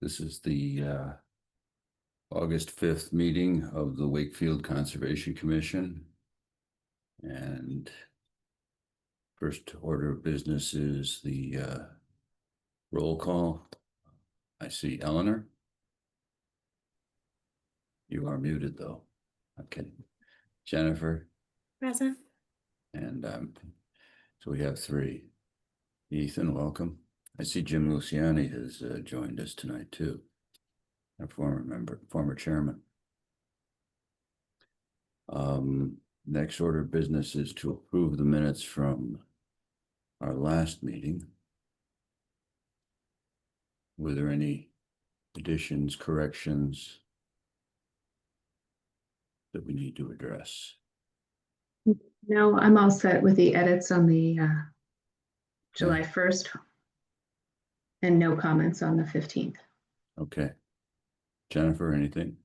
This is the August 5th meeting of the Wakefield Conservation Commission. And first order of business is the roll call. I see Eleanor. You are muted though. Okay. Jennifer. Present. And so we have three. Ethan, welcome. I see Jim Luciani has joined us tonight too. A former chairman. Next order of business is to approve the minutes from our last meeting. Were there any additions, corrections that we need to address? No, I'm all set with the edits on the July 1st and no comments on the 15th. Okay. Jennifer, anything?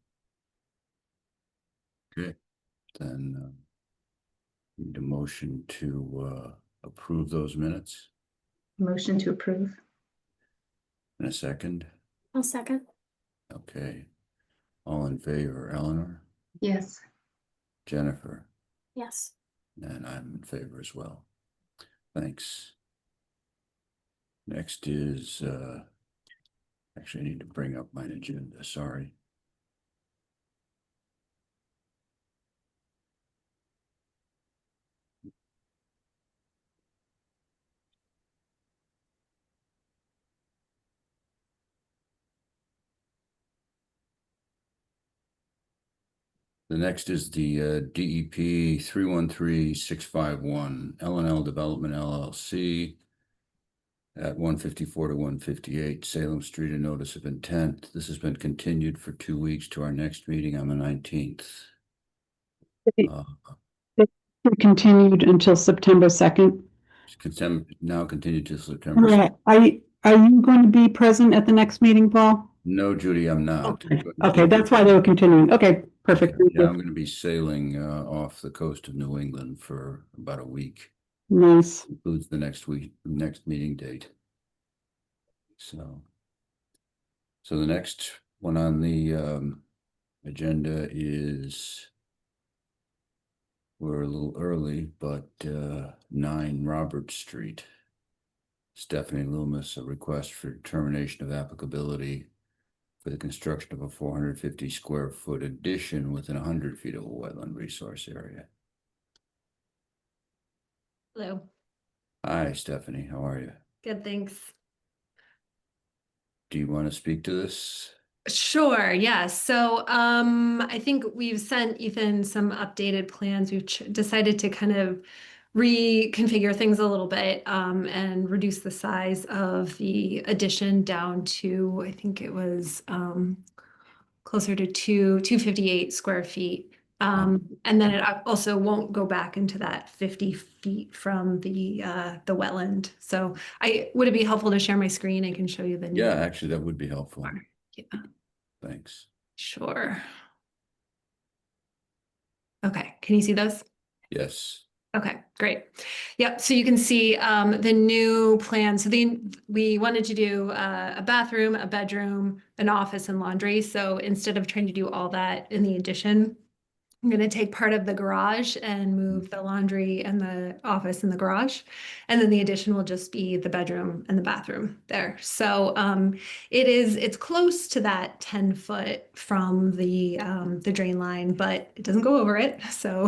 Okay, then need a motion to approve those minutes. Motion to approve. In a second. I'll second. Okay. All in favor, Eleanor? Yes. Jennifer? Yes. And I'm in favor as well. Thanks. Next is, actually I need to bring up my agenda, sorry. The next is the DEP 313651 L&L Development LLC at 154 to 158 Salem Street, a notice of intent. This has been continued for 2 weeks to our next meeting on the 19th. Continued until September 2nd. Now continued to September 2nd. Are you going to be present at the next meeting, Paul? No, Judy, I'm not. Okay, that's why they were continuing. Okay, perfect. Yeah, I'm going to be sailing off the coast of New England for about a week. Nice. Includes the next meeting date. So the next one on the agenda is, we're a little early, but 9 Robert Street. Stephanie Loomis, a request for determination of applicability for the construction of a 450 square foot addition within 100 feet of a wetland resource area. Hello. Hi, Stephanie. How are you? Good, thanks. Do you want to speak to this? Sure, yeah. So I think we've sent Ethan some updated plans. We've decided to kind of reconfigure things a little bit and reduce the size of the addition down to, I think it was closer to 258 square feet. And then it also won't go back into that 50 feet from the wetland. So would it be helpful to share my screen? I can show you the new. Yeah, actually, that would be helpful. Yeah. Thanks. Sure. Okay, can you see those? Yes. Okay, great. Yep, so you can see the new plan. So we wanted to do a bathroom, a bedroom, an office, and laundry. So instead of trying to do all that in the addition, I'm going to take part of the garage and move the laundry and the office in the garage. And then the addition will just be the bedroom and the bathroom there. So it's close to that 10-foot from the drain line, but it doesn't go over it. So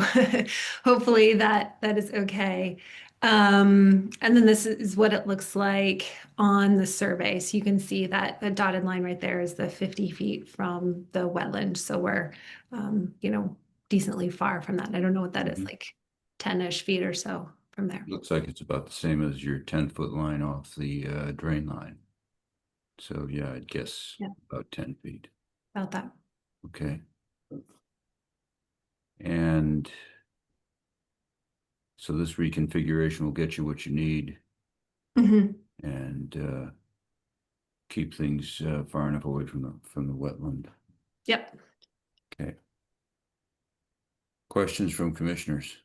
hopefully that is okay. And then this is what it looks like on the survey. So you can see that the dotted line right there is the 50 feet from the wetland. So we're, decently far from that. I don't know what that is, like 10-ish feet or so from there. Looks like it's about the same as your 10-foot line off the drain line. So yeah, I'd guess about 10 feet. About that. Okay. And so this reconfiguration will get you what you need and keep things far enough away from the wetland. Yep. Okay. Questions from commissioners?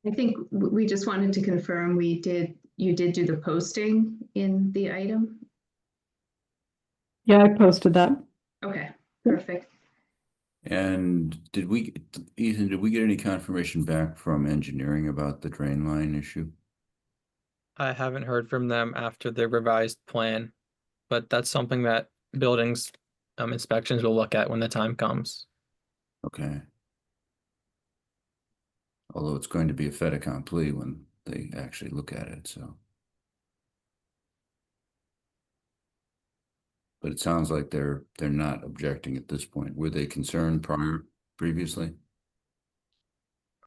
I think we just wanted to confirm we did you did do the posting in the item? Yeah, I posted that. Okay, perfect. And Ethan, did we get any confirmation back from engineering about the drain line issue? I haven't heard from them after the revised plan, but that's something that buildings inspections will look at when the time comes. Okay. Although it's going to be a fait accompli when they actually look at it, so. But it sounds like they're not objecting at this point. Were they concerned previously?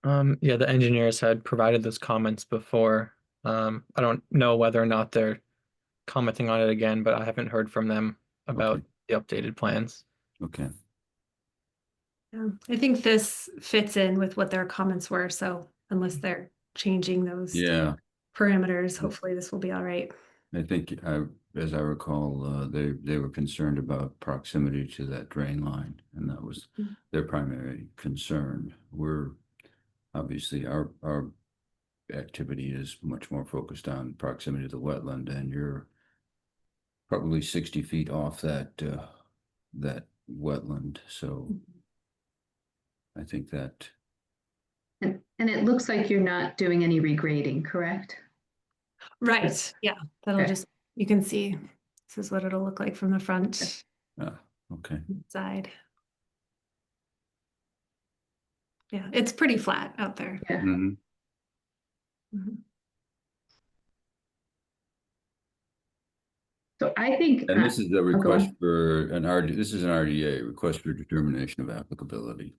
Yeah, the engineers had provided those comments before. I don't know whether or not they're commenting on it again, but I haven't heard from them about Okay. the updated plans. Okay. Yeah, I think this fits in with what their comments were, so unless they're changing those Yeah, parameters, hopefully this will be all right. I think as I recall, they were concerned about proximity to that drain line, and that was their primary concern. We're obviously our activity is much more focused on proximity to the wetland, and you're probably 60 feet off that wetland. So I think that And it looks like you're not doing any regrading, correct? Right, yeah, that'll Okay. just, you can see, this is what it'll look like from the front okay. side. Yeah, it's pretty flat out there. Yeah. Mhm. Mhm. So I think, And this is a go request on. for an this is an RDA, request for determination of applicability.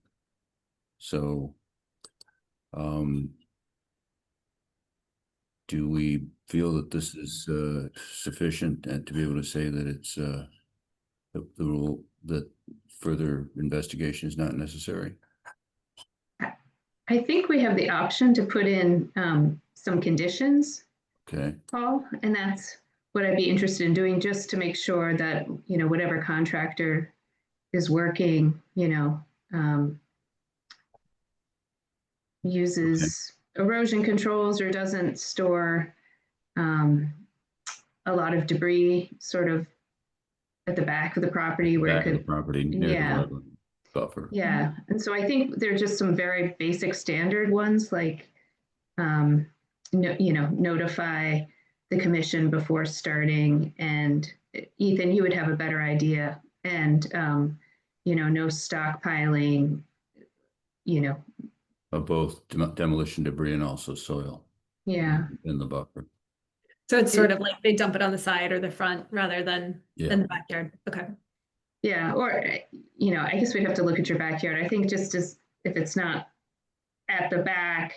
So, do we feel that this is sufficient and to be able to say that it's the rule that further investigation is not necessary? I think we have the option to put in some conditions, Okay, Paul, and that's what I'd be interested in doing, just to make sure that, you know, whatever contractor is working, you know, uses erosion controls or doesn't store a lot of debris sort of at the back of the property where back it of the could, property near the yeah. wetland buffer. Yeah, and so I think there are just some very basic standard ones like, no, you know, notify the commission before starting, and Ethan, you would have a better idea, and you know, no stockpiling, you know, Of both demolition debris and also soil yeah, in the buffer. So it's sort of like they dump it on the side or the front rather than Yeah. in the backyard. Okay. yeah, or you know, I guess we'd have to look at your backyard. I think just as if it's not at the back,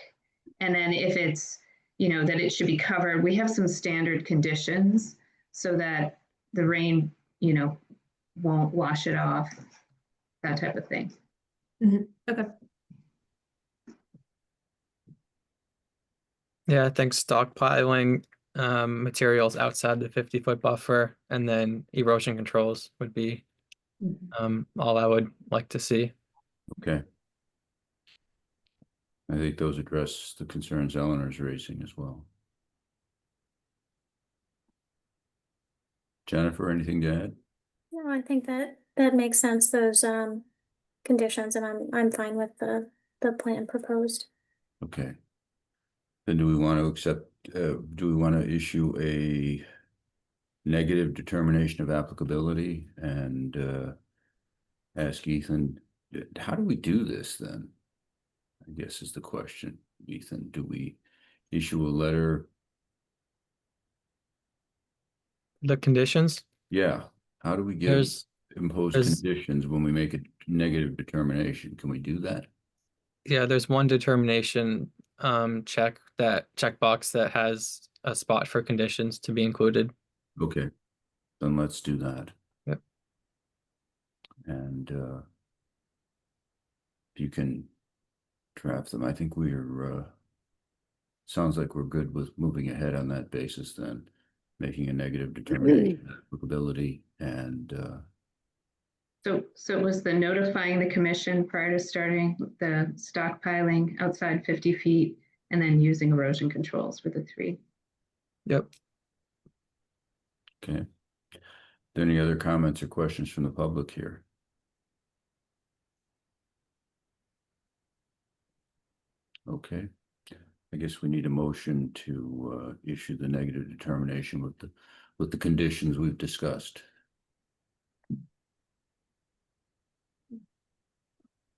and then if it's, you know, that it should be covered, we have some standard conditions so that the rain, you know, won't wash it off, that type of thing. Okay. Yeah, I think stockpiling materials outside the 50-foot buffer and then erosion controls would be all I would like to see. Okay. I think those address the concerns Eleanor's raising as well. Jennifer, anything to add? No, I think that makes sense, those conditions, and I'm fine with the plan proposed. Okay. Then do we want to accept, do we want to issue a negative determination of applicability and ask Ethan, how do we do this then? I guess is the question, Ethan. Do we issue a letter? The conditions, Yeah. How do we impose there's- conditions when we make a negative determination? Can we do that? yeah, there's one determination checkbox that has a spot for conditions to be included. Okay, then let's do that. Yep. And you can draft them. I think we're sounds like we're good with moving ahead on that basis then, making a negative determination of applicability and So it was the notifying the commission prior to starting, the stockpiling outside 50 feet, and then using erosion controls for the three. Yep. Okay. Any other comments or questions from the public here? Okay. I guess we need a motion to issue the negative determination with the conditions we've discussed.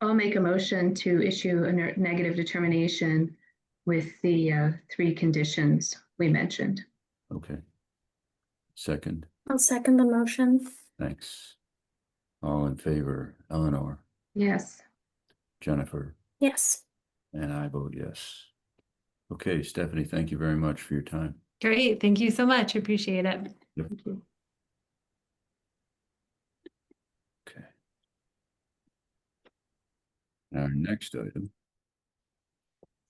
I'll make a motion to issue a negative determination with the 3 conditions we mentioned. Okay. Second, I'll second the motion. thanks. All in favor, Eleanor, Yes. Jennifer, Yes. and I vote yes. Okay, Stephanie, thank you very much for your time. Great. Thank you so much. Appreciate it. Thank you. Okay. Our next item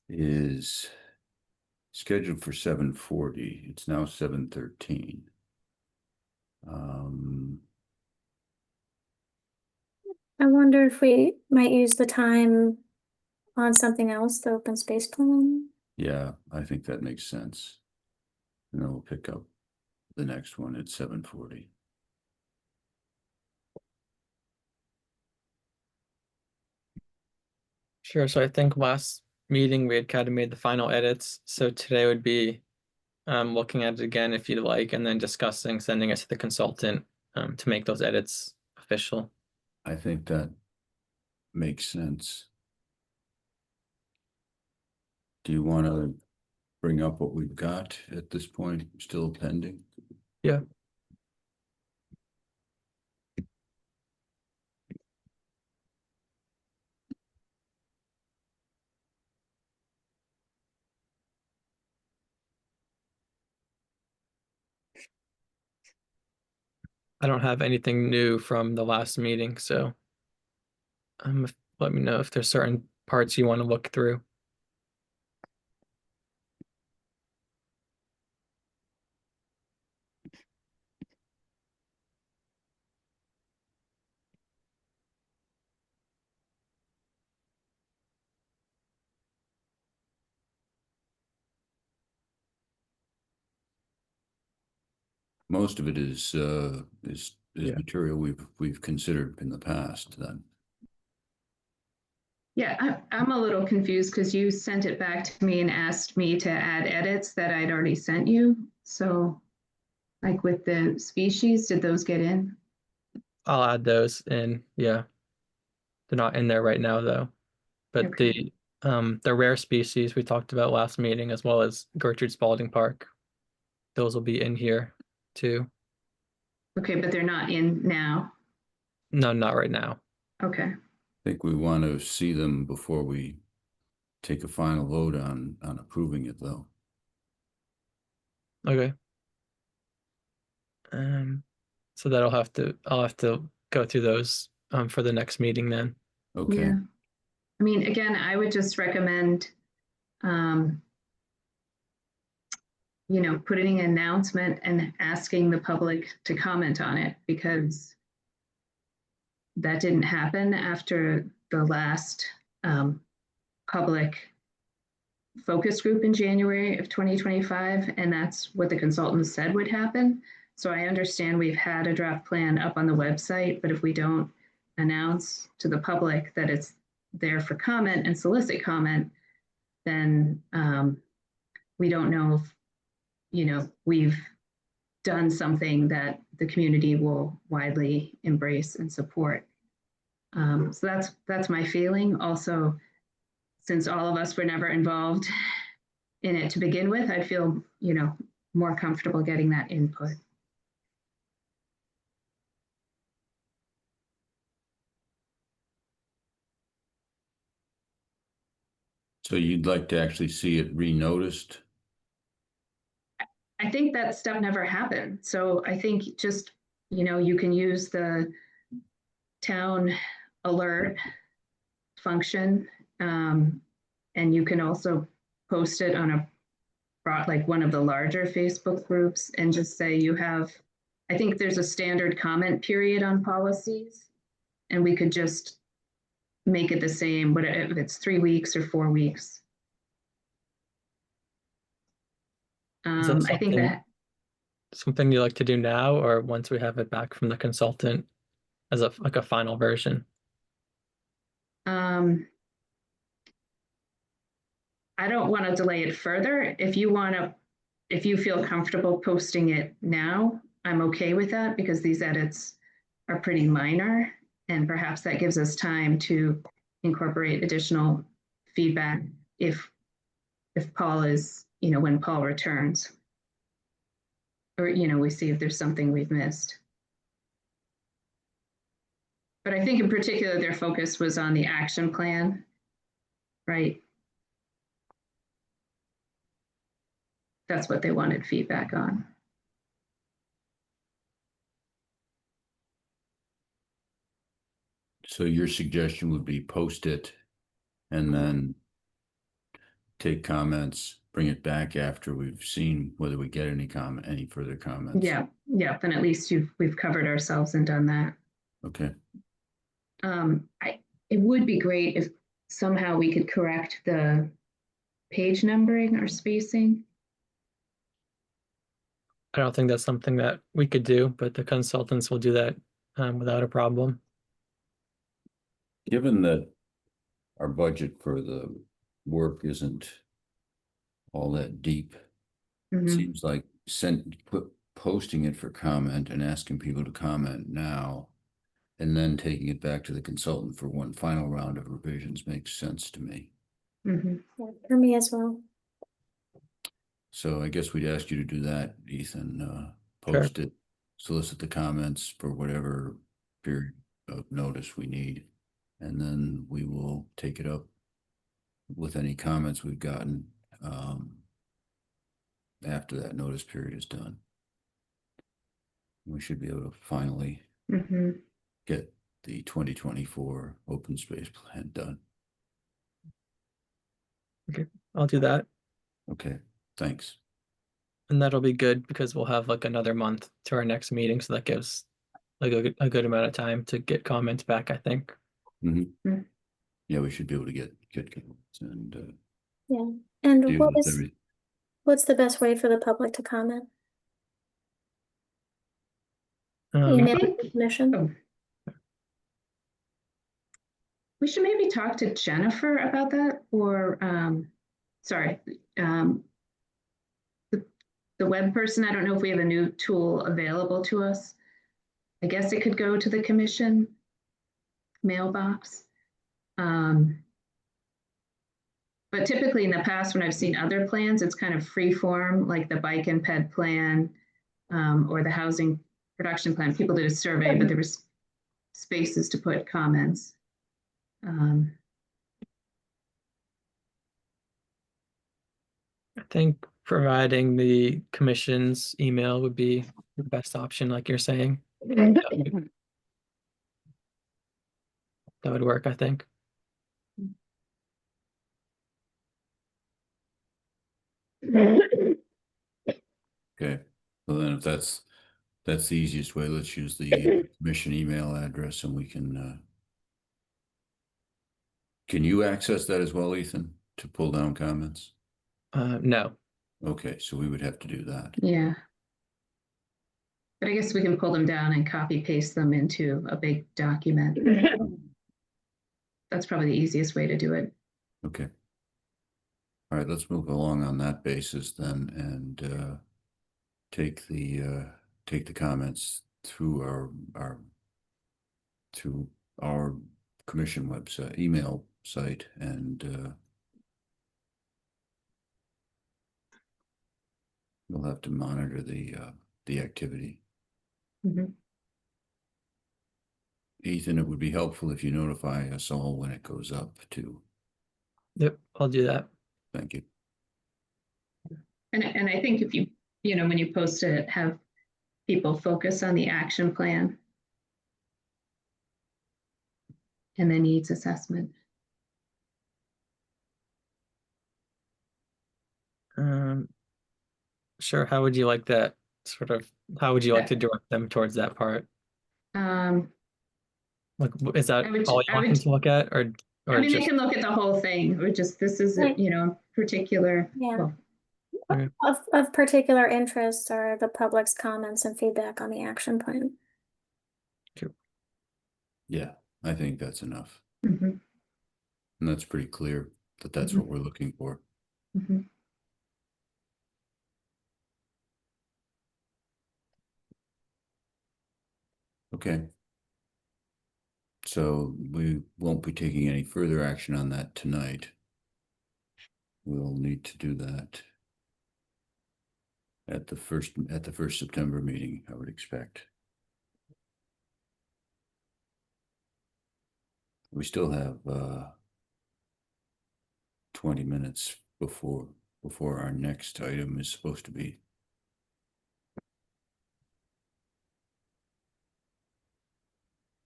is scheduled for 7:40. It's now 7:13. I wonder if we might use the time on something else, the open space plan. Yeah, I think that makes sense. And then we'll pick up the next one at 7:40. Sure. So I think last meeting we had kind of made the final edits. So today would be looking at it again if you'd like, and then discussing sending it to the consultant to make those edits official. I think that makes sense. Do you want to bring up what we've got at this point, still pending? Yeah. I don't have anything new from the last meeting, so let me know if there's certain parts you want to look through. Most of it is Yeah. material we've considered in the past then. Yeah, I'm a little confused because you sent it back to me and asked me to add edits that I'd already sent you. So like with the species, did those get in? I'll add those in. Yeah. They're not in there right now though. But Okay. the rare species we talked about last meeting, as well as Gertrude Spalding Park, those will be in here too. Okay, but they're not in now. No, not right now. Okay. I think we want to see them before we take a final vote on approving it though. Okay. So I'll have to go through those for the next meeting then. Okay. Yeah. I mean, again, I would just recommend, putting an announcement and asking the public to comment on it, because that didn't happen after the last public focus group in January of 2025, and that's what the consultant said would happen. So I understand we've had a draft plan up on the website, but if we don't announce to the public that it's there for comment and solicit comment, then we don't know if, we've done something that the community will widely embrace and support. So that's my feeling. Also, since all of us were never involved in it to begin with, I'd feel, more comfortable getting that input. So you'd like to actually see it re-noticed? I think that stuff never happened. So I think just, you can use the town alert function, and you can also post it on like one of the larger Facebook groups and just say I think there's a standard comment period on policies, and we could just make it the same, but if it's 3 weeks or 4 weeks. Is that I think something- that, Something you like to do now, or once we have it back from the consultant as like a final version? I don't want to delay it further. If you feel comfortable posting it now, I'm okay with that because these edits are pretty minor, and perhaps that gives us time to incorporate additional feedback if Paul is, when Paul returns. Or, we see if there's something we've missed. But I think in particular, their focus was on the action plan, right? That's what they wanted feedback on. So your suggestion would be post it and then take comments, bring it back after we've seen whether we get any further comments. Yeah, then at least we've covered ourselves and done that. Okay. It would be great if somehow we could correct the page numbering or spacing. I don't think that's something that we could do, but the consultants will do that without a problem. Given that our budget for the work isn't all that deep, it seems like posting it for comment and asking people to comment now, and then taking it back to the consultant for one final round of revisions makes sense to me. Mm-hmm. Yeah, for me as well. So I guess we'd ask you to do that, Ethan. Sure. Post it, solicit the comments for whatever period of notice we need, and then we will take it up with any comments we've gotten after that notice period is done. We should be able to finally get the 2024 open space plan done. Okay, I'll do that. Okay, thanks. And that'll be good because we'll have like another month to our next meeting. So that gives like a good amount of time to get comments back, I think. Yeah, we should be able to get comments and Yeah. And deal what with was, everything. what's the best way for the public to comment? Um, Email think- the commission? We should maybe talk to Jennifer about that, or the web person. I don't know if we have a new tool available to us. I guess it could go to the commission mailbox. But typically in the past, when I've seen other plans, it's kind of free form, like the bike and ped plan or the housing production plan. People did a survey, but there was spaces to put comments. I think providing the commission's email would be the best option, like you're saying. That would work, I think. Okay, well then if that's the easiest way, let's use the commission email address and we can you access that as well, Ethan, to pull down comments? No. Okay, so we would have to do that. Yeah. But I guess we can pull them down and copy paste them into a big document. That's probably the easiest way to do it. Okay. All right, let's move along on that basis then and take the comments through our commission website, email site, and we'll have to monitor the activity. Ethan, it would be helpful if you notify us all when it goes up too. Yep, I'll do that. Thank you. And I think if you when you post it, have people focus on the action plan and the needs assessment. Sure. How would you like that how would you like to direct them towards that part? Like, is that all you want them to look at, or I mean, just they can look at the whole thing, or just this is Right. particular. Yeah. Well, Okay. Of particular interest are the public's comments and feedback on the action plan. Yeah, I think that's enough. Mhm, And that's pretty clear that that's Mhm. what we're looking for. mhm. Okay. So we won't be taking any further action on that tonight. We'll need to do that at the first September meeting, I would expect. We still have 20 minutes before our next item is supposed to be.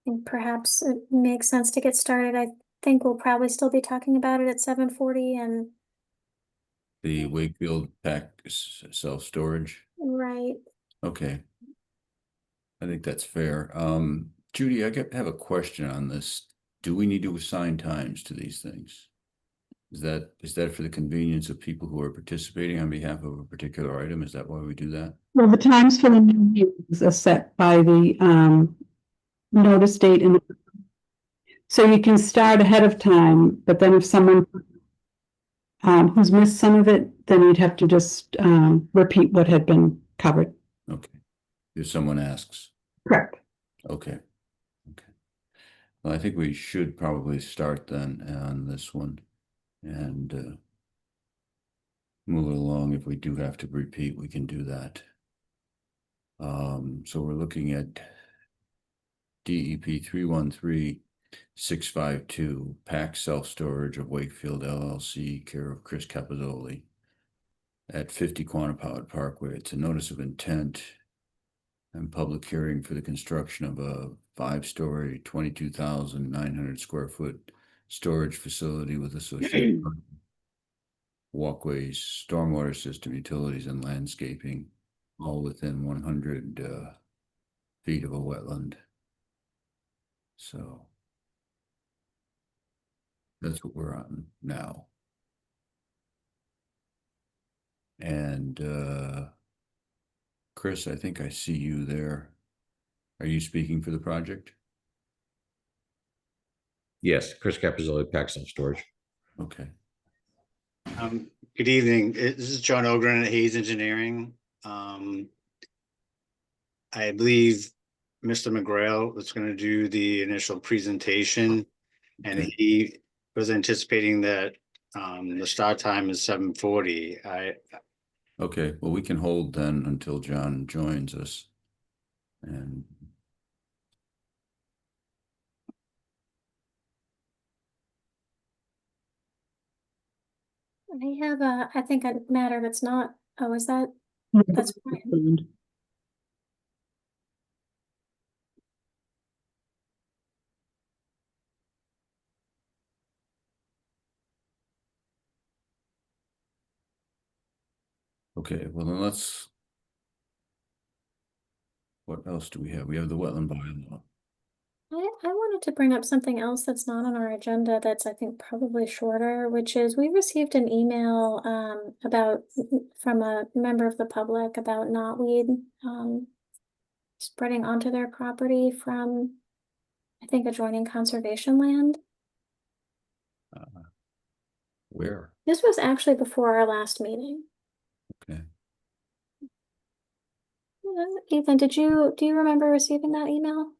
And perhaps it makes sense to get started. I think we'll probably still be talking about it at 7:40 and The Wakefield pack self-storage. right. Okay. I think that's fair. Judy, I have a question on this. Do we need to assign times to these things? Is that for the convenience of people who are participating on behalf of a particular item? Is that why we do that? Well, the times for the new meetings are set by the notice date and so you can start ahead of time, but then if someone who's missed some of it, then you'd have to just repeat what had been covered. Okay. If someone asks. Correct. Okay. Okay. Well, I think we should probably start then on this one and move it along. If we do have to repeat, we can do that. So we're looking at DEP 313652, Pack Self-Storage of Wakefield LLC, care of Chris Capizoli at 50 Quantapowhat Parkway. It's a notice of intent and public hearing for the construction of a 5-story, 22,900 square foot storage facility with associated walkways, stormwater system, utilities, and landscaping, all within 100 feet of a wetland. So that's what we're on now. And Chris, I think I see you there. Are you speaking for the project? Yes, Chris Capizoli, Pack Self Storage. Okay. Good evening. This is John Ogren at Hayes Engineering. I believe Mr. McGrail was going to do the initial presentation, and Okay. he was anticipating that the start time is 7:40. Okay, well, we can hold then until John joins us. And I have I think a matter that's not, oh, is that, that's fine. okay, well then what else do we have? We have the wetland bylaw. I wanted to bring up something else that's not on our agenda that's I think probably shorter, which is we received an email about from a member of the public about knotweed spreading onto their property from I think adjoining conservation land. Where? This was actually before our last meeting. Okay. Ethan, do you remember receiving that email?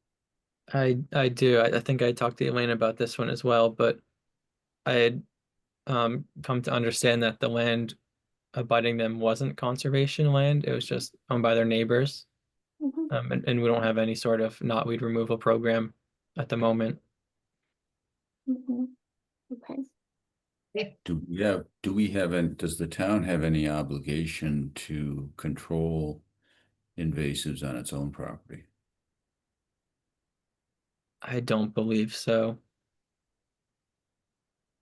I do. I think I talked to Elaine about this one as well, but I had come to understand that the land abutting them wasn't conservation land. It was just owned by their neighbors. Mhm. And we don't have any sort of knotweed removal program at the moment. Mhm. Okay. Does the town have any obligation to control invasives on its own property? I don't believe so.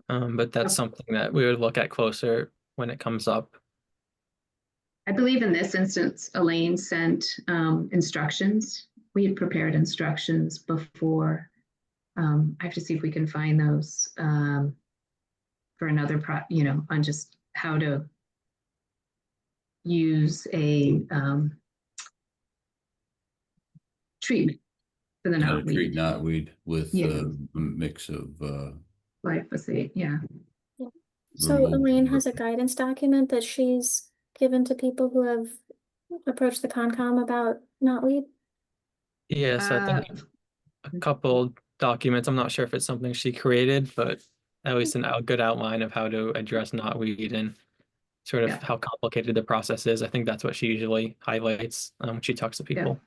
But that's something that we would look at closer when it comes up. I believe in this instance, Elaine sent instructions. We had prepared instructions before. I have to see if we can find those for another on just how to use a treatment for the How to treat knotweed. knotweed with Yeah. a mix of Glyphosate, yeah. So removal. Elaine has a guidance document that she's given to people who have approached the Concom about knotweed. Yeah, so I think a couple documents. I'm not sure if it's something she created, but at least a good outline of how to address knotweed and sort of Yeah. how complicated the process is. I think that's what she usually highlights when she talks to people.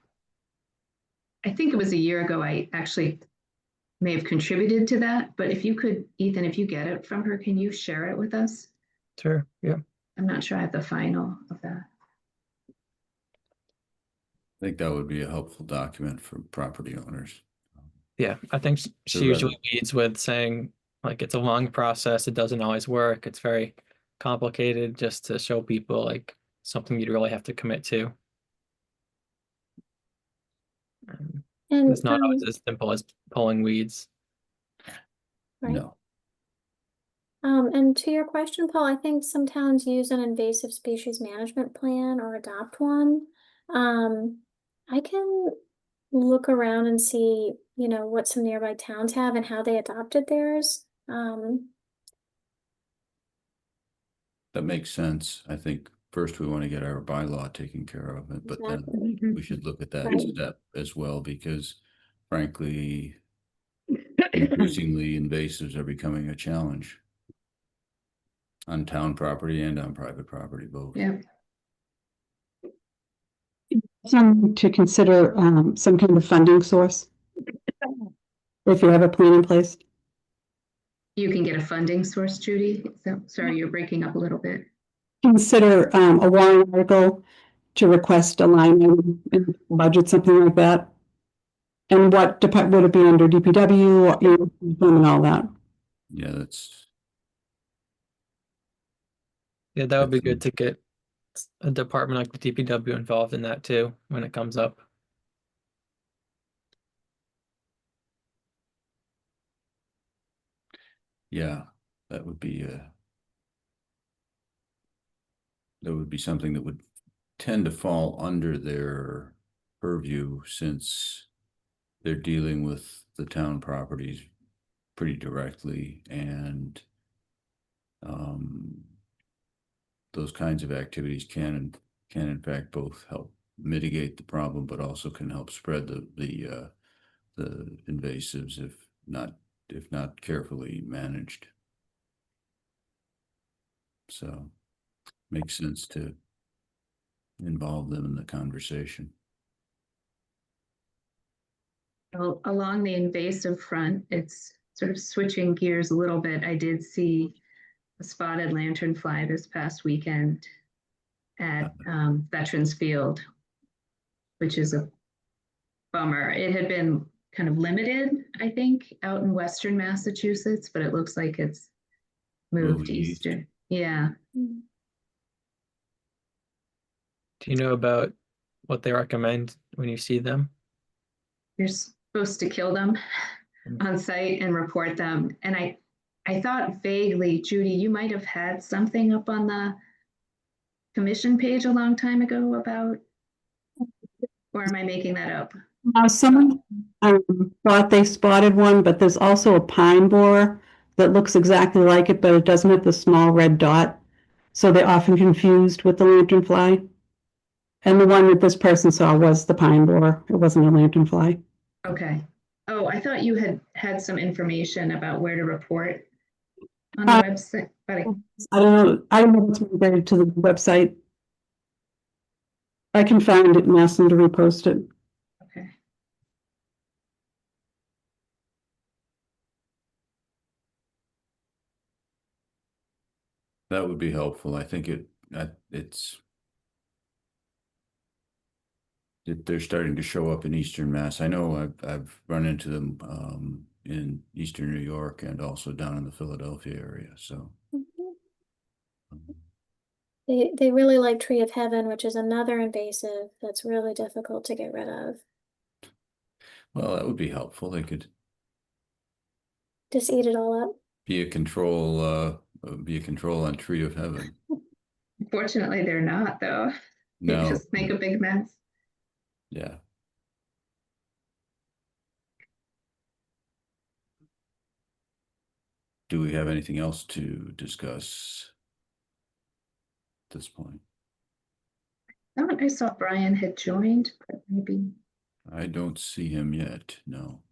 I think it was a year ago, I actually may have contributed to that, but if you could, Ethan, if you get it from her, can you share it with us? Sure. Yeah. I'm not sure I have the final of that. I think that would be a helpful document for property owners. Yeah, I think she rather- usually leads with saying like it's a long process. It doesn't always work. It's very complicated, just to show people like something you'd really have to commit to. And It's not always as simple as pulling weeds. right. No, And to your question, Paul, I think some towns use an invasive species management plan or adopt one. I can look around and see, you know, what some nearby towns have and how they adopted theirs. that makes sense. I think first we want to get our bylaw taken care of, but then Exactly. we should look at that Right. step as well, because frankly, increasingly invasives are becoming a challenge on town property and on private property both. Yeah. Some to consider some kind of funding source. If you have a plan in place. You can get a funding source, Judy. So, sorry, you're breaking up a little bit. Consider a warrant article to request a line item in the budget, something like that. And what department would it be under, DPW and all that? Yeah, that's Yeah, that would be good excellent. to get a department like the DPW involved in that too when it comes up. Yeah, that would be something that would tend to fall under their purview, since they're dealing with the town properties pretty directly, and those kinds of activities can in fact both help mitigate the problem, but also can help spread the invasives if not carefully managed. So makes sense to involve them in the conversation. Well, along the invasive front, it's sort of switching gears a little bit. I did see a spotted lanternfly this past weekend at Veterans Field, which is a bummer. It had been kind of limited, I think, out in Western Massachusetts, but it looks like it's moved Moving east. eastern. Yeah. Mm. Do you know about what they recommend when you see them? You're supposed to kill them on site and report them. And I thought vaguely, Judy, you might have had something up on the commission page a long time ago about, or am I making that up? Someone thought they spotted one, but there's also a pine borer that looks exactly like it, but it doesn't have the small red dot. So they're often confused with the lanternfly. And the one that this person saw was the pine borer. It wasn't a lanternfly. Okay. Oh, I thought you had some information about where to report on the website. But I don't know. I don't know what's related to the website. I can find it and ask them to repost it. okay. That would be helpful. I think they're starting to show up in Eastern Mass. I know I've run into them in Eastern New York and also down in the Philadelphia area. So They really like Tree of Heaven, which is another invasive that's really difficult to get rid of. well, that would be helpful. They could Just eat it all up. be a control on Tree of Heaven. Fortunately, they're not, though. They No, just make a big mess. yeah. Do we have anything else to discuss at this point? I saw Brian had joined, but maybe. I don't see him yet, no.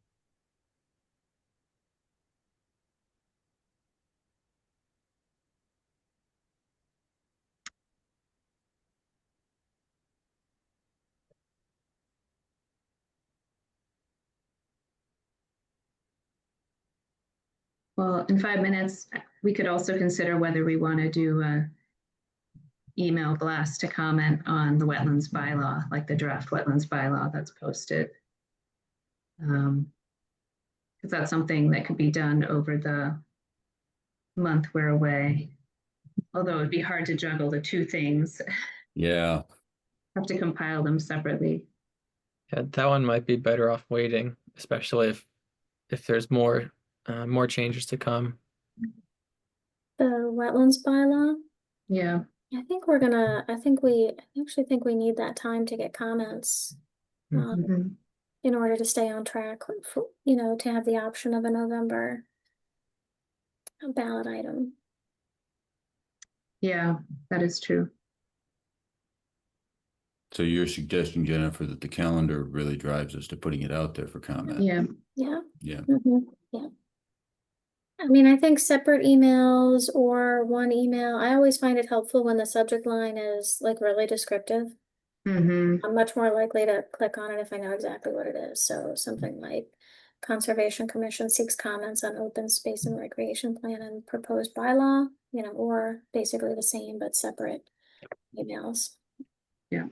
Well, in 5 minutes, we could also consider whether we want to do a email blast to comment on the wetlands bylaw, like the draft wetlands bylaw that's posted. Because that's something that could be done over the month we're away. Although it'd be hard to juggle the two things, Yeah, have to compile them separately. Yeah, that one might be better off waiting, especially if there's more changes to come. The wetlands bylaw, Yeah. I think we're gonna, I actually think we need that time to get comments. Mhm. In order to stay on track for, to have the option of a November ballot item. Yeah, that is true. so you're suggesting, Jennifer, that the calendar really drives us to putting it out there for comment? Yeah. Yeah. Yeah, Yeah. I mean, I think separate emails or one email, I always find it helpful when the subject line is like really descriptive. Mm-hmm. I'm much more likely to click on it if I know exactly what it is. So something like Conservation Commission seeks comments on open space and recreation plan and proposed bylaw, or basically the same but separate emails. Yeah.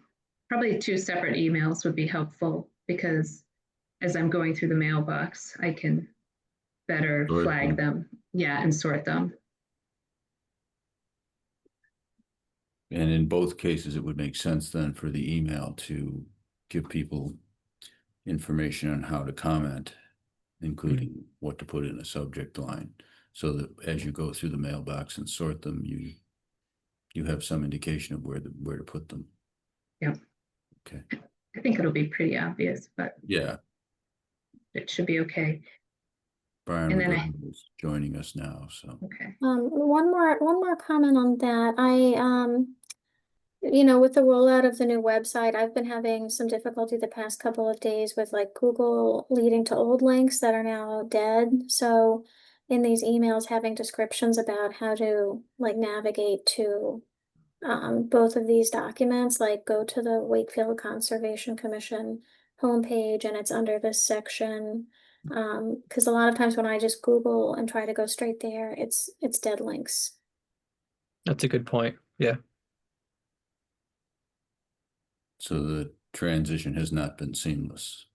Probably 2 separate emails would be helpful because as I'm going through the mailbox, I can better Sort flag them. them. Yeah, and sort them. and in both cases, it would make sense then for the email to give people information on how to comment, including what to put in a subject line, so that as you go through the mailbox and sort them, you have some indication of where to put them. Yeah. Okay. I think it'll be pretty obvious, but Yeah, it should be okay. Brian And then McGrath is joining us now, so. Okay. One more comment on that. With the rollout of the new website, I've been having some difficulty the past couple of days with like Google leading to old links that are now dead. So in these emails, having descriptions about how to like navigate to both of these documents, like go to the Wakefield Conservation Commission homepage and it's under this section. Because a lot of times when I just Google and try to go straight there, it's dead links. That's a good point. Yeah. So the transition has not been seamless.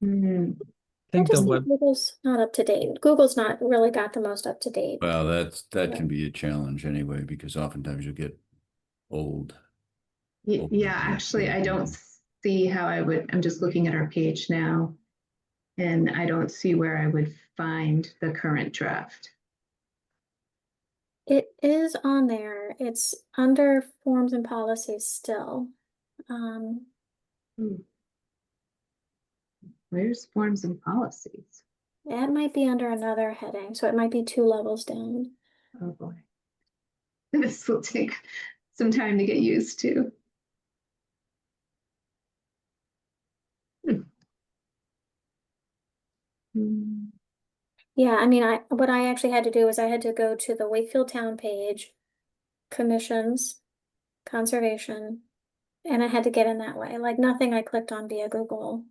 Mm, I think the web, Google's not up to date. Google's not really got the most up to date. Well, that can be a challenge anyway, because oftentimes you get old. yeah, actually, I don't see how I'm just looking at our page now, and I don't see where I would find the current draft. It is on there. It's under forms and policies still. Where's forms and policies? That might be under another heading, so it might be 2 levels down. Oh boy. This will take some time to get used to. Yeah, I mean, what I actually had to do is I had to go to the Wakefield Town page, commissions, conservation, and I had to get in that way. Like nothing I clicked on via Google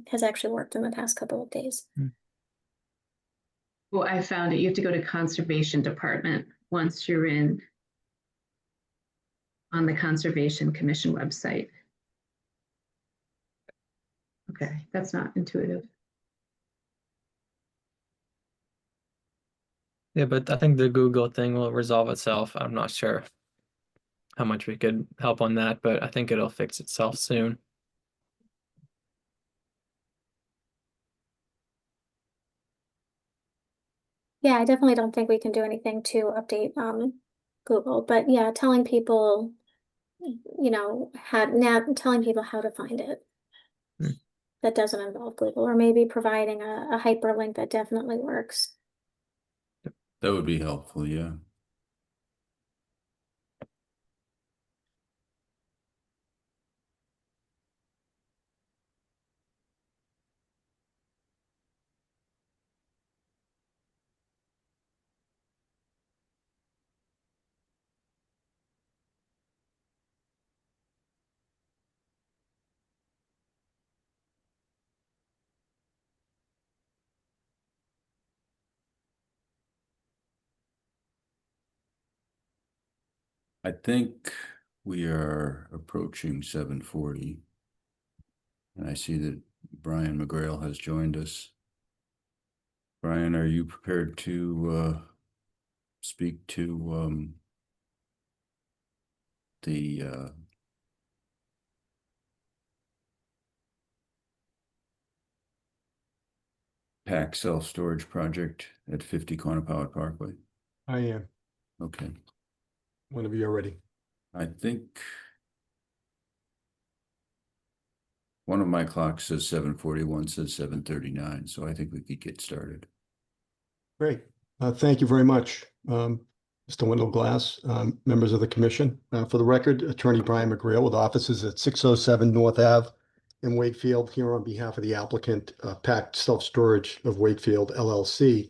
has actually worked in the past couple of days. Well, I found it. You have to go to Conservation Department once you're in on the Conservation Commission website. Okay, that's not intuitive. yeah, but I think the Google thing will resolve itself. I'm not sure how much we could help on that, but I think it'll fix itself soon. Yeah, I definitely don't think we can do anything to update Google, but yeah, telling people, telling people how to find it. Hmm. That doesn't involve Google, or maybe providing a hyperlink that definitely works. That would be helpful, yeah. I think we are approaching 7:40. And I see that Brian McGrail has joined us. Brian, are you prepared to speak to the PAC self-storage project at 50 Quannapowitt Parkway? I am, Okay, whenever you're ready. I think one of my clocks says 7:41, says 7:39, so I think we could get started. Great. Thank you very much, Mr. Wendell Glass, members of the commission. For the record, Attorney Brian McGrail with offices at 607 North Ave in Wakefield, here on behalf of the applicant, Pact Self-Storage of Wakefield LLC.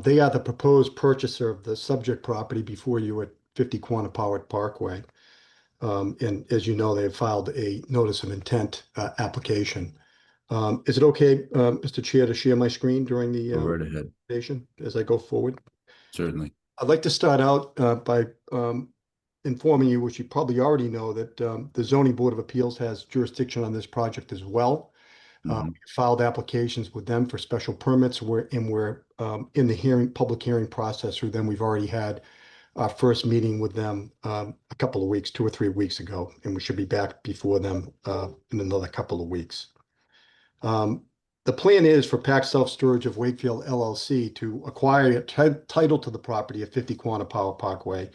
They are the proposed purchaser of the subject property before you at 50 Quannapowitt Parkway. And as you know, they have filed a notice of intent application. Is it okay, Mr. Chair, to share my screen during the Go right ahead. presentation as I go forward? Certainly. I'd like to start out by informing you, which you probably already know, that the Zoning Board of Appeals has jurisdiction on this project as well. Mhm. We filed applications with them for special permits. We're in the public hearing process with them. We've already had our first meeting with them a couple of weeks, 2 or 3 weeks ago, and we should be back before them in another couple of weeks. The plan is for Pac Self-Storage of Wakefield LLC to acquire a title to the property at 50 Quannapowitt Parkway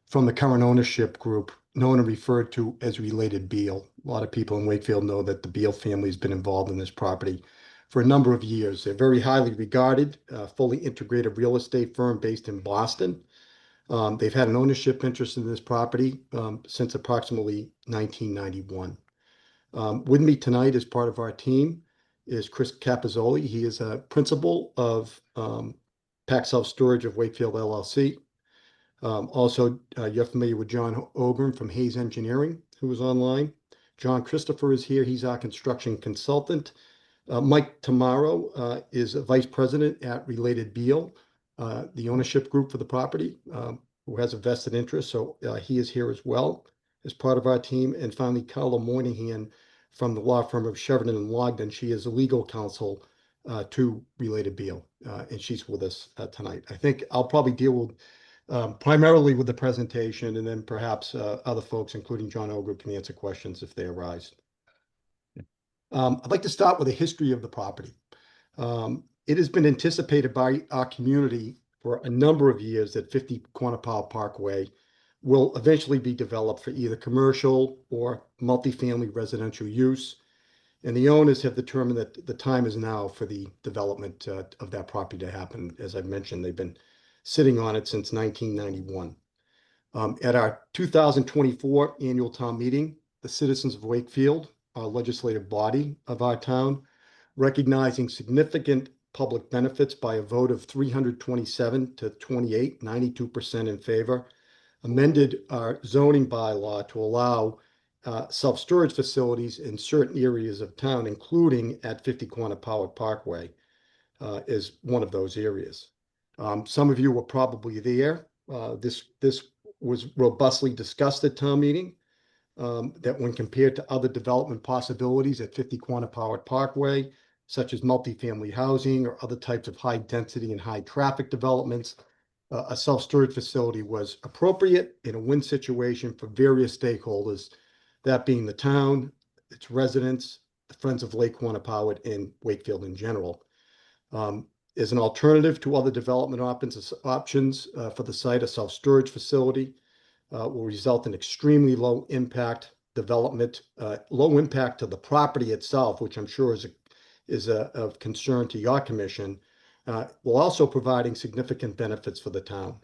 from the current ownership group known and referred to as Related Beal. A lot of people in Wakefield know that the Beal family has been involved in this property for a number of years. They're very highly regarded, fully integrated real estate firm based in Boston. They've had an ownership interest in this property since approximately 1991. With me tonight as part of our team is Chris Capizzoli. He is a principal of Pac Self-Storage of Wakefield LLC. Also, you're familiar with John Ogren from Hayes Engineering, who is online. John Christopher is here. He's our construction consultant. Mike Tamaro is a vice president at Related Beal, the ownership group for the property, who has a vested interest. So he is here as well as part of our team. And finally, Carla Moynihan from the law firm of Sheridan and Logden. She is a legal counsel to Related Beal, and she's with us tonight. I think I'll probably deal with primarily with the presentation, and then perhaps other folks, including John Ogre, can answer questions if they arise. I'd like to start with a history of the property. It has been anticipated by our community for a number of years that 50 Quannapowitt Parkway will eventually be developed for either commercial or multifamily residential use. And the owners have determined that the time is now for the development of that property to happen. As I mentioned, they've been sitting on it since 1991. At our 2024 annual town meeting, the citizens of Wakefield, our legislative body of our town, recognizing significant public benefits by a vote of 327 to 28, 92% in favor, amended our zoning bylaw to allow self-storage facilities in certain areas of town, including at 50 Quannapowitt Parkway, is one of those areas. Some of you were probably there. This was robustly discussed at town meeting, that when compared to other development possibilities at 50 Quannapowitt Parkway, such as multifamily housing or other types of high density and high traffic developments, a self-storage facility was appropriate in a win situation for various stakeholders, that being the town, its residents, the Friends of Lake Quannapowitt, and Wakefield in general. As an alternative to other development options for the site, a self-storage facility will result in extremely low impact development, low impact to the property itself, which I'm sure is of concern to your commission, while also providing significant benefits for the town.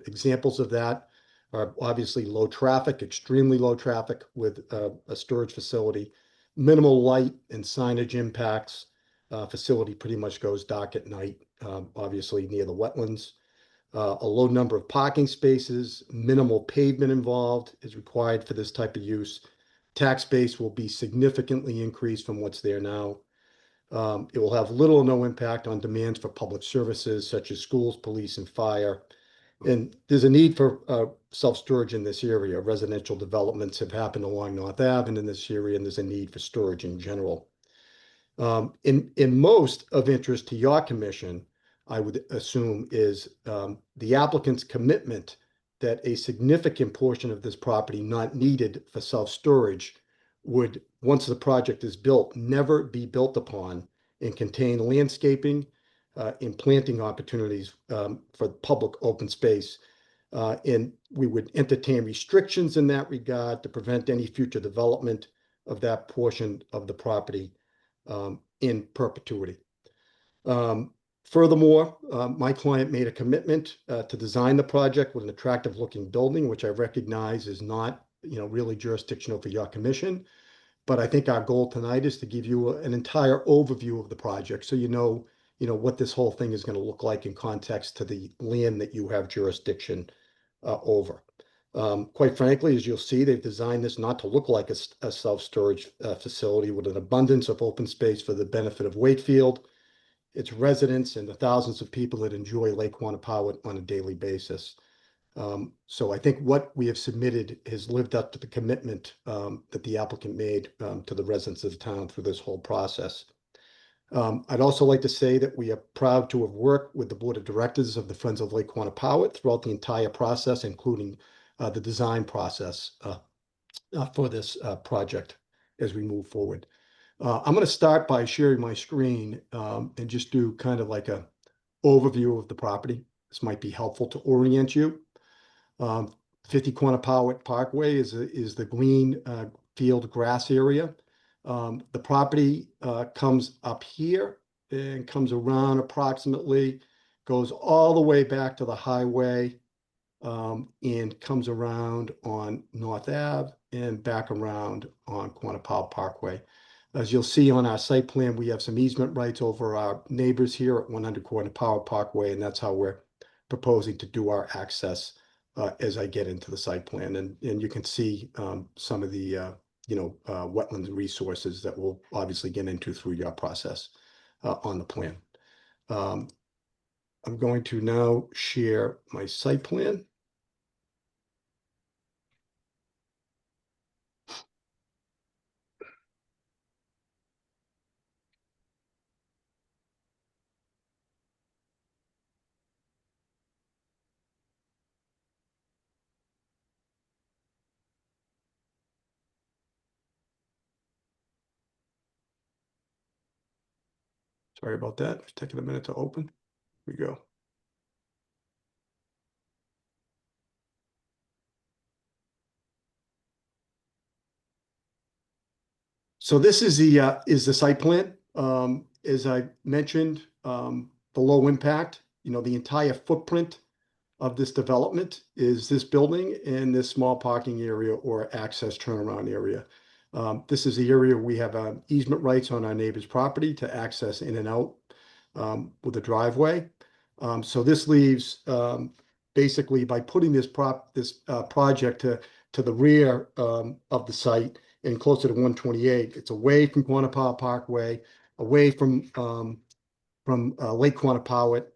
Examples of that are obviously low traffic, extremely low traffic with a storage facility, minimal light and signage impacts. Facility pretty much goes dark at night, obviously near the wetlands. A low number of parking spaces, minimal pavement involved is required for this type of use. Tax base will be significantly increased from what's there now. It will have little or no impact on demands for public services such as schools, police, and fire. And there's a need for self-storage in this area. Residential developments have happened along North Ave and in this area, and there's a need for storage in general. In most of interest to your commission, I would assume is the applicant's commitment that a significant portion of this property not needed for self-storage would, once the project is built, never be built upon and contain landscaping and planting opportunities for public open space. And we would entertain restrictions in that regard to prevent any future development of that portion of the property in perpetuity. Furthermore, my client made a commitment to design the project with an attractive looking building, which I recognize is not, really jurisdictional for your commission. But I think our goal tonight is to give you an entire overview of the project, so you know what this whole thing is going to look like in context to the land that you have jurisdiction over. Quite frankly, as you'll see, they've designed this not to look like a self-storage facility with an abundance of open space for the benefit of Wakefield, its residents, and the thousands of people that enjoy Lake Quannapowitt on a daily basis. So I think what we have submitted has lived up to the commitment that the applicant made to the residents of the town through this whole process. I'd also like to say that we are proud to have worked with the Board of Directors of the Friends of Lake Quannapowitt throughout the entire process, including the design process for this project as we move forward. I'm going to start by sharing my screen and just do kind of like a overview of the property. This might be helpful to orient you. 50 Quannapowitt Parkway is the green field grass area. The property comes up here and comes around approximately, goes all the way back to the highway, and comes around on North Ave and back around on Quannapowitt Parkway. As you'll see on our site plan, we have some easement rights over our neighbors here at 100 Quannapowitt Parkway, and that's how we're proposing to do our access as I get into the site plan. And you can see some of the wetlands resources that we'll obviously get into through your process on the plan. I'm going to now share my site plan. Sorry about that. It's taking a minute to open. Here we go. So this is the site plan. As I mentioned, the low impact, the entire footprint of this development is this building and this small parking area or access turnaround area. This is the area we have easement rights on our neighbor's property to access in and out with a driveway. So this leaves basically by putting this project to the rear of the site and closer to 128, it's away from Quannapowitt Parkway, away from Lake Quannapowitt.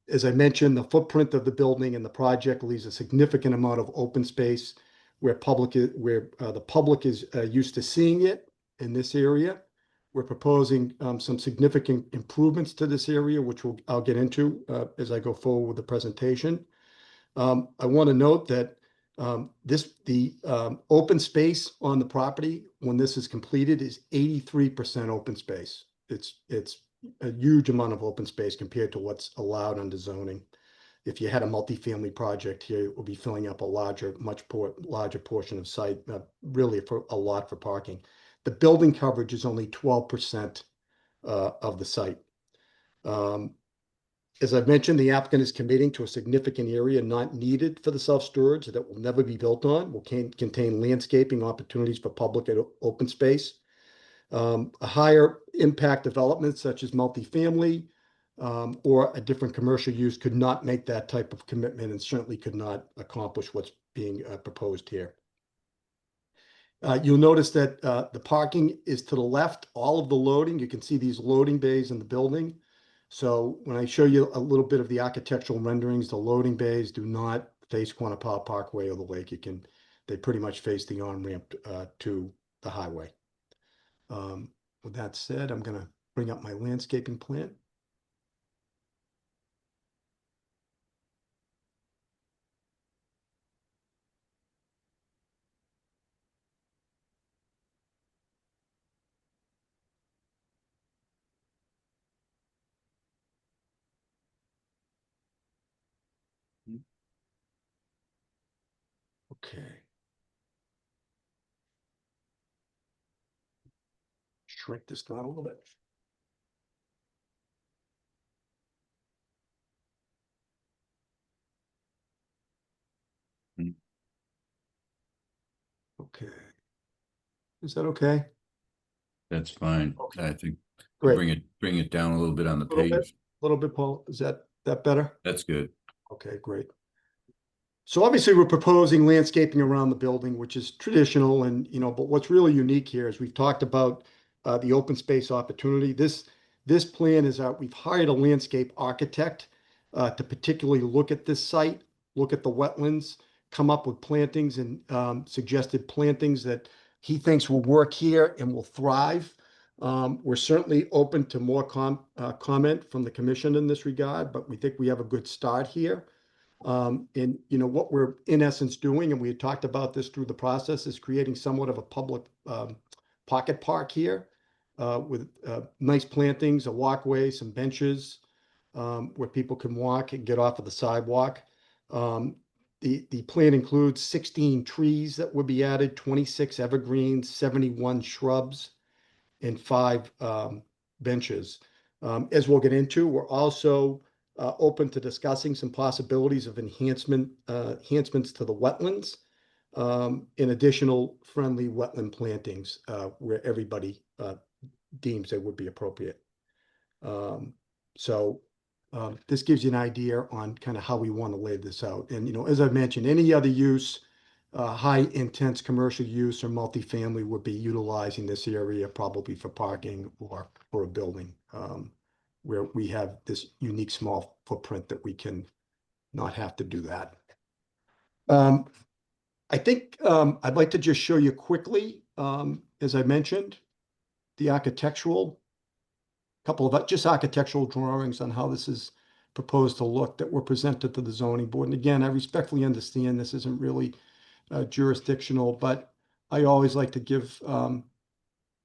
As I mentioned, the footprint of the building and the project leaves a significant amount of open space where the public is used to seeing it in this area. We're proposing some significant improvements to this area, which I'll get into as I go forward with the presentation. I want to note that the open space on the property when this is completed is 83% open space. It's a huge amount of open space compared to what's allowed under zoning. If you had a multifamily project here, it would be filling up a larger portion of site, really for a lot for parking. The building coverage is only 12% of the site. As I've mentioned, the applicant is committing to a significant area not needed for the self-storage that will never be built on, will contain landscaping opportunities for public and open space. A higher impact development such as multifamily or a different commercial use could not make that type of commitment and certainly could not accomplish what's being proposed here. You'll notice that the parking is to the left, all of the loading. You can see these loading bays in the building. So when I show you a little bit of the architectural renderings, the loading bays do not face Quannapow Parkway or the lake. They pretty much face the on-ramp to the highway. With that said, I'm going to bring up my landscaping plan. Okay. Shrink this down a little bit. Okay. Is that okay? That's fine. Okay. I think Great. bring it down a little bit on the Little bit. page. A little bit, Paul. Is that better? That's good. Okay, great. So obviously we're proposing landscaping around the building, which is traditional and, but what's really unique here is we've talked about the open space opportunity. This plan is we've hired a landscape architect to particularly look at this site, look at the wetlands, come up with plantings and suggested plantings that he thinks will work here and will thrive. We're certainly open to more comment from the commission in this regard, but we think we have a good start here. And what we're in essence doing, and we had talked about this through the process, is creating somewhat of a public pocket park here with nice plantings, a walkway, some benches where people can walk and get off of the sidewalk. The plan includes 16 trees that would be added, 26 evergreens, 71 shrubs, and 5 benches. As we'll get into, we're also open to discussing some possibilities of enhancements to the wetlands and additional friendly wetland plantings where everybody deems they would be appropriate. This gives you an idea on kind of how we want to lay this out. And, as I mentioned, any other use, high intense commercial use or multifamily would be utilizing this area probably for parking or for a building. Where we have this unique small footprint that we can not have to do that. I think I'd like to just show you quickly, as I mentioned, the couple of just architectural drawings on how this is proposed to look that were presented to the zoning board. And again, I respectfully understand this isn't really jurisdictional, but I always like to give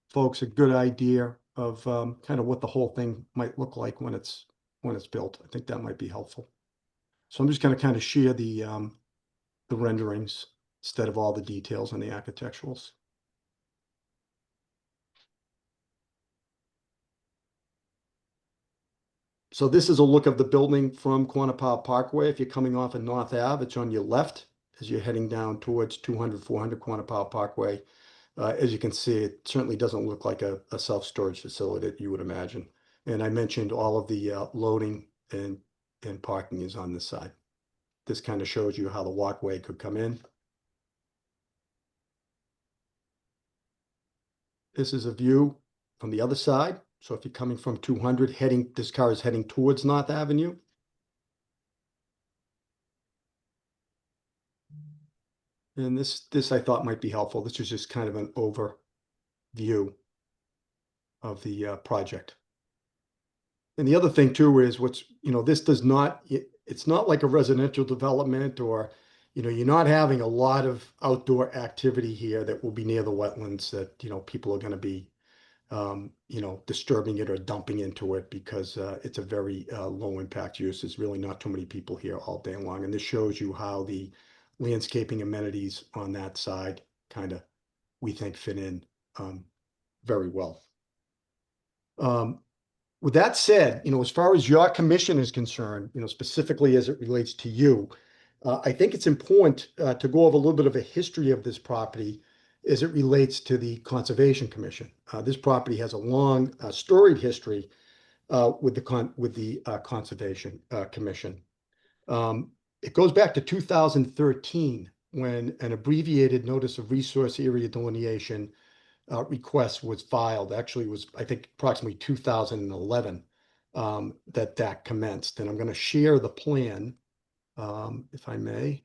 folks a good idea of kind of what the whole thing might look like when it's built. I think that might be helpful. So I'm just going to kind of share the renderings instead of all the details on the architecturals. So this is a look of the building from Quannapow Parkway. If you're coming off of North Ave, it's on your left as you're heading down towards 200, 400 Quannapow Parkway. As you can see, it certainly doesn't look like a self-storage facility that you would imagine. And I mentioned all of the loading and parking is on this side. This kind of shows you how the walkway could come in. This is a view from the other side. So if you're coming from 200, this car is heading towards North Avenue. And this I thought might be helpful. This is just kind of an overview of the project. And the other thing too is this does not, it's not like a residential development or, you're not having a lot of outdoor activity here that will be near the wetlands that, people are going to be disturbing it or dumping into it because it's a very low impact use. There's really not too many people here all day long. And this shows you how the landscaping amenities on that side kind of, we think, fit in very well. With that said, as far as your commission is concerned, specifically as it relates to you, I think it's important to go over a little bit of a history of this property as it relates to the Conservation Commission. This property has a long, storied history with the Conservation Commission. It goes back to 2013 when an abbreviated notice of resource area delineation request was filed. Actually, it was, I think, approximately 2011 that commenced. And I'm going to share the plan, if I may.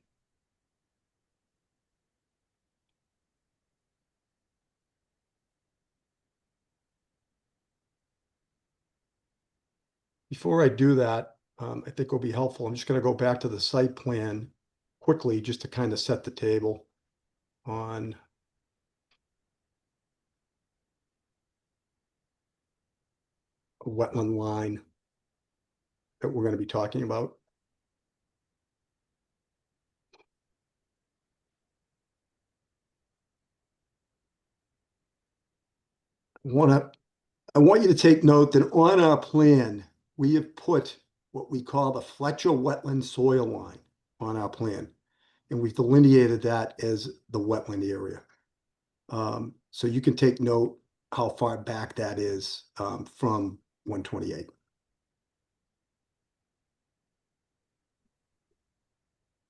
Before I do that, I think it'll be helpful. I'm just going to go back to the site plan quickly just to kind of set the table on a wetland line that we're going to be talking about. I want you to take note that on our plan, we have put what we call the Fletcher wetland soil line on our plan. And we've delineated that as the wetland area. So you can take note how far back that is from 128.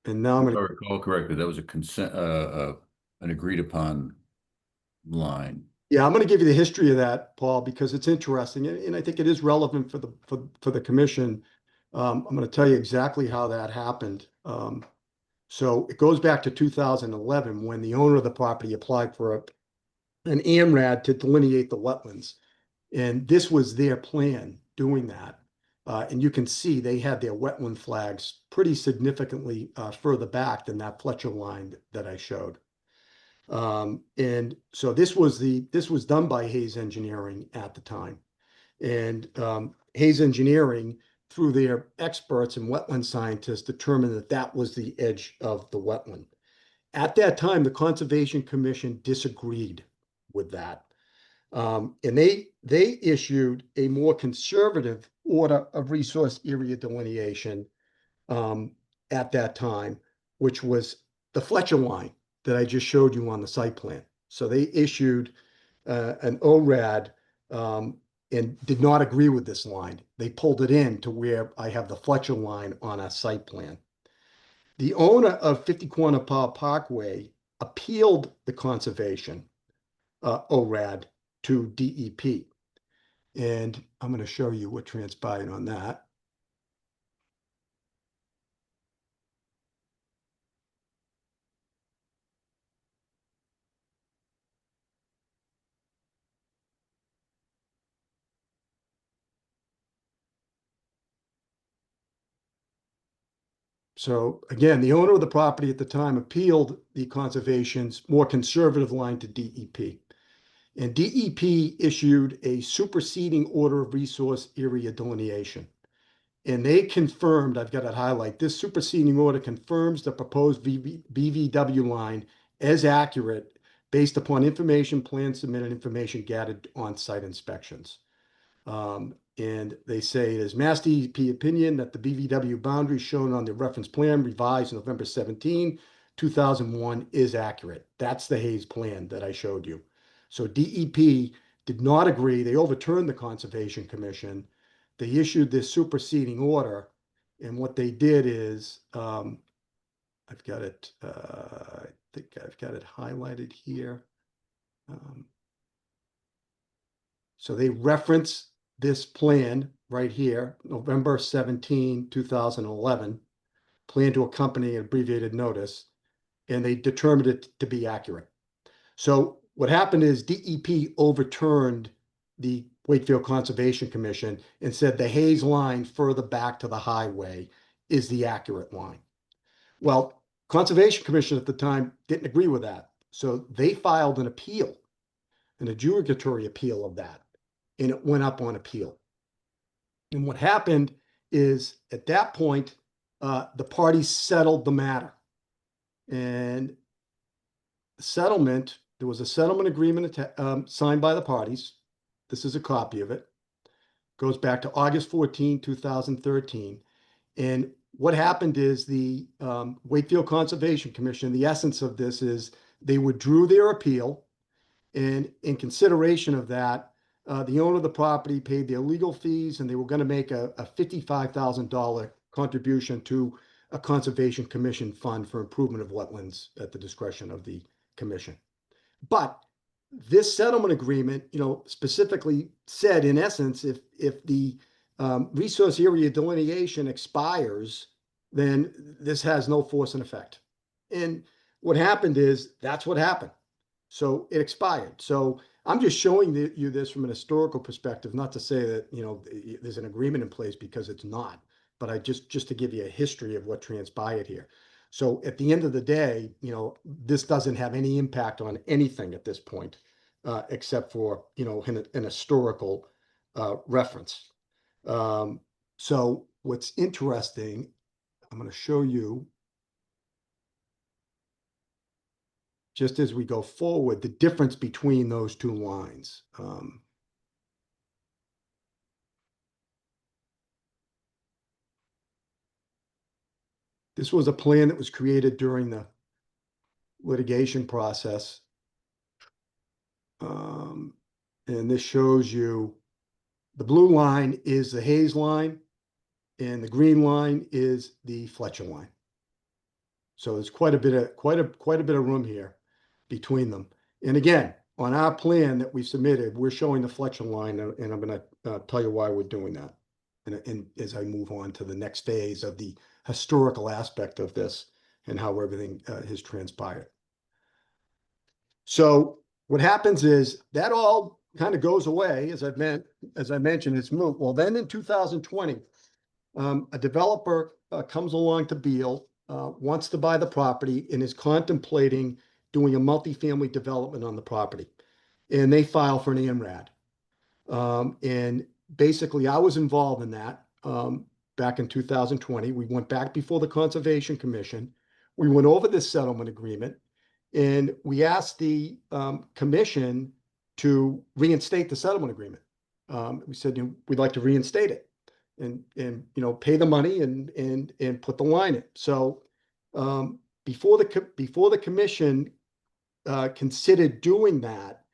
And now I'm If I going to, recall correctly, that was a consent, an agreed upon line. yeah, I'm going to give you the history of that, Paul, because it's interesting, and I think it is relevant for the commission. I'm going to tell you exactly how that happened. So it goes back to 2011 when the owner of the property applied for an AMRAD to delineate the wetlands. And this was their plan doing that. And you can see they had their wetland flags pretty significantly further back than that Fletcher line that I showed. And so this was done by Hayes Engineering at the time. And Hayes Engineering, through their experts and wetland scientists, determined that that was the edge of the wetland. At that time, the Conservation Commission disagreed with that. And they issued a more conservative order of resource area delineation at that time, which was the Fletcher line that I just showed you on the site plan. So they issued an ORAD and did not agree with this line. They pulled it in to where I have the Fletcher line on a site plan. The owner of 50 Quantipa Parkway appealed the conservation ORAD to DEP. And I'm going to show you what transpired on that. So again, the owner of the property at the time appealed the conservation's more conservative line to DEP. And DEP issued a superseding order of resource area delineation. And they confirmed, I've got to highlight, this superseding order confirms the proposed BVW line as accurate based upon information, plans submitted, information gathered on site inspections. And they say it is Mass DEP opinion that the BVW boundary shown on the reference plan revised November 17, 2001 is accurate. That's the Hayes plan that I showed you. So DEP did not agree. They overturned the Conservation Commission. They issued this superseding order. And what they did is, I've got it, I think I've got it highlighted here. So they reference this plan right here, November 17, 2011, plan to accompany an abbreviated notice, and they determined it to be accurate. So what happened is DEP overturned the Wakefield Conservation Commission and said the Hayes line further back to the highway is the accurate line. Well, Conservation Commission at the time didn't agree with that. So they filed an appeal. an adjudicatory appeal of that, and it went up on appeal. And what happened is at that point, the parties settled the matter. And the settlement, there was a settlement agreement signed by the parties. This is a copy of it. Goes back to August 14, 2013. And what happened is the Wakefield Conservation Commission, the essence of this is they withdrew their appeal. And in consideration of that, the owner of the property paid their legal fees, and they were going to make a $55,000 contribution to a Conservation Commission fund for improvement of wetlands at the discretion of the commission. But this settlement agreement, specifically said, in essence, if the resource area delineation expires, then this has no force and effect. And what happened is that's what happened. So it expired. So I'm just showing you this from an historical perspective, not to say that, there's an agreement in place, because it's not, but I just to give you a history of what transpired here. So at the end of the day, this doesn't have any impact on anything at this point, except for, an historical reference. So what's interesting, I'm going to show you, just as we go forward, the difference between those two lines. This was a plan that was created during the litigation process. And this shows you the blue line is the Hayes line, and the green line is the Fletcher line. So there's quite a bit of room here between them. And again, on our plan that we submitted, we're showing the Fletcher line, and I'm going to tell you why we're doing that. And as I move on to the next phase of the historical aspect of this and how everything has transpired. So what happens is that all kind of goes away, as I mentioned, it's moot. Well, then in 2020, a developer comes along to Beale, wants to buy the property, and is contemplating doing a multifamily development on the property. And they file for an ANRAD. And basically, I was involved in that back in 2020. We went back before the Conservation Commission. We went over this settlement agreement, and we asked the commission to reinstate the settlement agreement. We said, we'd like to reinstate it and pay the money and put the line in. So before the commission considered doing that,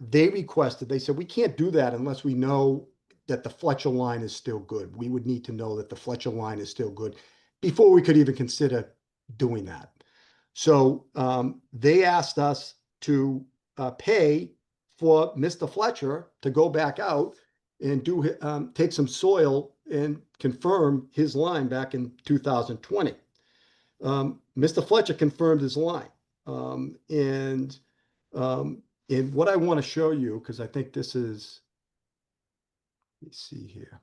they said, we can't do that unless we know that the Fletcher line is still good. We would need to know that the Fletcher line is still good before we could even consider doing that. So they asked us to pay for Mr. Fletcher to go back out and take some soil and confirm his line back in 2020. Mr. Fletcher confirmed his line. And what I want to show you, because I think this is, let me see here.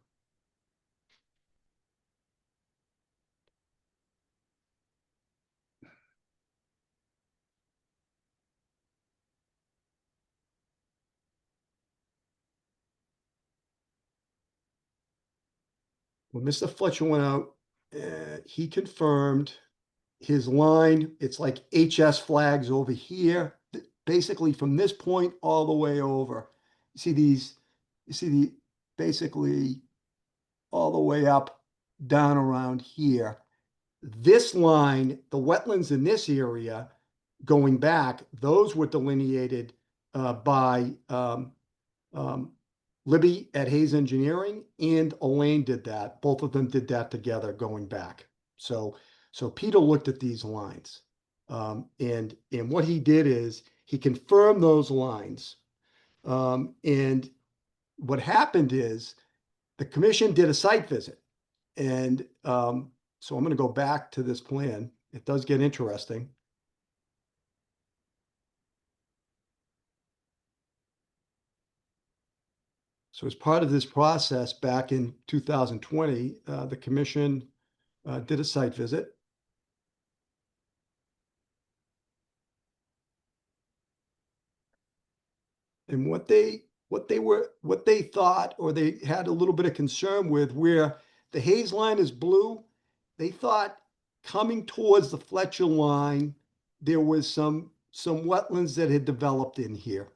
When Mr. Fletcher went out, he confirmed his line. It's like HS flags over here, basically from this point all the way over. You see basically all the way up, down around here. This line, the wetlands in this area going back, those were delineated by Libby at Hayes Engineering, and Elaine did that. Both of them did that together going back. So Peter looked at these lines, and what he did is he confirmed those lines. And what happened is the commission did a site visit. And so I'm going to go back to this plan. It does get interesting. So as part of this process back in 2020, the commission did a site visit. And what they thought, or they had a little bit of concern with, where the haze line is blue, they thought coming towards the Fletcher line, there was some wetlands that had developed in here.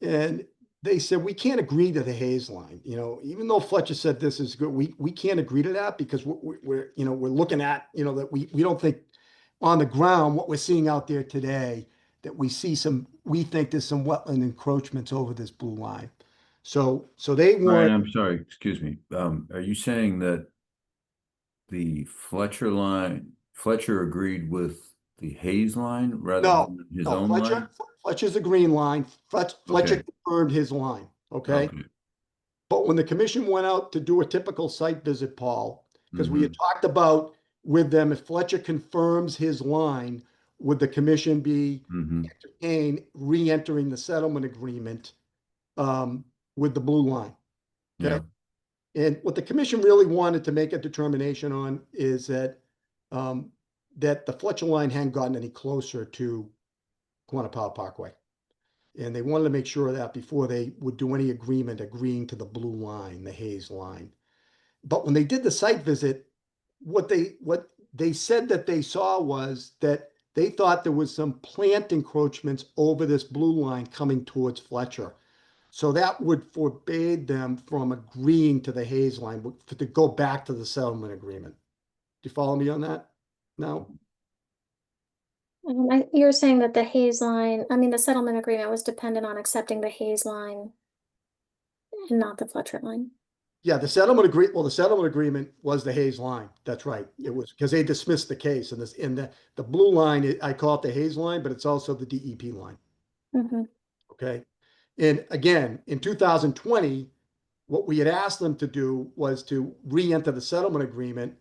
And they said, we can't agree to the haze line, even though Fletcher said this is good, we can't agree to that, because we're looking at, that we don't think on the ground, what we're seeing out there today, that we think there's some wetland encroachments over this blue line. So they Brian, want, I'm sorry, excuse me. Are you saying that the Fletcher agreed with the Hayes line rather no, than his no, own line? Fletcher's the green line. Fletcher Okay. confirmed his line, okay? Okay. But when the commission went out to do a typical site visit, Paul, because we had Mhm. talked about with them, if Fletcher confirms his line, would the commission be Mhm. re-entering the settlement agreement with the blue line? Okay. Yeah. And what the commission really wanted to make a determination on is that that the Fletcher line hadn't gotten any closer to Quannapow Parkway. And they wanted to make sure of that before they would do any agreeing to the blue line, the Hayes line. But when they did the site visit, what they said that they saw was that they thought there was some plant encroachments over this blue line coming towards Fletcher. So that would forbade them from agreeing to the Hayes line, to go back to the settlement agreement. Do you follow me on that? No? You're saying that the Hayes line, I mean, the settlement agreement was dependent on accepting the Hayes line and not the Fletcher line. Yeah, the settlement agreement was the Hayes line. That's right. It was because they dismissed the case, and the blue line, I call it the Hayes line, but it's also the DEP line. Mhm. Okay. And again, in 2020, what we had asked them to do was to re-enter the settlement agreement,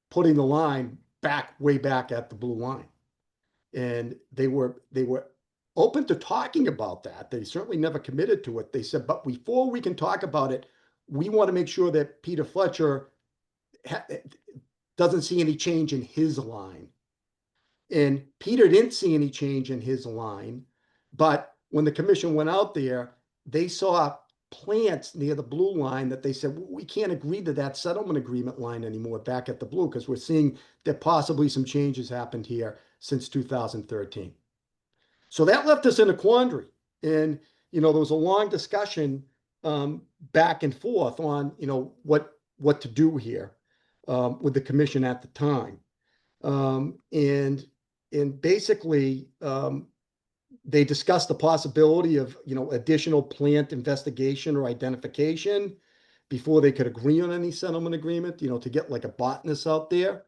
putting the line way back at the blue line. And they were open to talking about that. They certainly never committed to it. They said, but before we can talk about it, we want to make sure that Peter Fletcher doesn't see any change in his line. And Peter didn't see any change in his line, but when the commission went out there, they saw plants near the blue line that they said, well, we can't agree to that settlement agreement line anymore back at the blue, because we're seeing that possibly some changes happened here since 2013. So that left us in a quandary. And, there was a long discussion back and forth on, what to do here with the commission at the time. And basically, they discussed the possibility of, additional plant investigation or identification before they could agree on any settlement agreement, to get like a botanist out there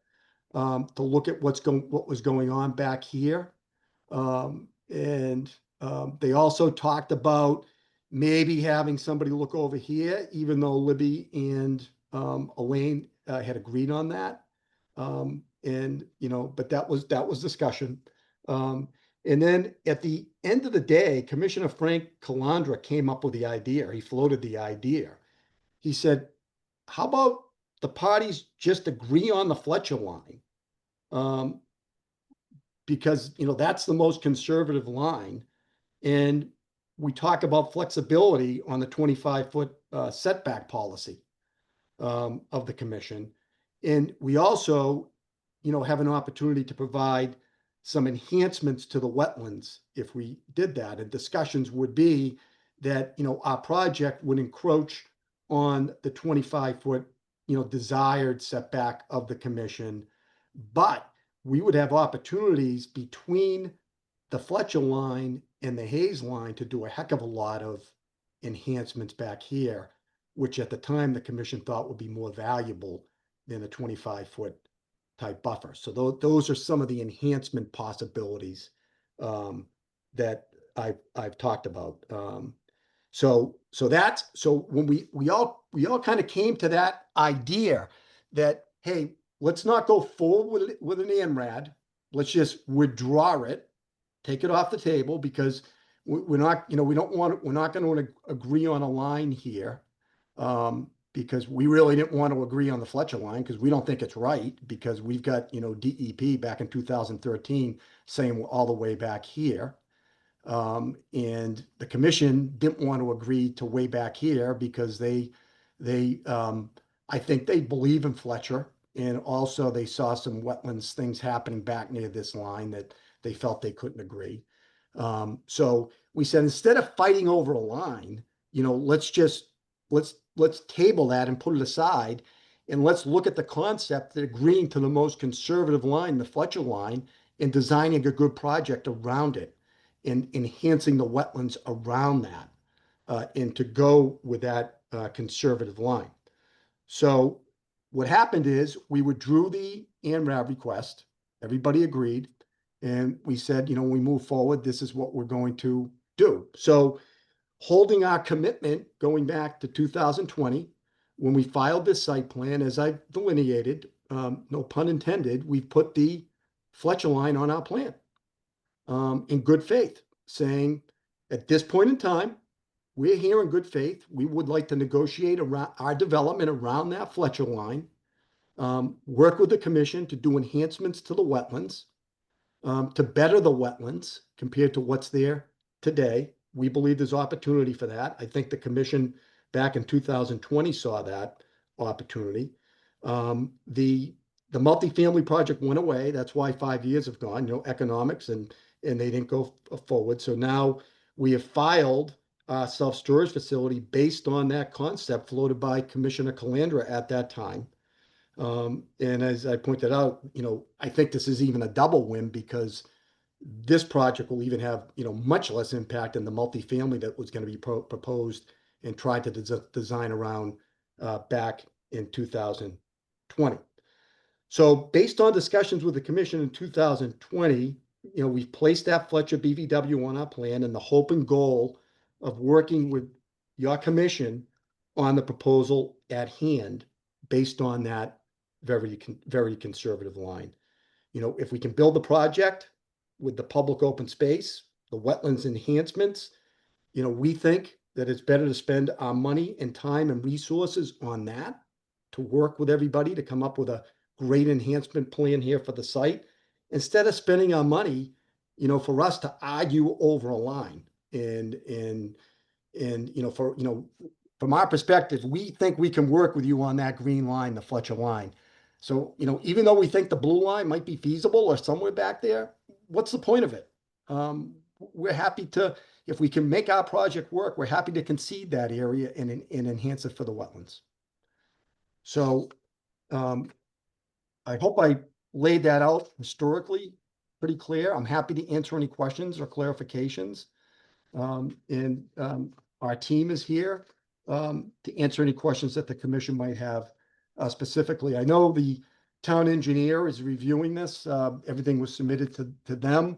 to look at what was going on back here. And they also talked about maybe having somebody look over here, even though Libby and Elaine had agreed on that. But that was discussion. And then at the end of the day, Commissioner Frank Calandra came up with the idea. He floated the idea. He said, how about the parties just agree on the Fletcher line? Because, that's the most conservative line. And we talk about flexibility on the 25-foot setback policy of the commission. And we also, have an opportunity to provide some enhancements to the wetlands if we did that. And discussions would be that, our project would encroach on the 25-foot, desired setback of the commission. But we would have opportunities between the Fletcher line and the Hayes line to do a heck of a lot of enhancements back here, which at the time the commission thought would be more valuable than a 25-foot type buffer. So those are some of the enhancement possibilities that I've talked about. So when we all kind of came to that idea that, hey, let's not go forward with an ANRAD. Let's just withdraw it, take it off the table, because we're not going to agree on a line here. Because we really didn't want to agree on the Fletcher line, because we don't think it's right, because we've got, DEP back in 2013 saying we're all the way back here. And the commission didn't want to agree to way back here because I think they believe in Fletcher. And also they saw some wetlands things happening back near this line that they felt they couldn't agree. So we said, instead of fighting over a line, let's table that and put it aside. And let's look at the concept that agreeing to the most conservative line, the Fletcher line, and designing a good project around it and enhancing the wetlands around that, and to go with that conservative line. So what happened is we withdrew the ANRAD request. Everybody agreed. And we said, we move forward, this is what we're going to do. So holding our commitment going back to 2020, when we filed this site plan, as I delineated, no pun intended, we put the Fletcher line on our plan in good faith, saying at this point in time, we're here in good faith. We would like to negotiate around our development around that Fletcher line, work with the commission to do enhancements to the wetlands, to better the wetlands compared to what's there today. We believe there's opportunity for that. I think the commission back in 2020 saw that opportunity. The multifamily project went away. That's why 5 years have gone, economics, and they didn't go forward. So now we have filed a self-storage facility based on that concept floated by Commissioner Calandra at that time. And as I pointed out, I think this is even a double win because this project will even have, much less impact than the multifamily that was going to be proposed and tried to design around back in 2020. So based on discussions with the commission in 2020, we've placed that Fletcher BVW on our plan in the hope and goal of working with your commission on the proposal at hand based on that very, very conservative line. If we can build the project with the public open space, the wetlands enhancements, we think that it's better to spend our money and time and resources on that to work with everybody to come up with a great enhancement plan here for the site, instead of spending our money, for us to argue over a line. And from our perspective, we think we can work with you on that green line, the Fletcher line. So, even though we think the blue line might be feasible or somewhere back there, what's the point of it? We're happy to, if we can make our project work, we're happy to concede that area and enhance it for the wetlands. So, I hope I laid that out historically pretty clear. I'm happy to answer any questions or clarifications. Our team is here to answer any questions that the commission might have specifically. I know the town engineer is reviewing this. Everything was submitted to them.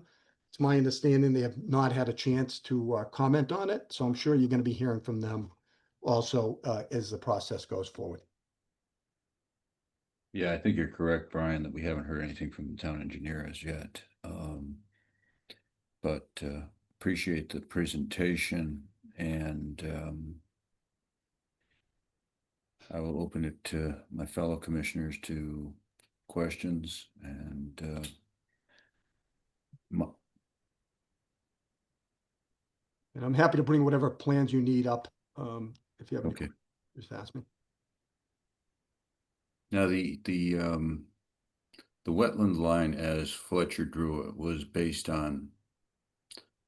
It's my understanding they have not had a chance to comment on it. So I'm sure you're going to be hearing from them also as the process goes forward. Yeah, I think you're correct, Brian, that we haven't heard anything from the town engineer as yet. But appreciate the presentation, and I will open it to my fellow commissioners to questions and And I'm happy to bring whatever plans you need up. If you have any okay. questions, just ask me. Now the wetland line as Fletcher drew it was based on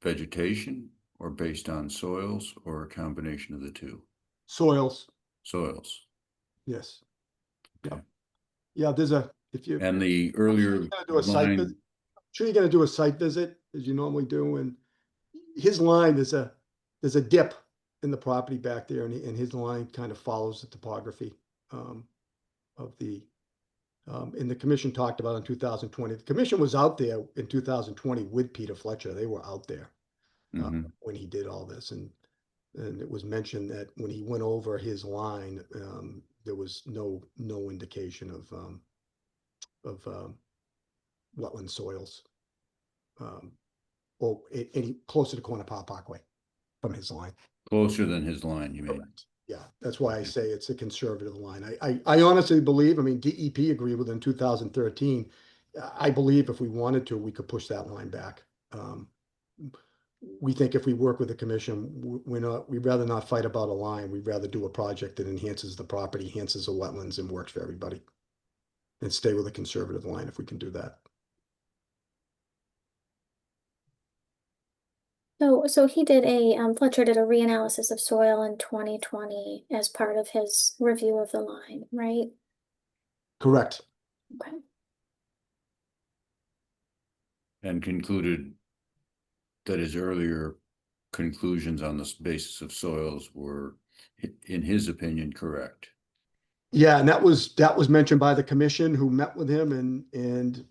vegetation or based on soils or a combination of the two? Soils, Soils. yes. Okay. Yeah, there's a, if you. And the earlier You're gonna do a site visit. line, Sure, you're gonna do a site visit as you normally do, and his line there's a dip in the property back there, and his line kind of follows the topography of the and the commission talked about in 2020. The commission was out there in 2020 with Peter Fletcher. They were out there when he did all this, and it was mentioned that when he went over his line, there was no indication of wetland soils, or any closer to Corner Parkway from his line. closer than his line, you mean? Correct. Yeah, that's why I say it's a conservative line. I honestly believe, I mean, DEP agreed with in 2013. I believe if we wanted to, we could push that line back. we think if we work with the commission, we'd rather not fight about a line. We'd rather do a project that enhances the property, enhances the wetlands and works for everybody. And stay with a conservative line if we can do that. So he did Fletcher did a reanalysis of soil in 2020 as part of his review of the line, right? Correct. Okay. And concluded that his earlier conclusions on the basis of soils were, in his opinion, correct. Yeah, and that was mentioned by the commission who met with him and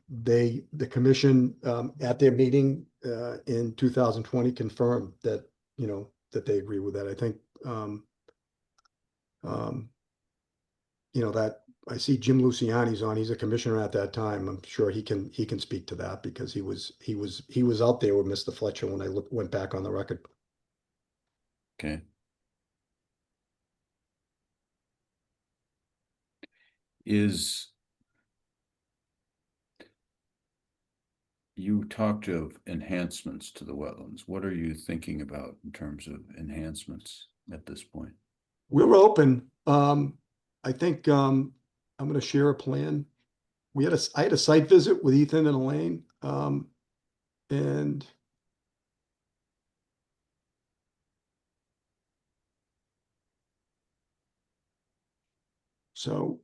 the commission at their meeting in 2020 confirmed that, you know, that they agree with that. I think you know, that I see Jim Luciani's on, he's a commissioner at that time. I'm sure he can speak to that because he was out there with Mr. Fletcher when I went back on the record. Okay. You talked of enhancements to the wetlands. What are you thinking about in terms of enhancements at this point? We're open. I think I'm going to share a plan. I had a site visit with Ethan and Elaine, and so,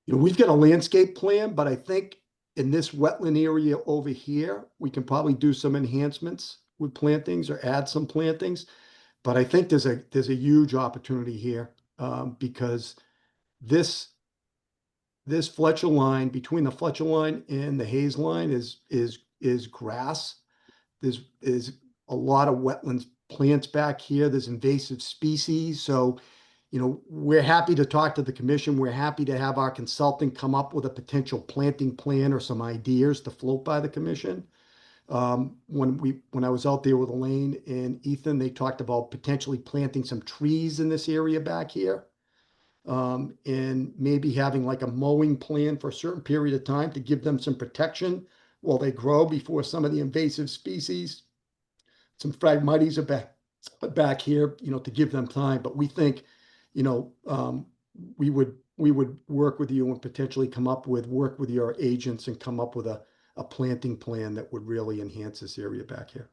you know, we've got a landscape plan, but I think in this wetland area over here, we can probably do some enhancements with plantings or add some plantings. But I think there's a huge opportunity here because this Fletcher line, between the Fletcher line and the Hayes line is grass. There's a lot of wetlands plants back here. There's invasive species. So, you know, we're happy to talk to the commission. We're happy to have our consultant come up with a potential planting plan or some ideas to float by the commission. When I was out there with Elaine and Ethan, they talked about potentially planting some trees in this area back here. And maybe having like a mowing plan for a certain period of time to give them some protection while they grow before some of the invasive species. Some phragmites are back here, you know, to give them time. But we think, you know, we would work with you and potentially work with your agents and come up with a planting plan that would really enhance this area back here.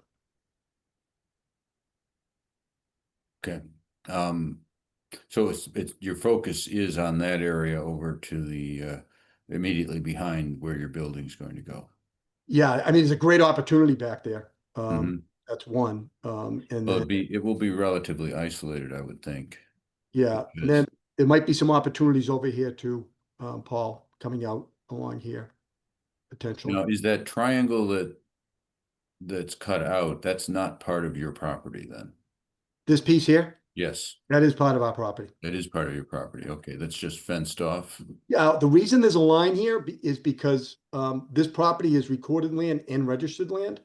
Okay. So it's your focus is on that area over to the immediately behind where your building's going to go. Yeah, I mean, there's a great opportunity back there. Mhm. That's one. And Well, then, it will be relatively isolated, I would think. yeah, and then there might be some opportunities over here too, Paul, coming out along here, potentially. Now, is that triangle that's cut out, that's not part of your property then? This piece here, Yes, that is part of our property. that is part of your property. Okay, that's just fenced off. Yeah, the reason there's a line here is because this property is recorded land and registered land.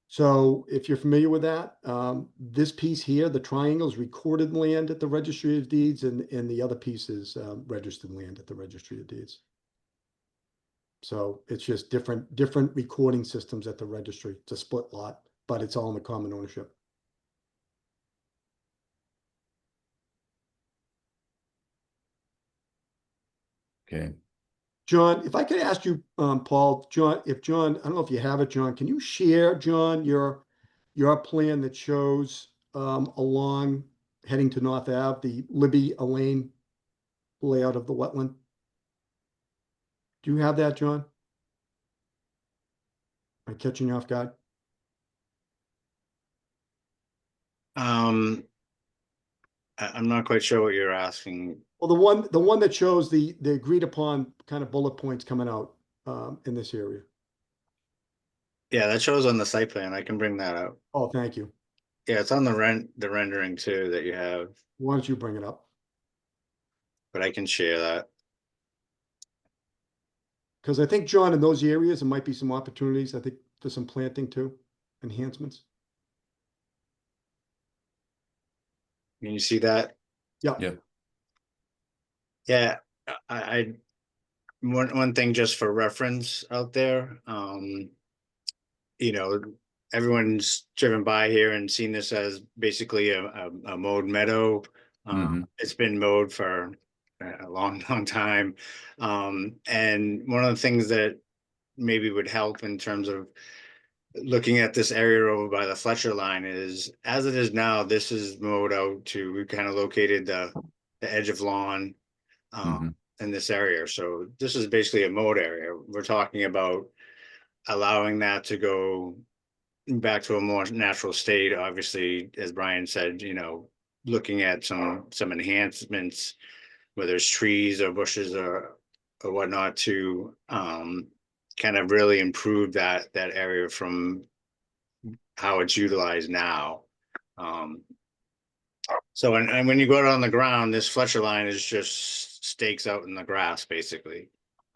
So if you're familiar with that, this piece here, the triangle is recorded land at the Registry of Deeds, and the other piece is registered land at the Registry of Deeds. So it's just different recording systems at the registry. It's a split lot, but it's all in the common ownership. Okay. John, if I could ask you, Paul, John, I don't know if you have it, John, can you share, John, your plan that shows along heading to North Ave, the Libby Elaine layout of the wetland? Do you have that, John? Am I catching you off guard? I'm not quite sure what you're asking. Well, the one that shows the agreed upon kind of bullet points coming out in this area. Yeah, that shows on the site plan. I can bring that up. Oh, thank you. Yeah, it's on the rendering too that you have, Why don't you bring it up? but I can share that. Because I think, John, in those areas, there might be some opportunities. I think for some planting too, enhancements. Can you see that? Yeah. Yeah. Yeah, I one thing just for reference out there, you know, everyone's driven by here and seen this as basically a mowed meadow. Mhm. It's been mowed for a long, long time. And one of the things that maybe would help in terms of looking at this area over by the Fletcher line is, as it is now, this is mowed out to, we kind of located the edge of lawn Mhm. in this area. So this is basically a mowed area. We're talking about allowing that to go back to a more natural state. Obviously, as Brian said, looking at some enhancements, whether it's trees or bushes or whatnot, to kind of really improve that area from how it's utilized now. So and when you go out on the ground, this Fletcher line is just stakes out in the grass, basically.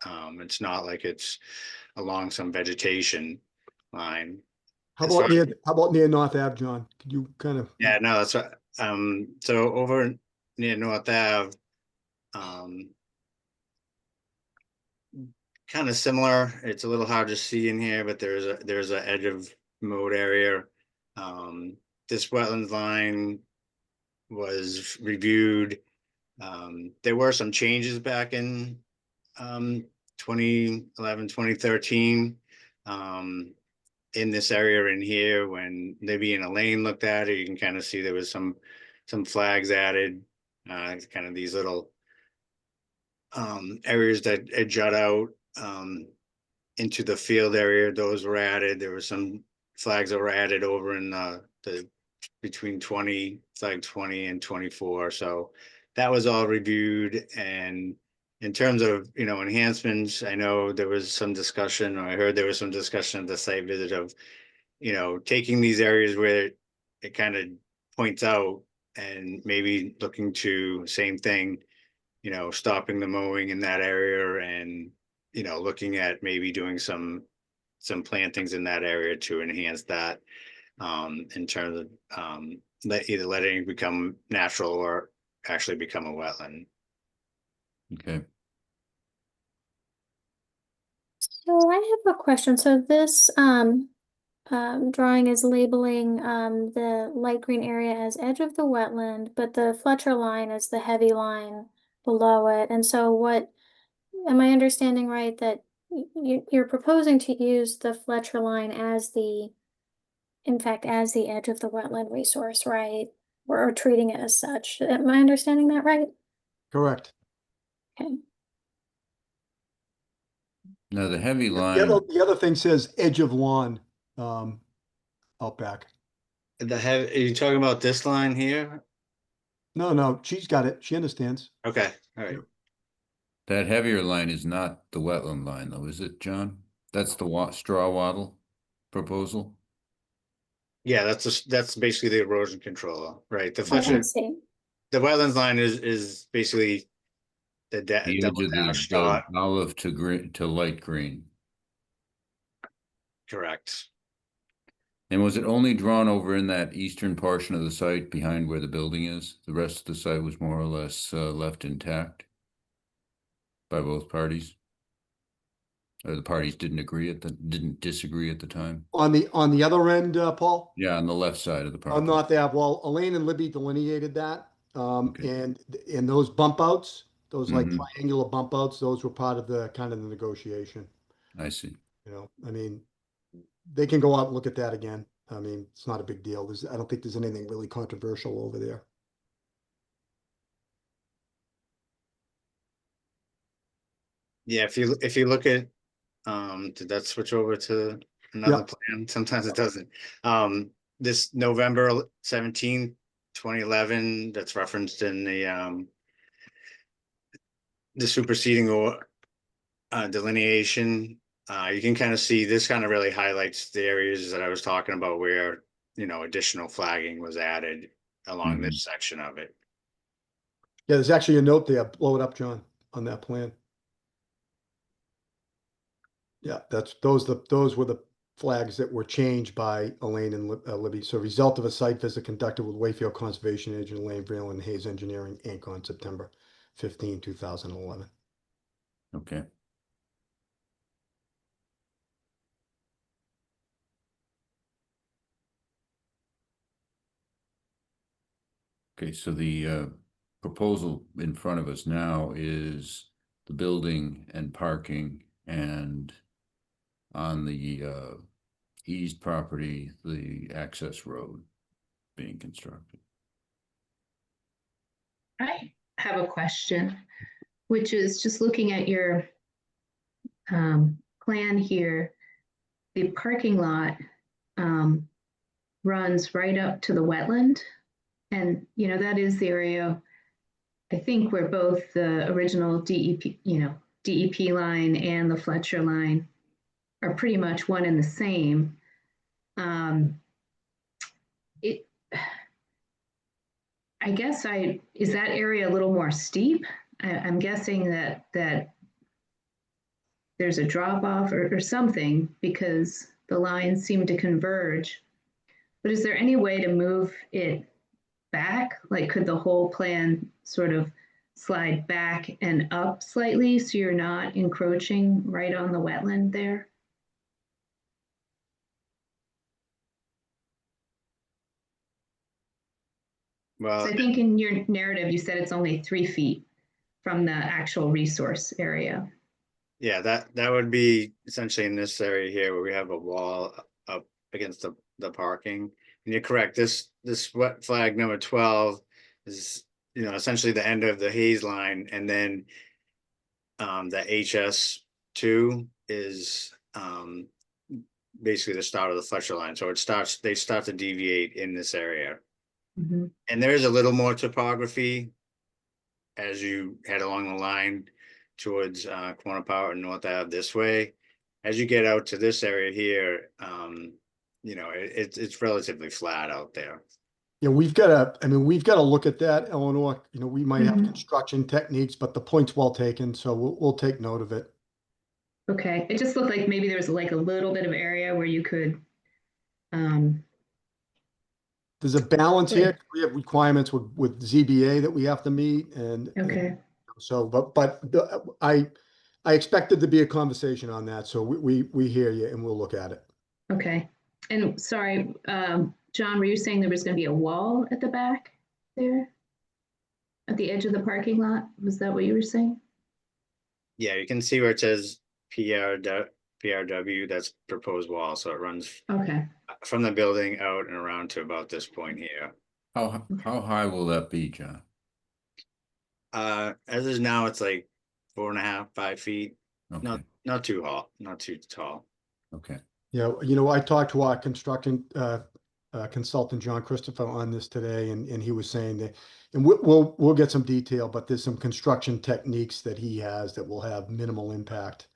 It's not like it's along some vegetation line. How As far about near North Ave, John? Could you kind of? Yeah, no, that's what, so over near North Ave, kind of similar. It's a little hard to see in here, but there's a edge of mode area. This wetlands line was reviewed. There were some changes back in 2011, 2013. In this area in here, when Libby and Elaine looked at it, you can kind of see there was some flags added, kind of these little areas that jut out into the field area. Those were added. There were some flags that were added over in the between flag 20 and 24. So that was all reviewed. And in terms of, enhancements, I know there was some discussion, or I heard there was some discussion at the site visit of, taking these areas where it kind of points out and maybe looking to same thing, stopping the mowing in that area and, looking at maybe doing some plantings in that area to enhance that, in terms of either letting it become natural or actually become a wetland. Okay. So I have a question. So this drawing is labeling the light green area as edge of the wetland, but the Fletcher line is the heavy line below it. And so what, am I understanding right that you're proposing to use the Fletcher line as in fact, as the edge of the wetland resource, right? Or treating it as such. Am I understanding that right? Correct. Okay. Now the heavy The line, other thing says edge of lawn, out back. Are you talking about this line here? No, she's got it. She understands. Okay, all right. that heavier line is not the wetland line though, is it, John? That's the straw wattle proposal? Yeah, that's basically the erosion control, right? The Oh, I Fletcher, see. the wetlands line is basically the The edge double of dash the dot, olive to green to light green. correct. And was it only drawn over in that eastern portion of the site behind where the building is? The rest of the site was more or less left intact by both parties? Or the parties didn't disagree at the time? On the other end, Paul, Yeah, on the left side of the on property. North Ave, well, Elaine and Libby delineated that. Okay. And in those bump outs, those like Mhm. triangular bump outs, those were part of the kind of the negotiation. I see. I mean, they can go out and look at that again. I mean, it's not a big deal. I don't think there's anything really controversial over there. Yeah, if you look at, did that switch over to another plan? Sometimes it doesn't. This November 17, 2011, that's referenced in the superseding or delineation. You can kind of see this kind of really highlights the areas that I was talking about where, additional flagging was added along this section of it. Yeah, there's actually a note there. Blow it up, John, on that plan. Yeah, those were the flags that were changed by Elaine and Libby. So result of a site visit conducted with Wakefield Conservation Agent Elaine Vreel and Hayes Engineering Inc. on September 15, 2011. Okay. Okay, so the proposal in front of us now is the building and parking, and on the east property, the access road being constructed. I have a question, which is just looking at your plan here, the parking lot runs right up to the wetland. And, that is the area, I think, where both the original DEP, DEP line and the Fletcher line are pretty much one and the same. I guess is that area a little more steep? I'm guessing that there's a drop off or something because the lines seem to converge. But is there any way to move it back? Like, could the whole plan sort of slide back and up slightly so you're not encroaching right on the wetland there? Well, So I think in your narrative, you said it's only 3 feet from the actual resource area. yeah, that would be essentially in this area here where we have a wall up against the parking. And you're correct, this wet flag number 12 is, essentially the end of the haze line, and then the HS2 is basically the start of the Fletcher line. So they start to deviate in this area. Mm-hmm. And there is a little more topography as you head along the line towards Corner Power and North Ave this way. As you get out to this area here, it's relatively flat out there. Yeah, we've got to look at that, Eleanor. We might have Mhm. construction techniques, but the point's well taken, so we'll take note of it. Okay, it just looked like maybe there was like a little bit of area where you could, There's a balance Right. here. We have requirements with ZBA that we have to meet, and okay, so, I expected to be a conversation on that, so we hear you and we'll look at it. okay. And sorry, John, were you saying there was going to be a wall at the back there? At the edge of the parking lot? Was that what you were saying? Yeah, you can see where it says PRW, that's proposed wall. So it runs Okay, from the building out and around to about this point here. How high will that be, John? As is now, it's like 4.5, 5 feet. Okay, Not too tall. okay. Yeah, I talked to our construction consultant, John Christopher, on this today, and he was saying that, and we'll get some detail, but there's some construction techniques that he has that will have minimal impact.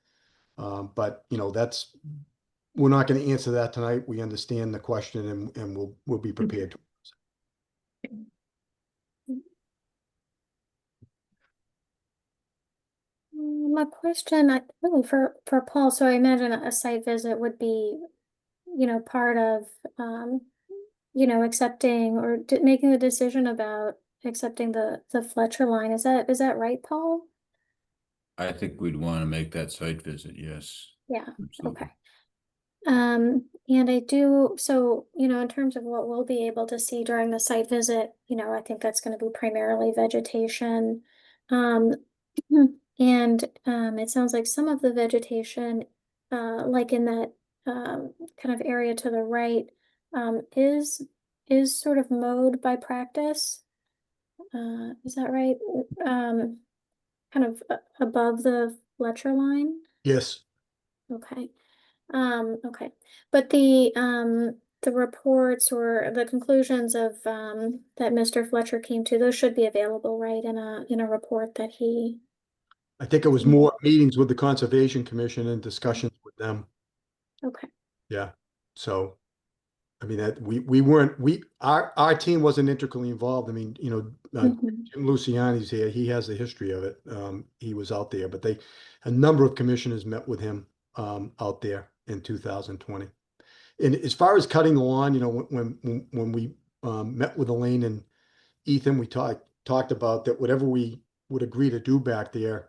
But we're not going to answer that tonight. We understand the question, and we'll be prepared to. My question, really for Paul, so I imagine a site visit would be, part of, accepting or making the decision about accepting the Fletcher line. Is that right, Paul? I think we'd want to make that site visit, yes. Yeah, Absolutely. okay. And I do, so, in terms of what we'll be able to see during the site visit, I think that's going to be primarily vegetation. And it sounds like some of the vegetation, like in that kind of area to the right, is sort of mowed by practice. Is that right? Kind of above the Fletcher line. Yes. Okay. Okay. But the reports or the conclusions of that Mr. Fletcher came to, those should be available, right, in a report that he. I think it was more meetings with the Conservation Commission and discussions with them. Okay. Yeah. So, I mean, that our team wasn't intricately involved. I mean, Mhm. Jim Luciani's here. He has the history of it. He was out there, but a number of commissioners met with him out there in 2020. And as far as cutting the lawn, when we met with Elaine and Ethan, we talked about that whatever we would agree to do back there,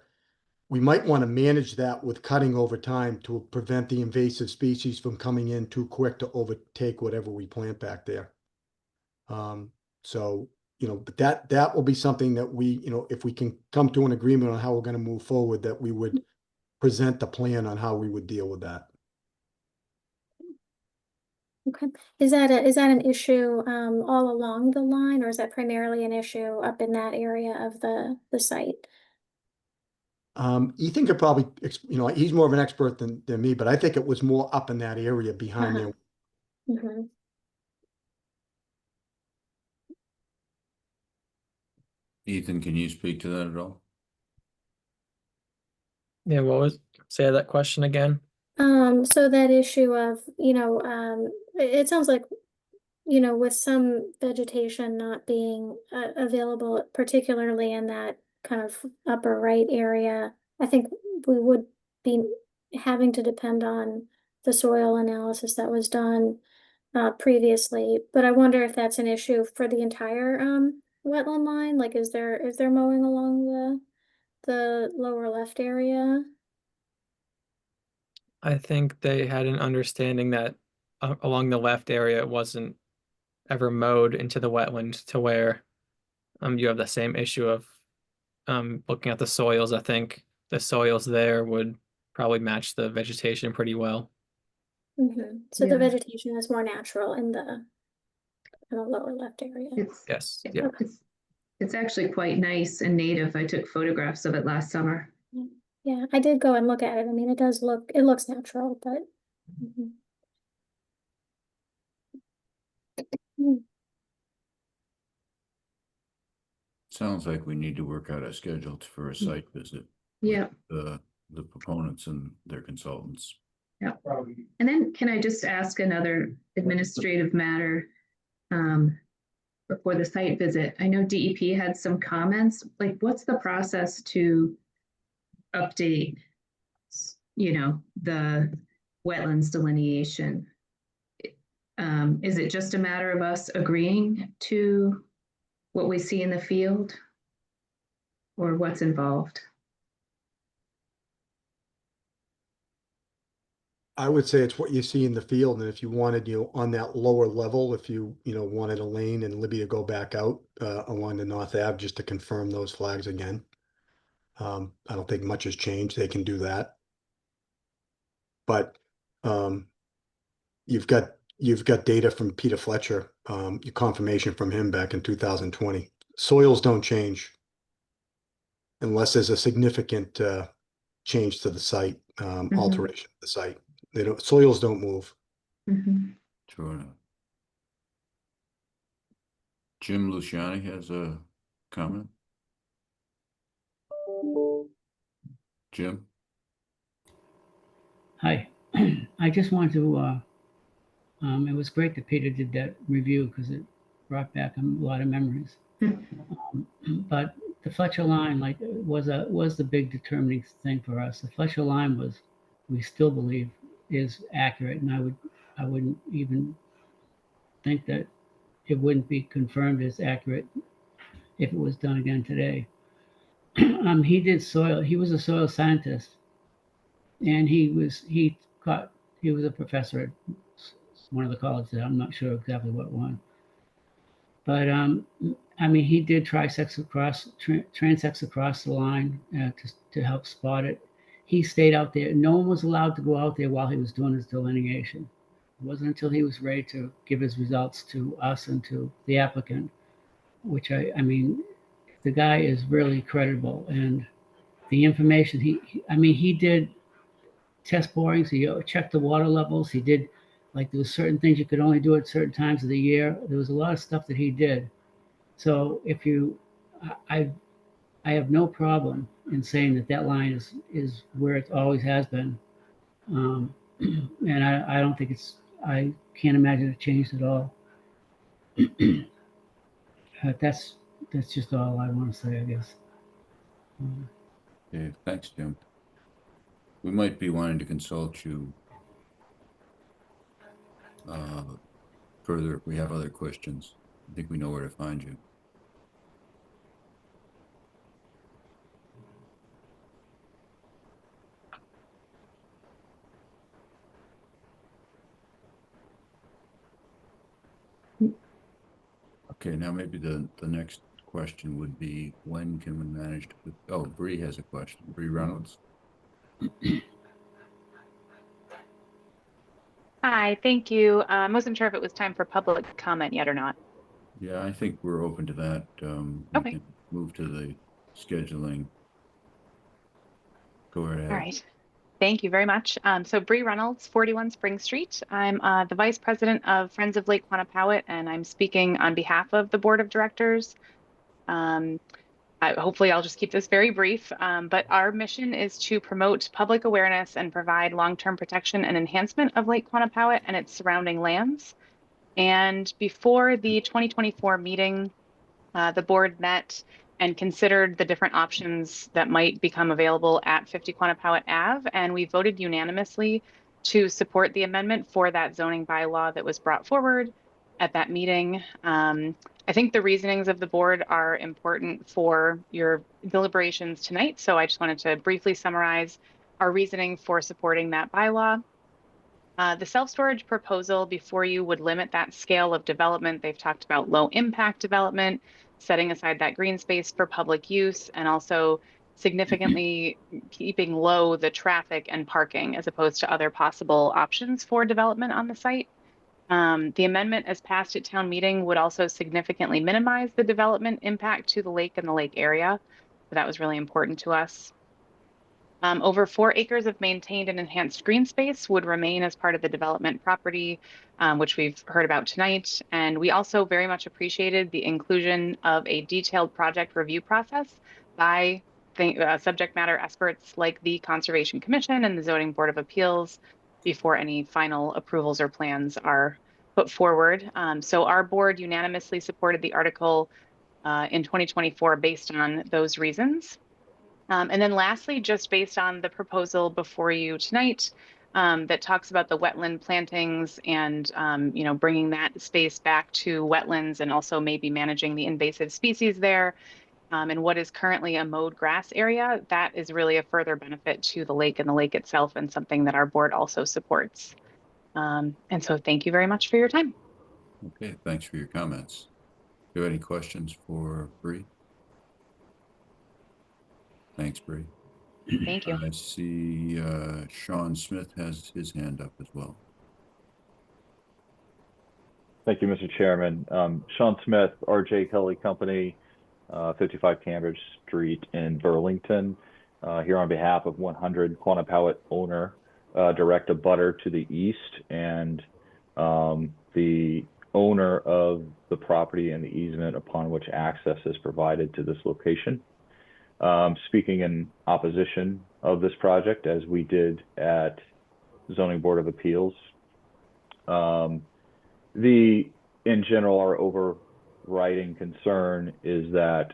we might want to manage that with cutting over time to prevent the invasive species from coming in too quick to overtake whatever we plant back there. So but that will be something that we, if we can come to an agreement on how we're going to move forward, that we would present the plan on how we would deal with that. Okay. Is that an issue all along the line, or is that primarily an issue up in that area of the site? Ethan could probably, he's more of an expert than me, but I think it was more up in that area behind there. Mhm. Ethan, can you speak to that at all? Yeah, say that question again? So that issue of, it sounds like, with some vegetation not being available, particularly in that kind of upper right area, I think we would be having to depend on the soil analysis that was done previously. But I wonder if that's an issue for the entire wetland line. Like, is there mowing along the lower left area? I think they had an understanding that along the left area, it wasn't ever mowed into the wetland to where you have the same issue of looking at the soils. I think the soils there would probably match the vegetation pretty well. So the Yeah. vegetation is more natural in the lower left area. Yes. Yeah. It's actually quite nice and native. I took photographs of it last summer. Yeah, I did go and look at it. I mean, it looks natural, but. Mm. Sounds like we need to work out a schedule for a site visit. Yeah. with the proponents and their consultants. Yeah. And then can I just ask another administrative matter before the site visit? I know DEP had some comments. Like, what's the process to update, the wetlands delineation? Is it just a matter of us agreeing to what we see in the field, or what's involved? I would say it's what you see in the field, and if you wanted, on that lower level, if you, wanted Elaine and Libby to go back out along the North Ave just to confirm those flags again. I don't think much has changed. They can do that. But you've got data from Peter Fletcher, your confirmation from him back in 2020. Soils don't change unless there's a significant change to the site, alteration of the site. Soils don't move. True enough. Jim Luciani has a comment. Jim? Hi, I just wanted to, it was great that Peter did that review because it brought back a lot of memories. But the Fletcher line, was the big determining thing for us. The Fletcher line we still believe is accurate, and I wouldn't even think that it wouldn't be confirmed as accurate if it was done again today. He was a soil scientist, and he was a professor at one of the colleges. I'm not sure exactly what one, but he did transects across the line to help spot it. He stayed out there. No one was allowed to go out there while he was doing his delineation. It wasn't until he was ready to give his results to us and to the applicant, which the guy is really credible, and the information he did test borings. He checked the water levels. He did, there was certain things you could only do at certain times of the year. There was a lot of stuff that he did. So I have no problem in saying that line is where it always has been. And I don't think I can't imagine it changed at all. That's just all I want to say, I guess. Yeah, thanks, Jim. We might be wanting to consult you further if we have other questions. I think we know where to find you. Okay, now maybe the next question would be, when can we manage to, oh, Bree has a question. Bree Reynolds. Hi, thank you. I wasn't sure if it was time for public comment yet or not. Yeah, I think we're open to that. We Okay. can move to the scheduling. Go right All ahead. right. Thank you very much. So Bree Reynolds, 41 Spring Street. I'm the Vice President of Friends of Lake Quannapowitt, and I'm speaking on behalf of the Board of Directors. Um, hopefully, I'll just keep this very brief, but our mission is to promote public awareness and provide long-term protection and enhancement of Lake Quannapowitt and its surrounding lands. And before the 2024 meeting, the board met and considered the different options that might become available at 50 Quannapowitt Ave, and we voted unanimously to support the amendment for that zoning bylaw that was brought forward at that meeting. I think the reasonings of the board are important for your deliberations tonight, so I just wanted to briefly summarize our reasoning for supporting that bylaw. The self-storage proposal before you would limit that scale of development. They've talked about low impact development, setting aside that green space for public use, and also significantly keeping low the traffic and parking as opposed to other possible options for development on the site. The amendment as passed at town meeting would also significantly minimize the development impact to the lake and the lake area. So that was really important to us. Over 4 acres of maintained and enhanced green space would remain as part of the development property, which we've heard about tonight. And we also very much appreciated the inclusion of a detailed project review process by subject matter experts like the Conservation Commission and the Zoning Board of Appeals before any final approvals or plans are put forward. So our board unanimously supported the article in 2024 based on those reasons. And then lastly, just based on the proposal before you tonight that talks about the wetland plantings and, bringing that space back to wetlands and also maybe managing the invasive species there and what is currently a mowed grass area, that is really a further benefit to the lake and the lake itself and something that our board also supports. And so thank you very much for your time. Okay, thanks for your comments. Do you have any questions for Bree? Thanks, Bree. Thank you. I see Sean Smith has his hand up as well. Thank you, Mr. Chairman. Sean Smith, RJ Kelly Company, 55 Cambridge Street in Burlington, here on behalf of 100 Quannapowitt owner, direct abutter to the east, and the owner of the property and the easement upon which access is provided to this location. Speaking in opposition of this project, as we did at Zoning Board of Appeals. In general, our overriding concern is that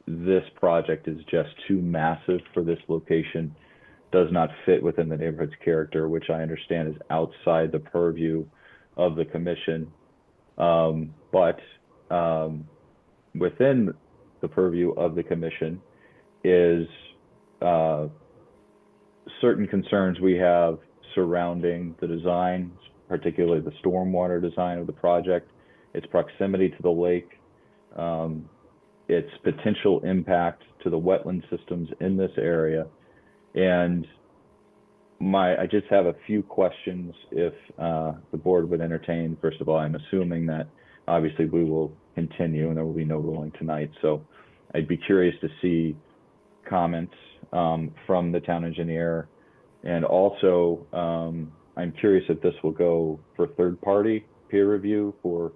this project is just too massive for this location, does not fit within the neighborhood's character, which I understand is outside the purview of the commission. But within the purview of the commission is certain concerns we have surrounding the design, particularly the stormwater design of the project, its proximity to the lake, its potential impact to the wetland systems in this area. And I just have a few questions if the board would entertain. First of all, I'm assuming that obviously we will continue and there will be no ruling tonight. So I'd be curious to see comments from the town engineer. And also, I'm curious if this will go for third-party peer review for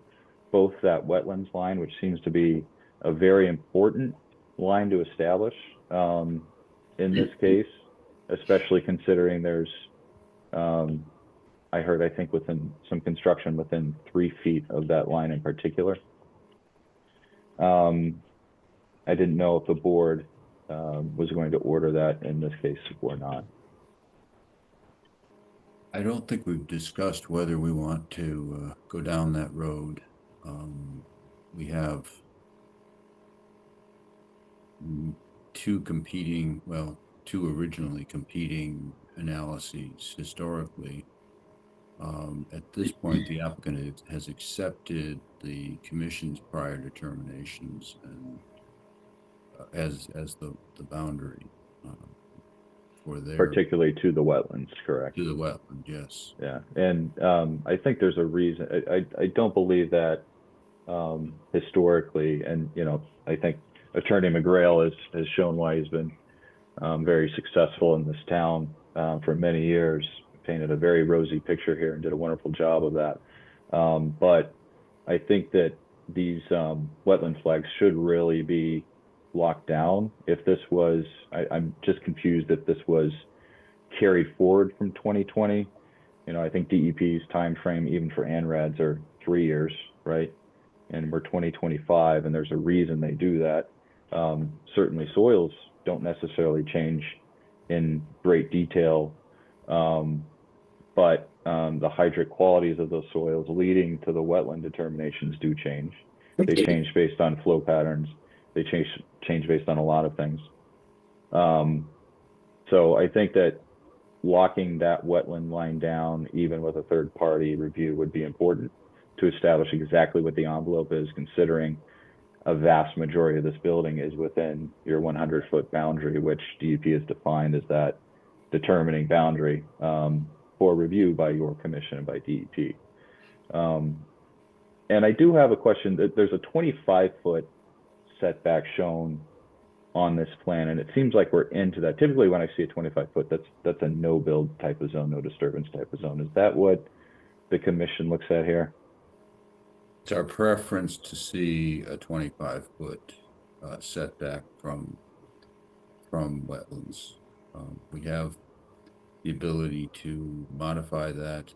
both that wetlands line, which seems to be a very important line to establish in this case, especially considering there's, I think within some construction within 3 feet of that line in particular. I didn't know if the board was going to order that in this case or not. I don't think we've discussed whether we want to go down that road. We have two originally competing analyses historically. At this point, the applicant has accepted the commission's prior determinations and as the boundary for their Particularly to the wetlands, correct? to the wetland, yes. Yeah, and I think there's a reason. I don't believe that historically, and I think Attorney McGrail has shown why he's been very successful in this town for many years. Painted a very rosy picture here and did a wonderful job of that. But I think that these wetland flags should really be locked down. If this was, I'm just confused if this was carried forward from 2020. I think DEP's time frame, even for ANRADs, are 3 years, right? And we're 2025, and there's a reason they do that. Certainly, soils don't necessarily change in great detail, but the hydric qualities of those soils leading to the wetland determinations do change. They change based on flow patterns. They change based on a lot of things. So I think that locking that wetland line down, even with a third-party review, would be important to establish exactly what the envelope is, considering a vast majority of this building is within your 100-foot boundary, which DEP has defined as that determining boundary for review by your commission and by DEP. And I do have a question. There's a 25-foot setback shown on this plan, and it seems like we're into that. Typically, when I see a 25-foot, that's a no-build type of zone, no disturbance type of zone. Is that what the commission looks at here? It's our preference to see a 25-foot setback from wetlands. We have the ability to modify that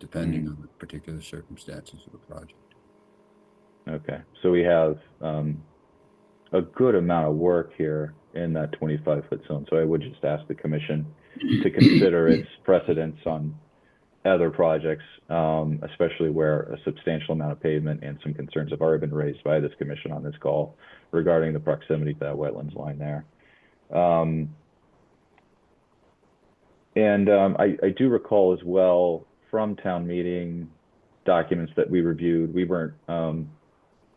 depending on the particular circumstances of the project. Okay, so we have a good amount of work here in that 25-foot zone. So I would just ask the commission to consider its precedence on other projects, especially where a substantial amount of pavement and some concerns have already been raised by this commission on this call regarding the proximity to that wetlands line there. I do recall as well from town meeting documents that we reviewed, we weren't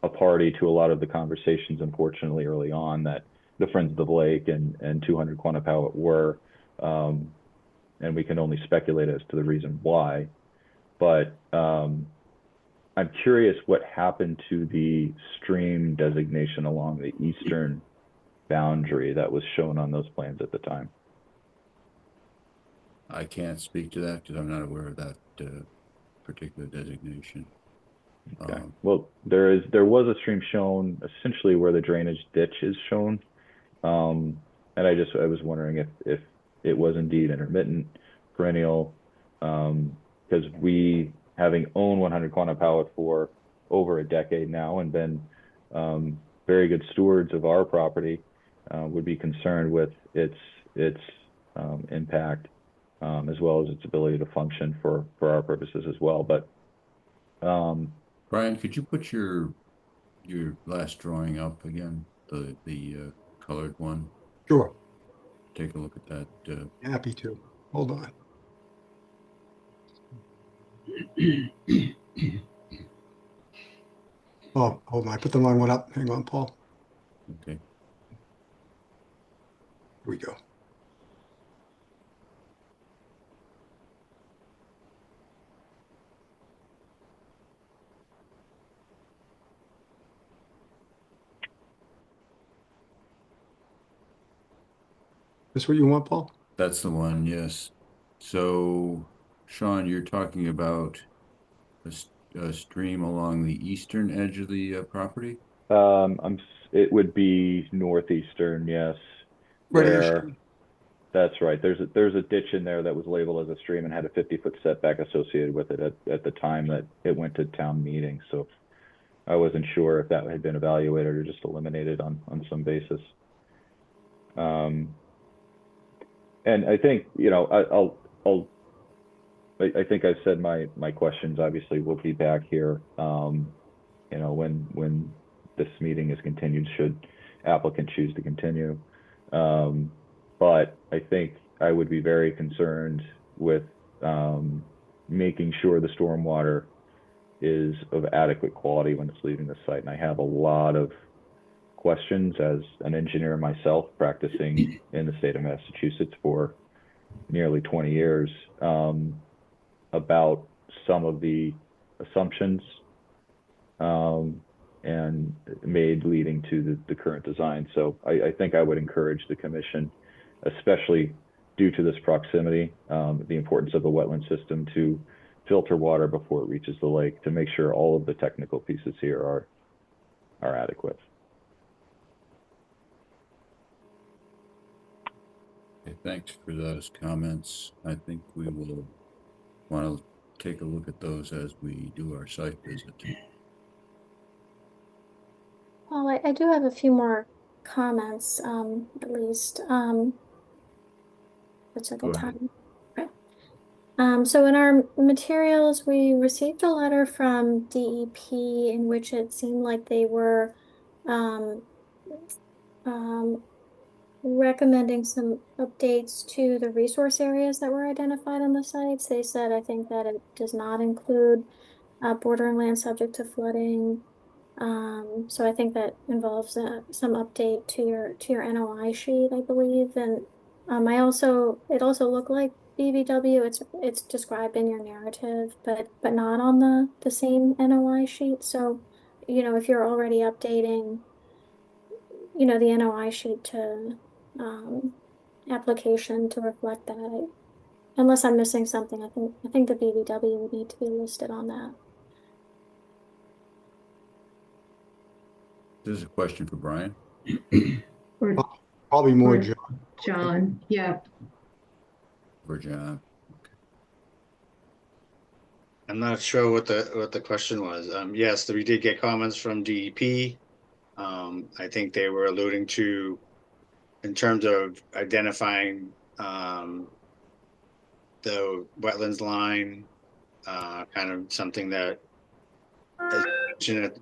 a party to a lot of the conversations, unfortunately, early on, that the Friends of the Lake and 200 Quannapowitt were, and we can only speculate as to the reason why. But I'm curious what happened to the stream designation along the eastern boundary that was shown on those plans at the time. I can't speak to that because I'm not aware of that particular designation. Okay. Well, there was a stream shown essentially where the drainage ditch is shown, and I was wondering if it was indeed intermittent, perennial, because we, having owned 100 Quannapowitt for over a decade now and been very good stewards of our property, would be concerned with its impact, as well as its ability to function for our purposes as well. But Brian, could you put your last drawing up again, the colored one? Sure, Take a look at that. happy to. Hold on. Oh, hold on. I put the wrong one up. Hang on, Paul. Okay. Here we go. This what you want, Paul? That's the one, yes. So, Sean, you're talking about a stream along the eastern edge of the property? It would be northeastern, yes. Right here, Where, Sean. that's right. There's a ditch in there that was labeled as a stream and had a 50-foot setback associated with it at the time that it went to town meeting. So I wasn't sure if that had been evaluated or just eliminated on some basis. And I think, I think I've said my questions. Obviously, we'll be back here, when this meeting is continued, should applicant choose to continue. But I think I would be very concerned with making sure the stormwater is of adequate quality when it's leaving the site. And I have a lot of questions as an engineer myself, practicing in the state of Massachusetts for nearly 20 years, about some of the assumptions and made leading to the current design. So I think I would encourage the commission, especially due to this proximity, the importance of the wetland system, to filter water before it reaches the lake, to make sure all of the technical pieces here are adequate. Okay, thanks for those comments. I think we will want to take a look at those as we do our site visit. Well, I do have a few more comments, at least. It's a Go good ahead. time. Okay. So in our materials, we received a letter from DEP in which it seemed like they were um, um, recommending some updates to the resource areas that were identified on the sites. They said, I think that it does not include bordering land subject to flooding. So I think that involves some update to your NOI sheet, I believe. And it also looked like BVW. It's described in your narrative, but not on the same NOI sheet. So, if you're already updating, the NOI sheet to application to reflect that. Unless I'm missing something, I think the BVW would need to be listed on that. This is a question for Brian. Or Probably more Or- John. John, yeah. For John. I'm not sure what the question was. Yes, we did get comments from DEP. I think they were alluding to, in terms of identifying the wetlands line, kind of something that is mentioned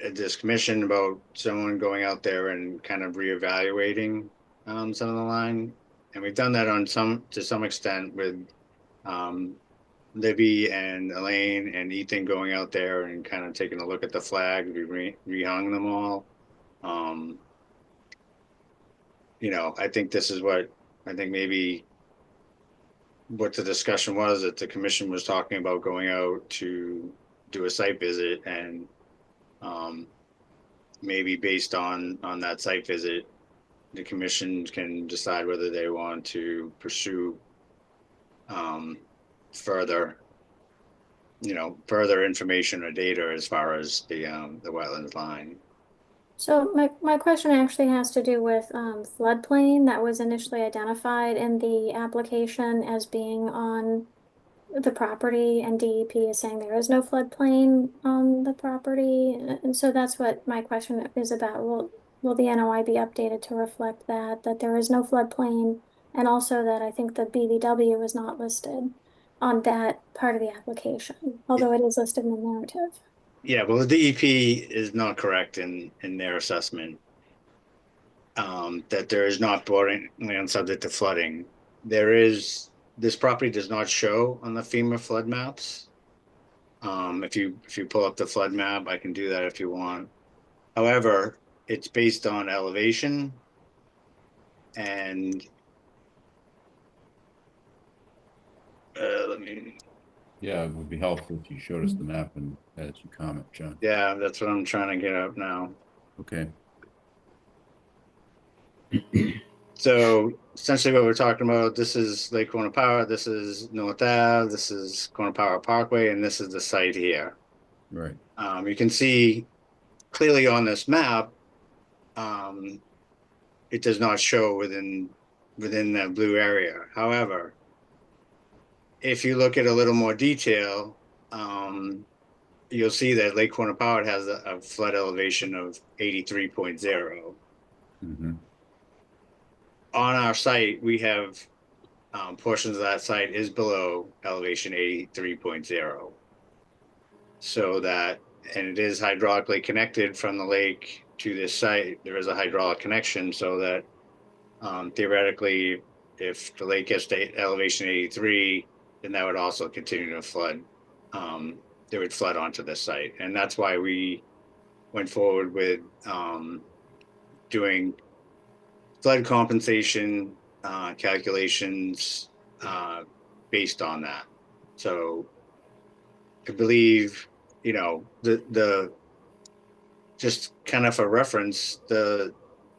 at this commission about someone going out there and kind of reevaluating some of the line. And we've done that to some extent with Libby and Elaine and Ethan going out there and kind of taking a look at the flag. We rehung them all. I think this is I think maybe what the discussion was, that the commission was talking about going out to do a site visit, and maybe based on that site visit, the commission can decide whether they want to pursue further information or data as far as the wetlands line. So my question actually has to do with floodplain that was initially identified in the application as being on the property, and DEP is saying there is no floodplain on the property. And so that's what my question is about. Will the NOI be updated to reflect that there is no floodplain, and also that I think the BVW is not listed on that part of the application, although it is listed in the narrative. Yeah, well, the DEP is not correct in their assessment that there is not bordering land subject to flooding. This property does not show on the FEMA flood maps. If you pull up the flood map, I can do that if you want. However, it's based on elevation, and Yeah, it would be helpful if you showed us the map and added some comment, John. yeah, that's what I'm trying to get up now. Okay. So essentially what we're talking about, this is Lake Quannapowa, this is North Ave, this is Quannapowa Parkway, and this is the site here. Right. You can see clearly on this map, it does not show within that blue area. However, if you look at a little more detail, you'll see that Lake Quannapowa has a flood elevation of 83.0. Mm-hmm. On our site, we have portions of that site is below elevation 83.0. So that, and it is hydraulically connected from the lake to this site. There is a hydraulic connection, so that theoretically, if the lake gets to elevation 83, then that would also continue to flood. They would flood onto the site. And that's why we went forward with doing flood compensation calculations based on that. So I believe, you know, the just kind of a reference, the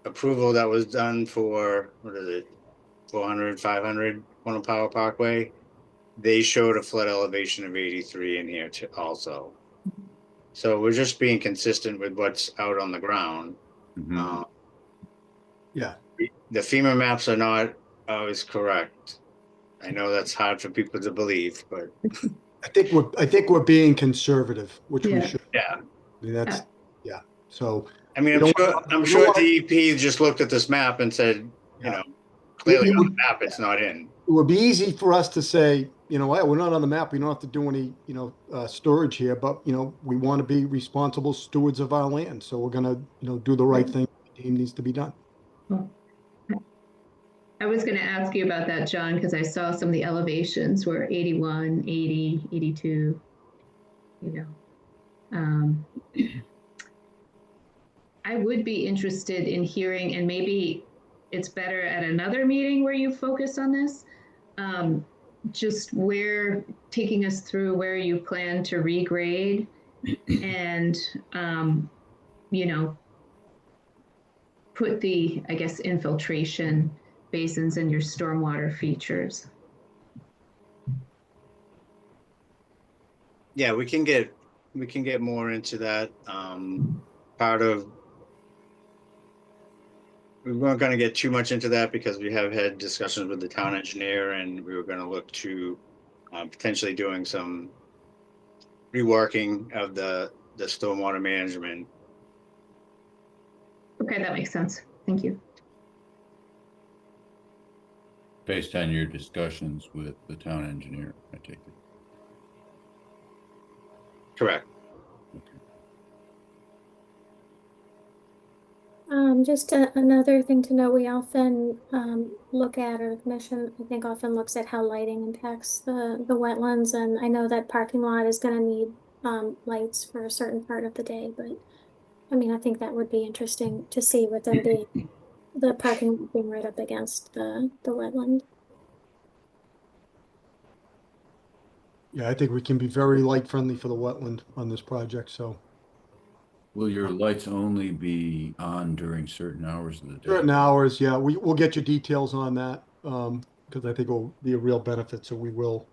approval that was done for, what is it, 400, 500 One Power Parkway, they showed a flood elevation of 83 in here too also. So we're just being consistent with what's out on the ground. Mhm. Yeah. The FEMA maps are not always correct. I know that's hard for people to believe, but I think we're being conservative, which we Yeah. should. yeah. I mean, that's, yeah. So I mean, we don't I'm we don't sure wanna- DEP just looked at this map and said, you Yeah. know, clearly It on would- the map, it's not in. it would be easy for us to say, you know, we're not on the map. We don't have to do any, storage here, but, we want to be responsible stewards of our land. So we're going to, do the right thing. Deem needs to be done. Well, I was going to ask you about that, John, because I saw some of the elevations were 81, 80, 82, you know. I would be interested in hearing, and maybe it's better at another meeting where you focus on this, just taking us through where you plan to regrade and, put the, I guess, infiltration basins in your stormwater features. Yeah, we can get more into that. Part of, we weren't going to get too much into that because we have had discussions with the town engineer, and we were going to look to potentially doing some reworking of the stormwater management. Okay, that makes sense. Thank you. Based on your discussions with the town engineer, I take it. Correct. Just another thing to note, we often look at, or the commission, I think, often looks at how lighting impacts the wetlands. And I know that parking lot is going to need lights for a certain part of the day, but I mean, I think that would be interesting to see with them being the parking lot being right up against the wetland. Yeah, I think we can be very light friendly for the wetland on this project. So Will your lights only be on during certain hours of the day? certain hours, yeah, we'll get you details on that. Because I think it'll be a real benefit. So we will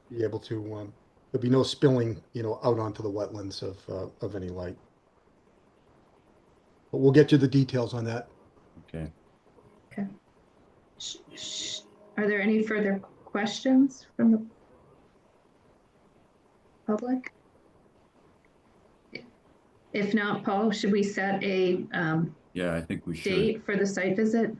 be able to, there'll be no spilling, out onto the wetlands of any light. But we'll get you the details on that. Okay. Okay. Are there any further questions from the public? If not, Paul, should we set a Yeah, I think we should. date for the site visit?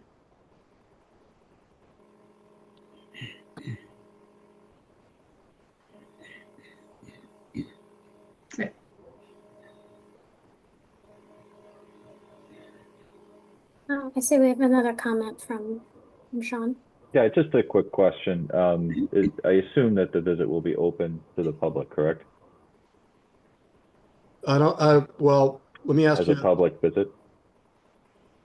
I see we have another comment from Sean. Yeah, just a quick question. I assume that the visit will be open to the public, correct? Well, let me ask As you. a public visit?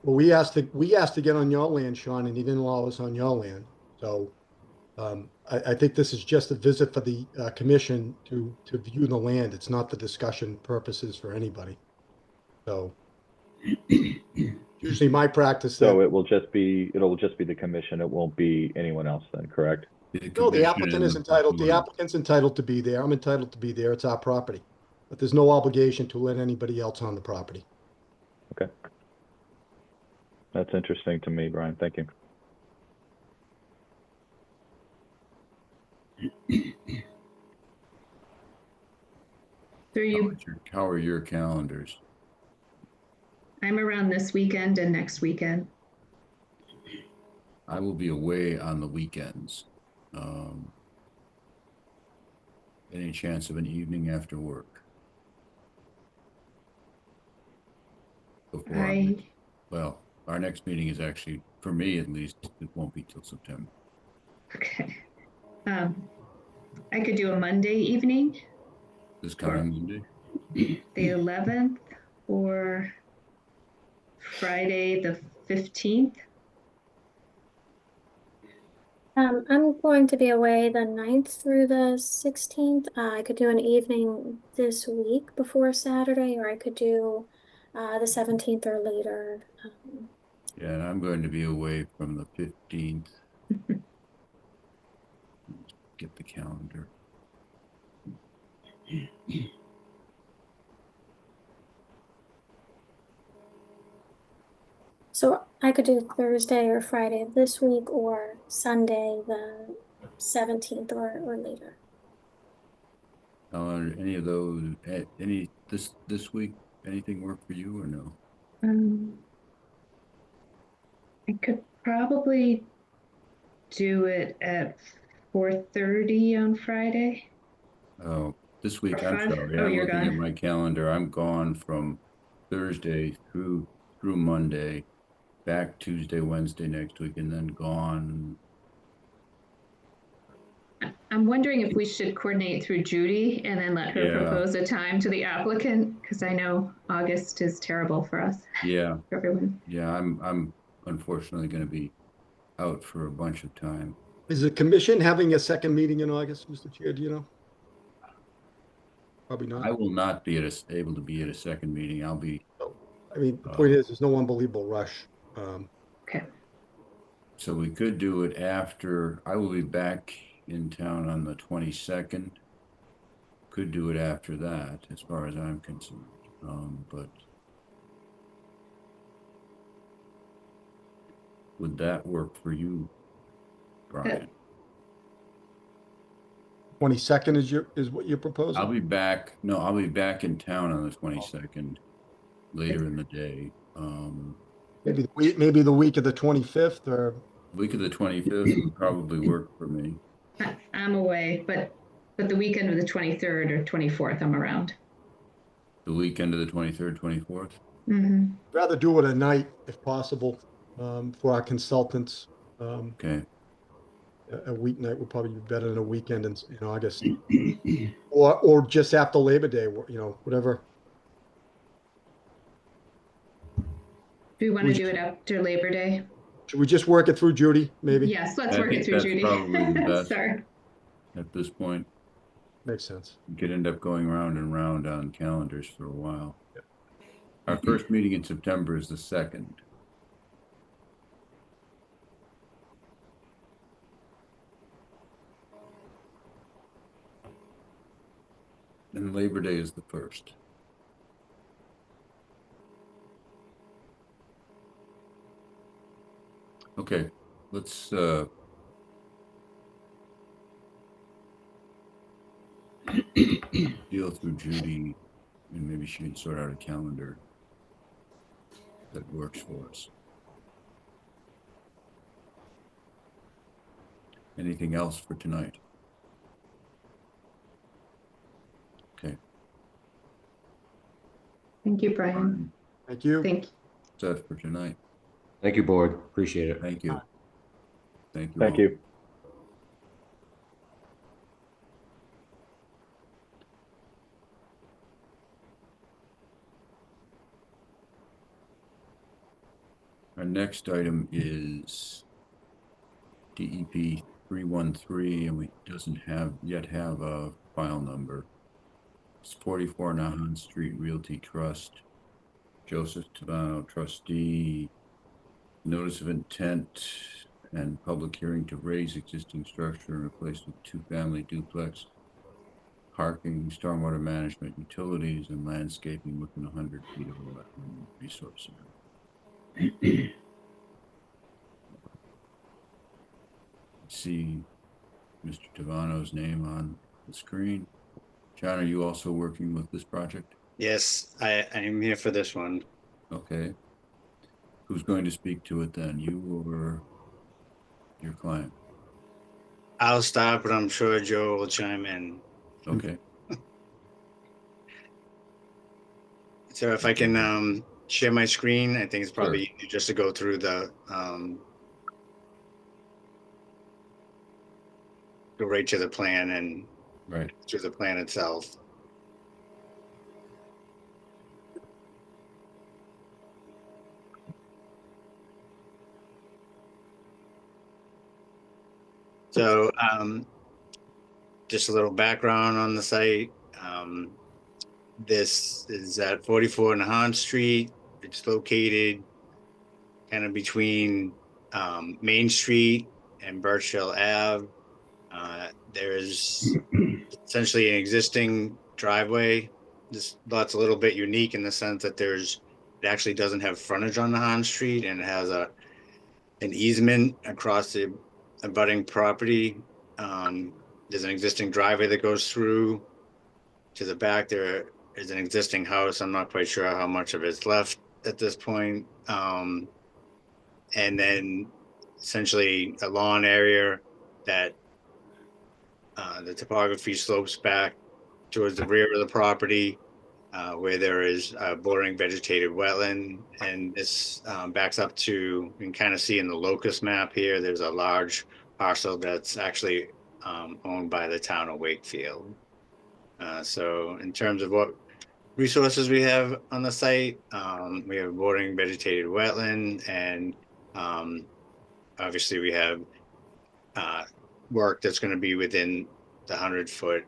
Well, we asked to get on your land, Sean, and he didn't allow us on your land. So I think this is just a visit for the commission to view the land. It's not the discussion purposes for anybody. So usually my practice. So it'll just be the commission. It won't be anyone else then, correct? No, the applicant is entitled. The applicant's entitled to be there. I'm entitled to be there. It's our property, but there's no obligation to let anybody else on the property. Okay. That's interesting to me, Brian. Thank you. Through you, How are your calendars? I'm around this weekend and next weekend. I will be away on the weekends. Any chance of an evening after work? Before I well, our next meeting is actually for me at least, it won't be till September. Okay. I could do a Monday evening, This coming Monday? the 11th, or Friday, the 15th. I'm going to be away the 9th through the 16th. I could do an evening this week before Saturday, or I could do the 17th or later. Yeah, and I'm going to be away from the 15th. Get the calendar. So I could do Thursday or Friday of this week, or Sunday the 17th or later. Any of those, any this week, anything work for you or no? I could probably do it at 4:30 on Friday. Oh, this week, Or I'm 5? sorry, Oh, I'm you're looking at gone. my calendar. I'm gone from Thursday through Monday, back Tuesday, Wednesday next week, and then gone. I'm wondering if we should coordinate through Judy and then let her Yeah. propose a time to the applicant, because I know August is terrible for us, Yeah, for everyone. yeah, I'm unfortunately gonna be out for a bunch of time. Is the commission having a second meeting in August, Mr. Chair? Do you know? Probably I not. will not be able to be at a second meeting. I'll be, I mean, the point is, there's no unbelievable rush. Okay. so we could do it after, I will be back in town on the 22nd. Could do it after that, as far as I'm concerned. But would that work for you, Brian? 22nd is what you're proposing? I'll be back in town on the 22nd, later in the day. Maybe the week of the 25th, or Week of the 25th would probably work for me. I'm away, but the weekend of the 23rd or 24th, I'm around. The weekend of the 23rd, 24th? rather do it at night if possible, for our consultants. Okay, A weeknight would probably be better than a weekend in August. Or just after Labor Day, whatever. Do we want to do it after Labor Day? Should we just work it through Judy, maybe? Yes, let's I work it think through that's Judy. probably the best. Sorry. at this point. Makes sense. You could end up going round and round on calendars for a while. Our first meeting in September is the 2nd. And Labor Day is the 1st. Okay, let's deal through Judy, and maybe she can sort out a calendar that works for us. Anything else for tonight? Okay. Thank you, Brian. Thank you. Thank you. That's for tonight. Thank you, board. Appreciate it. Thank you. Thank you. Thank all. you. Our next item is DEP 313, and we doesn't yet have a file number. It's 44 Nahan Street Realty Trust. Joseph Tavano, trustee. Notice of intent and public hearing to raise existing structure and replace with two-family duplex. Parking, stormwater management, utilities, and landscaping within 100 feet of a wetland resource area. See Mr. Tavano's name on the screen. John, are you also working with this project? Yes, I am here for this one. Okay. Who's going to speak to it then, you or your client? I'll start, but I'm sure Joe will chime in. Okay. So if I can share my screen, I think it's probably Sure. easier just to go through the go right to the plan and Right. to the plan itself. So, just a little background on the site. This is at 44 Nahan Street. It's located kind of between Main Street and Birchill Ave. There's essentially an existing driveway. This lot's a little bit unique in the sense that it actually doesn't have frontage on Nahan Street, and it has an easement across the abutting property. There's an existing driveway that goes through. To the back, there is an existing house. I'm not quite sure how much of it's left at this point. And then essentially a lawn area that the topography slopes back towards the rear of the property, where there is a bordering vegetated wetland. And this backs up to, you can kind of see in the locust map here, there's a large parcel that's actually owned by the town of Wakefield. So in terms of what resources we have on the site, we have bordering vegetated wetland, and obviously we have work that's going to be within the 100-foot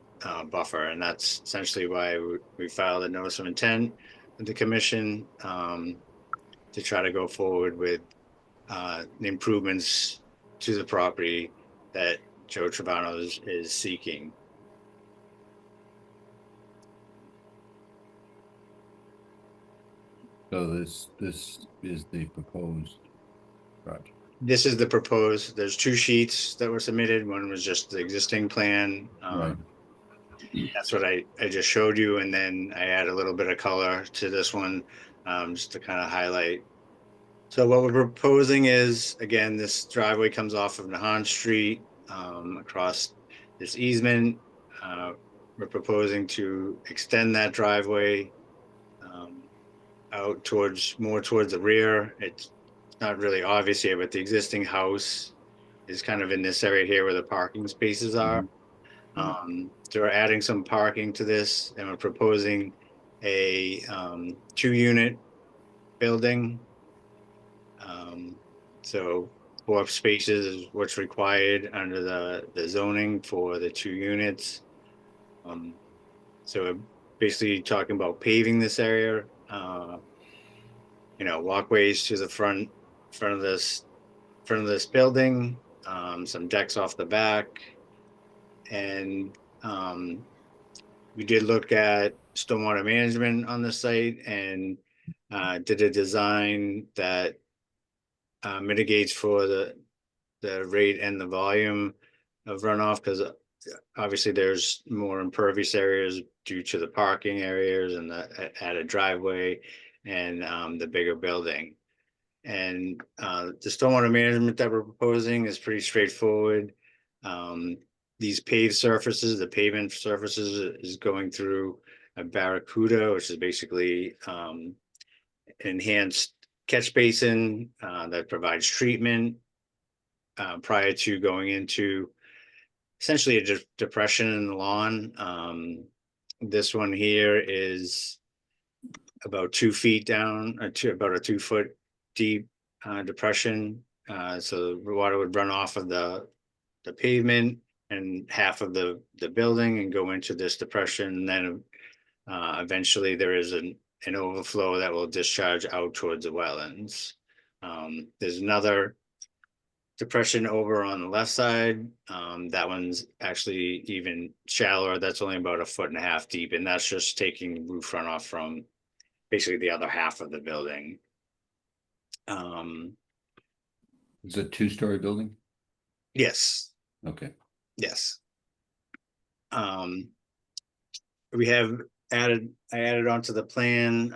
buffer, and that's essentially why we filed a notice of intent with the commission to try to go forward with the improvements to the property that Joe Trevano is seeking. So this is the proposed project. This is the proposed. There's two sheets that were submitted. One was just the existing plan. Right. That's what I just showed you, and then I add a little bit of color to this one, just to kind of highlight. So what we're proposing is, again, this driveway comes off of Nahan Street, across this easement. We're proposing to extend that driveway out more towards the rear. It's not really obvious here, but the existing house is kind of in this area here where the parking spaces are. So we're adding some parking to this, and we're proposing a 2-unit building. So 4 spaces is what's required under the zoning for the 2 units. So we're basically talking about paving this area, walkways to the front of this building, some decks off the back, and we did look at stormwater management on the site, and did a design that mitigates for the rate and the volume of runoff, because obviously there's more impervious areas due to the parking areas and the added driveway and the bigger building. And the stormwater management that we're proposing is pretty straightforward. These paved surfaces, the pavement surfaces is going through a barracuda, which is basically enhanced catch basin that provides treatment prior to going into essentially a depression in the lawn. This one here is about 2 feet down, about a 2-foot deep depression. So the water would run off of the pavement and half of the building and go into this depression. And then eventually there is an overflow that will discharge out towards the wetlands. There's another depression over on the left side. That one's actually even shallower. That's only about 1.5 feet deep, and that's just taking roof runoff from basically the other half of the building. It's a 2-story building? Yes. Okay. Yes. We have I added onto the plan,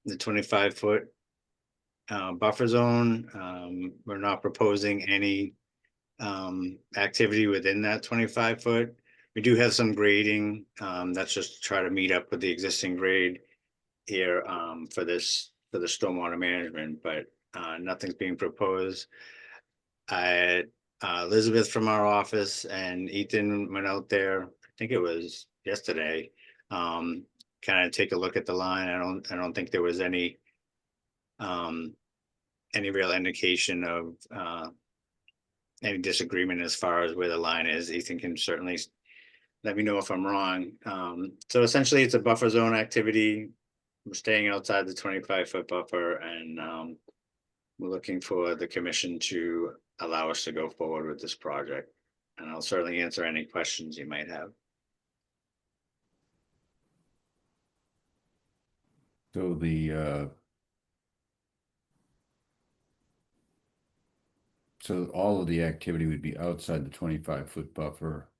the 25-foot buffer zone. We're not proposing any activity within that 25-foot. We do have some grading, that's just to try to meet up with the existing grade here for the stormwater management, but nothing's being proposed. Elizabeth from our office and Ethan went out there, I think it was yesterday. Kind of take a look at the line. I don't think there was any real indication of any disagreement as far as where the line is. Ethan can certainly let me know if I'm wrong. So essentially it's a buffer zone activity. We're staying outside the 25-foot buffer, and we're looking for the commission to allow us to go forward with this project. And I'll certainly answer any questions you might have. So so all of the activity would be outside the 25-foot buffer,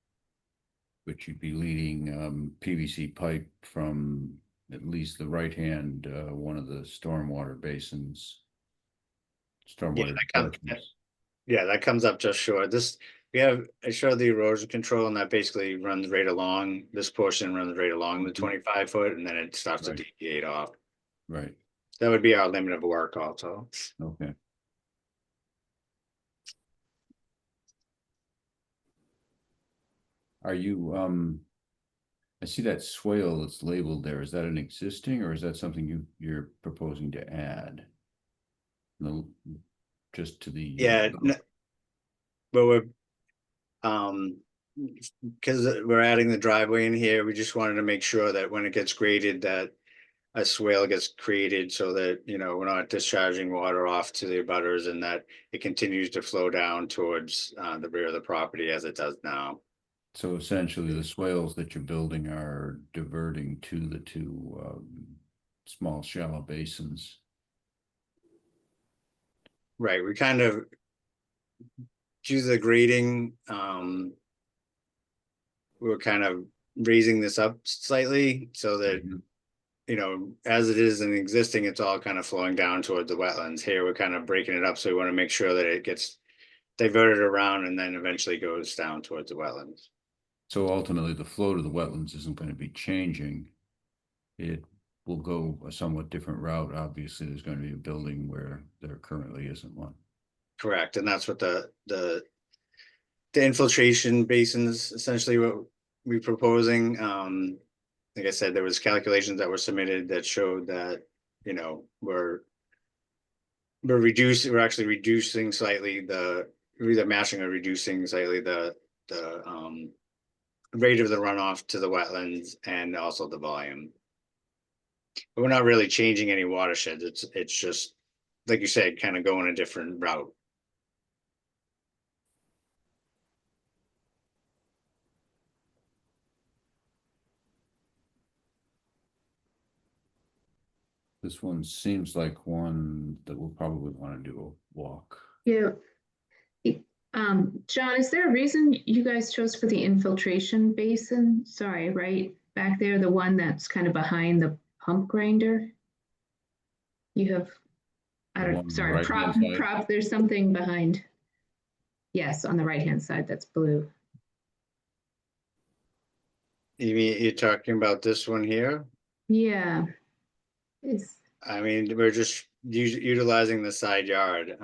but you'd be leading PVC pipe from at least the right-hand one of the stormwater basins. Stormwater detachments. Yeah, that comes up just short. I showed the erosion control, and that basically runs right along, this portion runs right along the 25-foot, and then it starts to deviate off. Right. That would be our limit of work also. Okay. Are you, I see that swale that's labeled there. Is that an existing, or is that something you're proposing to add? No, just to the. Yeah, but we're, because we're adding the driveway in here, we just wanted to make sure that when it gets graded, that a swale gets created so that, you know, we're not discharging water off to the abutters, and that it continues to flow down towards the rear of the property as it does now. So essentially the swales that you're building are diverting to the two small shallow basins. Right, we kind of choose the grading. We're kind of raising this up slightly so that, you know, as it is in existing, it's all kind of flowing down toward the wetlands. Here, we're kind of breaking it up, so we want to make sure that it gets diverted around and then eventually goes down towards the wetlands. So ultimately the flow to the wetlands isn't going to be changing. It will go a somewhat different route. Obviously, there's going to be a building where there currently isn't one. Correct, and that's what the infiltration basins, essentially what we're proposing. Like I said, there was calculations that were submitted that showed that, you know, we're actually reducing slightly we're either matching or reducing slightly the rate of the runoff to the wetlands and also the volume. But we're not really changing any watersheds. It's just, like you said, kind of going a different route. This one seems like one that we'll probably want to do a walk. Yeah. John, is there a reason you guys chose for the infiltration basin? Sorry, right back there, the one that's kind of behind the pump grinder? You have, I The one on don't, the sorry, right-hand side? prop, there's something behind. Yes, on the right-hand side, that's blue. You're talking about this one here? Yeah. I mean, we're just utilizing the side yard.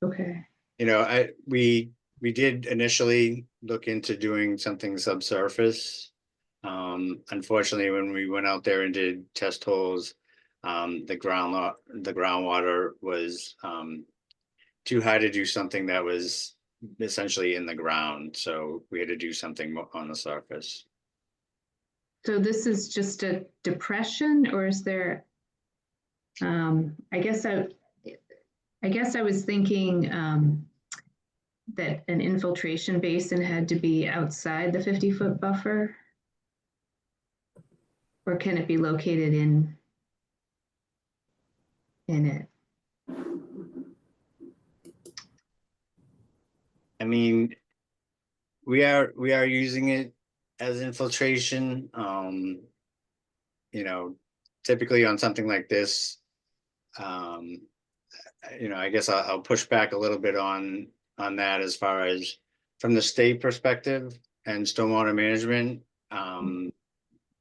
Okay. You know, we did initially look into doing something subsurface. Unfortunately, when we went out there and did test holes, the groundwater was too high to do something that was essentially in the ground. So we had to do something on the surface. So this is just a depression, or is there, I guess I was thinking that an infiltration basin had to be outside the 50-foot buffer? Or can it be located in it? I mean, we are using it as infiltration. You know, typically on something like this, you know, I guess I'll push back a little bit on that as far as from the state perspective and stormwater management.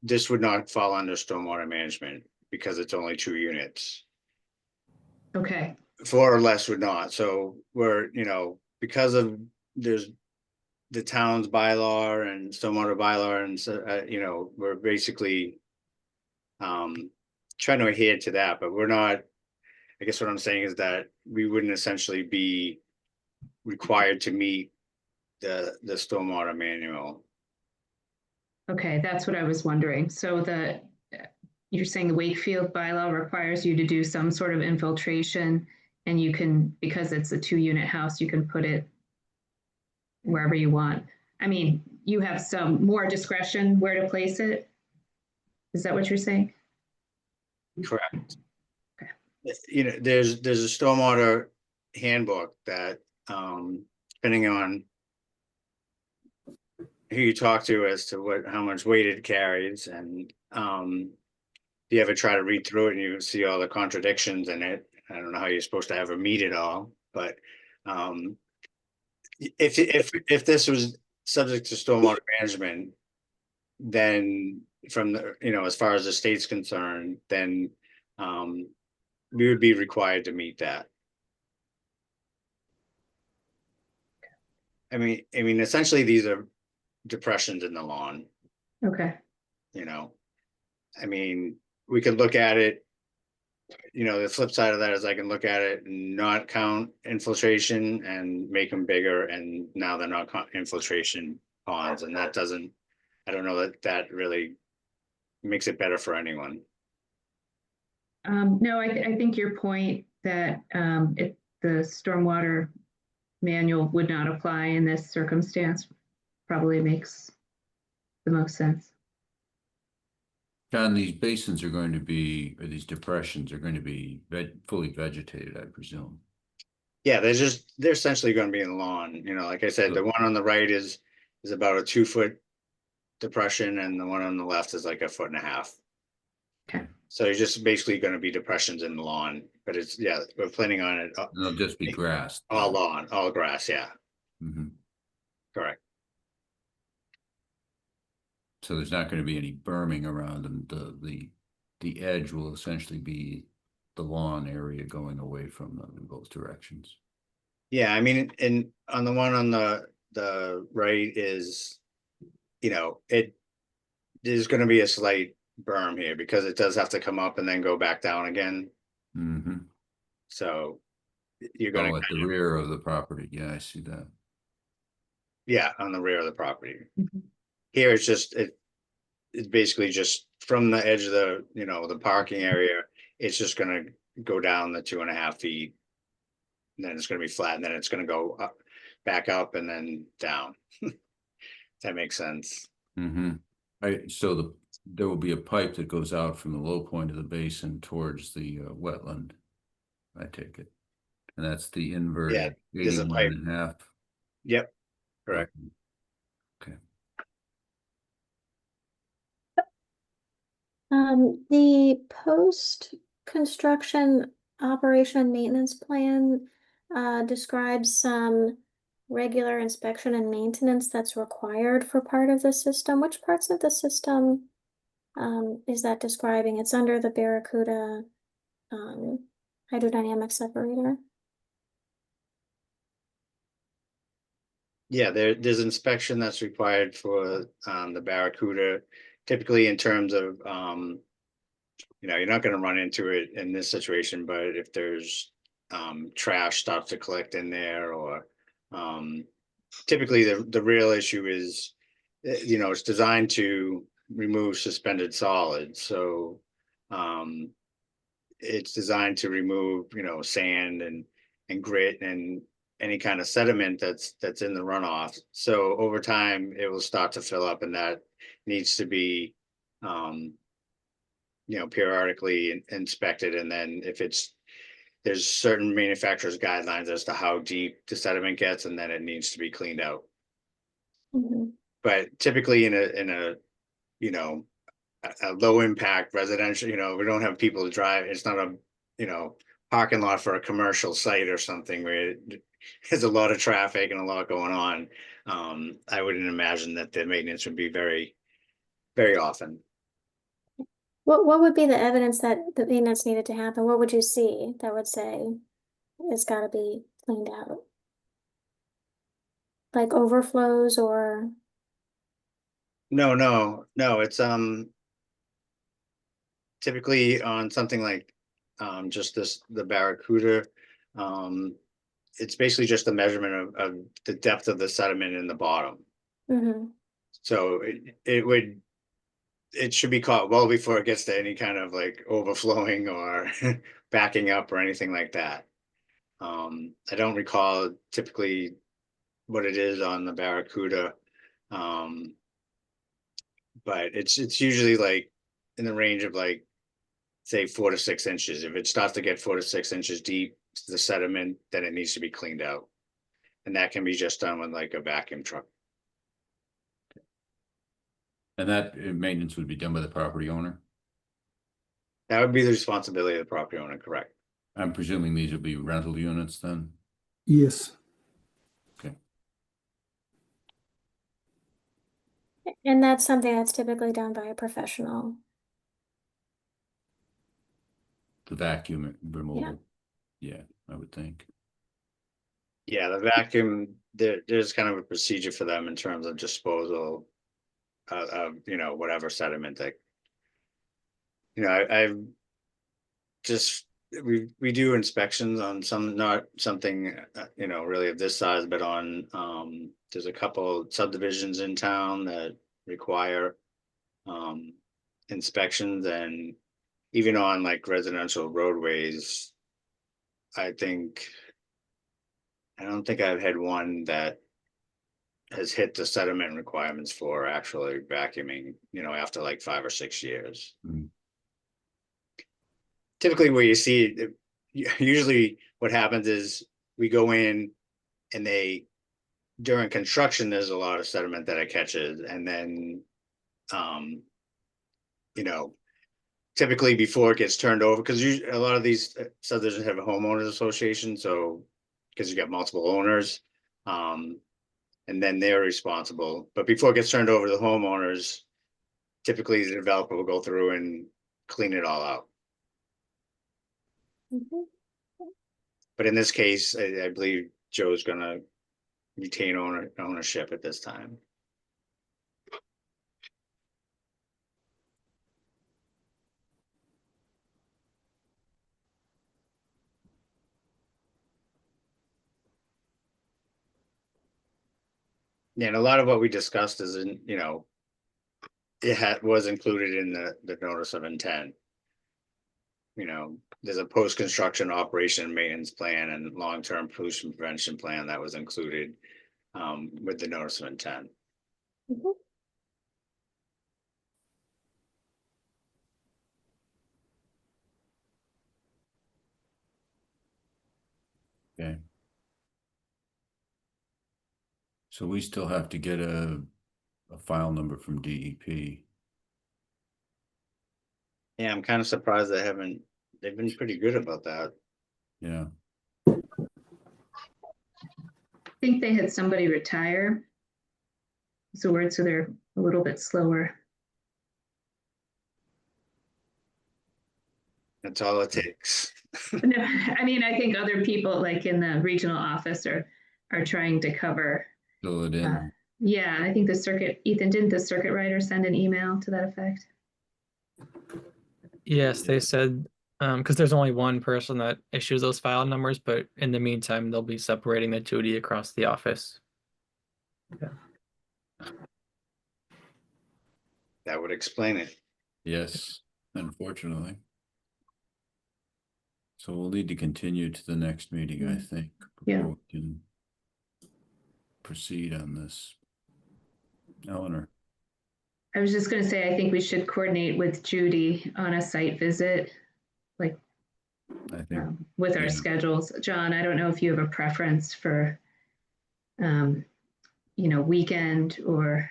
This would not fall under stormwater management because it's only 2 units. Okay. 4 or less would not. So we're, you know, because of there's the town's bylaw and stormwater bylaw, and so, you know, we're basically trying to adhere to that, but we're not, I guess what I'm saying is that we wouldn't essentially be required to meet the stormwater manual. Okay, that's what I was wondering. So you're saying the Wakefield bylaw requires you to do some sort of infiltration, and you can, because it's a 2-unit house, you can put it wherever you want. I mean, you have some more discretion where to place it? Is that what you're saying? Correct. Okay. You know, there's a stormwater handbook that, depending on who you talk to as to how much weight it carries, and if you ever try to read through it and you see all the contradictions in it, I don't know how you're supposed to ever meet it all, but if this was subject to stormwater management, then from the, you know, as far as the state's concerned, then we would be required to meet that. I mean, essentially, these are depressions in the lawn, Okay. you know. I mean, we could look at it, you know, the flip side of that is I can look at it and not count infiltration and make them bigger, and now they're not infiltration ponds, and that doesn't, I don't know that really makes it better for anyone. No, I think your point that the stormwater manual would not apply in this circumstance probably makes the most sense. John, these basins are going to be, or these depressions are going to be fully vegetated, I presume. Yeah, they're essentially going to be in the lawn. You know, like I said, the one on the right is about a 2-foot depression, and the one on the left is like 1.5 feet. Okay. So you're just basically going to be depressions in the lawn, but it's, yeah, we're planning on it. They'll just be grass. All lawn, all grass, yeah. Mm-hmm. Correct. So there's not going to be any berming around them. The edge will essentially be the lawn area going away from them in both directions. Yeah, I mean, and on the one on the right is, you know, there's going to be a slight berm here because it does have to come up and then go back down again. Mm-hmm. So you're going to at the rear of the property. Yeah, I see that. Yeah, on the rear of the property. Mhm. Here it's just it's basically just from the edge of the, you know, the parking area, it's just gonna go down the 2.5 feet. And then it's gonna be flat, and then it's gonna go up, back up, and then down. That makes sense. Mm-hmm. So there will be a pipe that goes out from the low point of the basin towards the wetland, I take it. And that's the inverted there's a 81.5. Yep, correct. Okay. The post-construction operation and maintenance plan describes some regular inspection and maintenance that's required for part of the system. Which parts of the system is that describing? It's under the Barracuda hydrodynamic separator. Yeah, there's inspection that's required for the Barracuda, typically in terms of you know, you're not going to run into it in this situation, but if there's trash starts to collect in there, or typically the real issue is, you know, it's designed to remove suspended solids. So it's designed to remove, you know, sand and grit and any kind of sediment that's in the runoff. So over time it will start to fill up, and that needs to be you know, periodically inspected. And then if there's certain manufacturers' guidelines as to how deep the sediment gets, and then it needs to be cleaned out. Mhm. But typically in a you know, a low impact residential, you know, we don't have people to drive. It's not a, you know, parking lot for a commercial site or something where there's a lot of traffic and a lot going on. I wouldn't imagine that the maintenance would be very, very often. What would be the evidence that the maintenance needed to happen? What would you see that would say it's got to be cleaned out? like overflows or? No, it's typically on something like just the Barracuda. It's basically just a measurement of the depth of the sediment in the bottom. Mhm. So it should be caught well before it gets to any kind of like overflowing or backing up or anything like that. I don't recall typically what it is on the Barracuda. But it's usually like in the range of like say 4 to 6 inches. If it starts to get 4 to 6 inches deep, the sediment, then it needs to be cleaned out. And that can be just done with like a vacuum truck. And that maintenance would be done by the property owner? That would be the responsibility of the property owner, correct? I'm presuming these would be rental units then? Yes. Okay. And that's something that's typically done by a professional. The vacuum removal? Yeah, I would think. Yeah, the vacuum, there's kind of a procedure for them in terms of disposal of, whatever sediment that, I've just, we do inspections on some, not something, really of this size, but on, there's a couple subdivisions in town that require inspections, and even on like residential roadways, I don't think I've had one that has hit the sediment requirements for actually vacuuming, after like 5 or 6 years. Mm. Typically where you see it, usually what happens is we go in and during construction, there's a lot of sediment that it catches. And then, typically before it gets turned over, because a lot of these subdivisions have a homeowners association. So, because you got multiple owners, and then they're responsible. But before it gets turned over to the homeowners, typically the developer will go through and clean it all out. Mhm. But in this case, I believe Joe's gonna retain ownership at this time. Yeah, and a lot of what we discussed is was included in the notice of intent. There's a post-construction operation and maintenance plan and long-term pollution prevention plan that was included with the notice of intent. Mhm. Okay. So we still have to get a file number from DEP. Yeah, I'm kind of surprised they've been pretty good about that. Yeah. I think they had somebody retire. So they're a little bit slower. That's all it takes. No, I mean, I think other people like in the regional office are trying to cover. Fill it in. Yeah, I think Ethan, didn't the circuit writer send an email to that effect? Yes, they said, because there's only one person that issues those file numbers, but in the meantime, they'll be separating the duty across the office. That would explain it. Yes, unfortunately. So we'll need to continue to the next meeting, I think, Yeah. before we can proceed on this. Eleanor. I was just going to say, I think we should coordinate with Judy on a site visit, like I think with our yeah. schedules. John, I don't know if you have a preference for, weekend or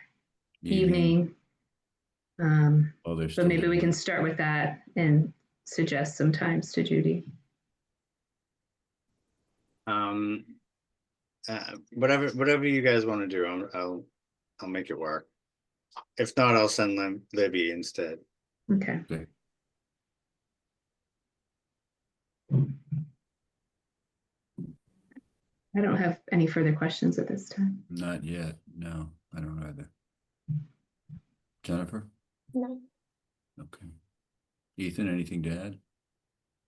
evening. But maybe we can start with that and suggest some times to Judy. Whatever you guys want to do, I'll make it work. If not, I'll send Libby instead. Okay. Okay. I don't have any further questions at this time. Not yet. No, I don't either. Jennifer? No. Okay. Ethan, anything to add?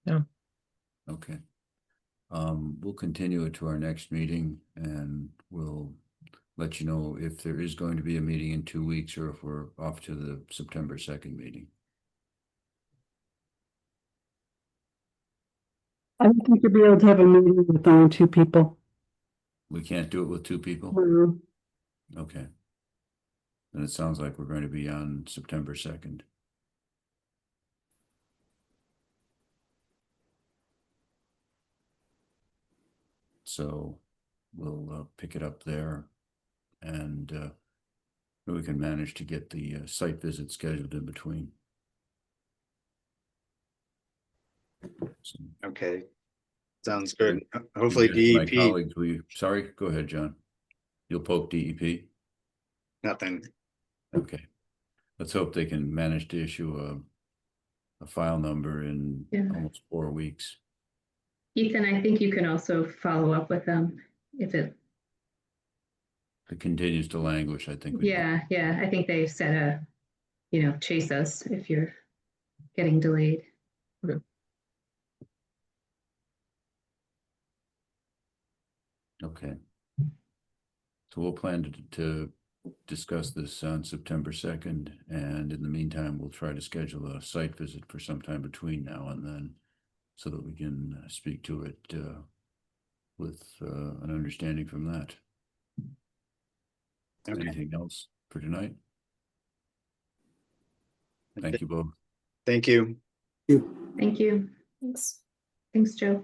No. Okay. We'll continue it to our next meeting and we'll let you know if there is going to be a meeting in 2 weeks or if we're off to the September 2nd meeting. I don't think you'll be able to have a meeting with only 2 people. We can't do it with 2 people? Mhm. Okay. Then it sounds like we're going to be on September 2nd. So we'll pick it up there and we can manage to get the site visit scheduled in between. So, Okay. Sounds good. Hopefully my DEP, colleagues, sorry, go ahead, John. You'll poke DEP? nothing. Okay. Let's hope they can manage to issue a file number in Yeah. almost 4 weeks. Ethan, I think you can also follow up with them if it, If it continues to languish, I think. yeah, I think they said chase us if you're getting delayed. Okay. So we'll plan to discuss this on September 2nd, and in the meantime, we'll try to schedule a site visit for sometime between now and then so that we can speak to it with an understanding from that. Okay. Anything else for tonight? Thank you both. Thank you. Thank you. Thanks. Thanks, Joe.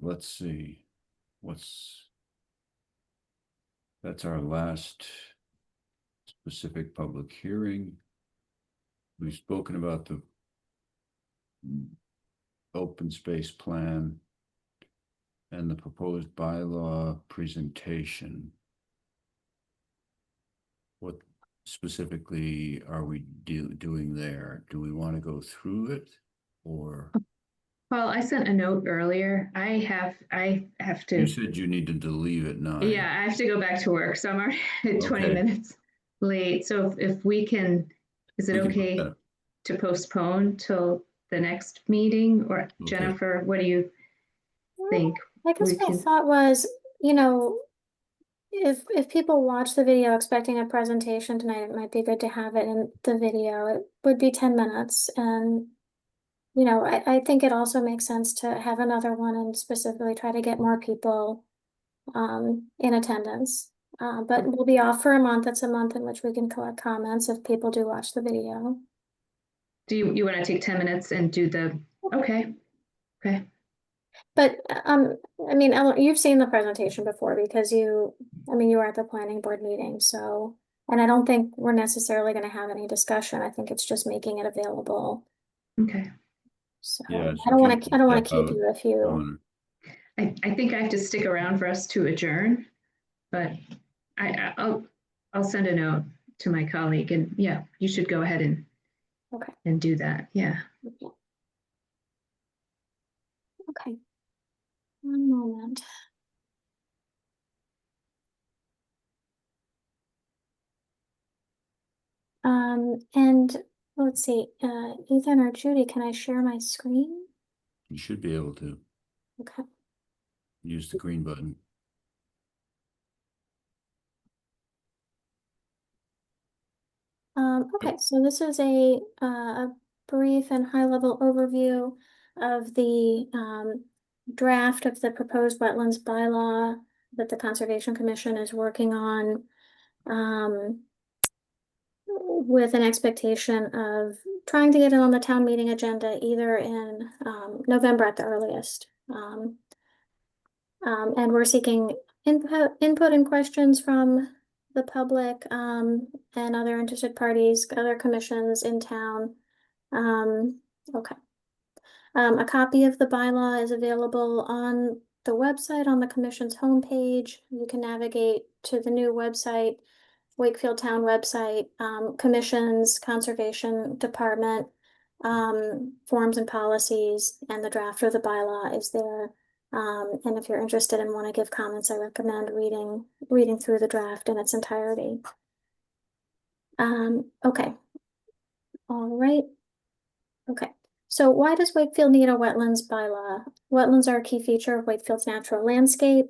Let's see. That's our last specific public hearing. We've spoken about the open space plan and the proposed bylaw presentation. What specifically are we doing there? Do we want to go through it or? Well, I sent a note earlier. I have to. You said you needed to leave at 9. Yeah, I have to go back to work. So I'm already 20 Okay. minutes late. So if we can, is it We can put okay that- to postpone till the next meeting? Or Okay. Jennifer, what do you think? I guess We my can- thought was, if people watch the video expecting a presentation tonight, it might be good to have it in the video. It would be 10 minutes. And, I think it also makes sense to have another one and specifically try to get more people in attendance. But we'll be off for a month. It's a month in which we can collect comments if people do watch the video. Do you want to take 10 minutes and do the, okay. But, I mean, Ellen, you've seen the presentation before because you were at the planning board meeting, so, and I don't think we're necessarily gonna have any discussion. I think it's just making it available. Okay. So, Yeah, I don't wanna, people I don't wanna step keep out you if you, on- I think I have to stick around for us to adjourn, but I'll send a note to my colleague and yeah, you should go ahead okay, and do that. Yeah. okay. One moment. And let's see, Ethan or Judy, can I share my screen? You should be able to Okay. use the green button. Okay, so this is a brief and high-level overview of the draft of the proposed wetlands bylaw that the Conservation Commission is working on with an expectation of trying to get it on the town meeting agenda either in November at the earliest. And we're seeking input and questions from the public and other interested parties, other commissions in town. Okay. A copy of the bylaw is available on the website on the commission's homepage. You can navigate to the new website, Wakefield Town website, Commissions, Conservation Department. forms and policies, and the draft of the bylaw is there. And if you're interested and want to give comments, I recommend reading through the draft in its entirety. Okay. All right. Okay. So why does Wakefield need a wetlands bylaw? Wetlands are a key feature of Wakefield's natural landscape.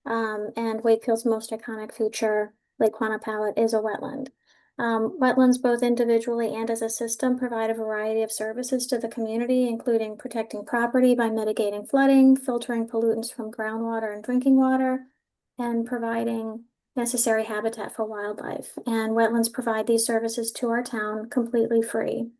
And Wakefield's most iconic feature, Lake Quannapowitt, is a wetland. Wetlands, both individually and as a system, provide a variety of services to the community, including protecting property by mitigating flooding, filtering pollutants from groundwater and drinking water, and providing necessary habitat for wildlife. And wetlands provide these services to our town completely free.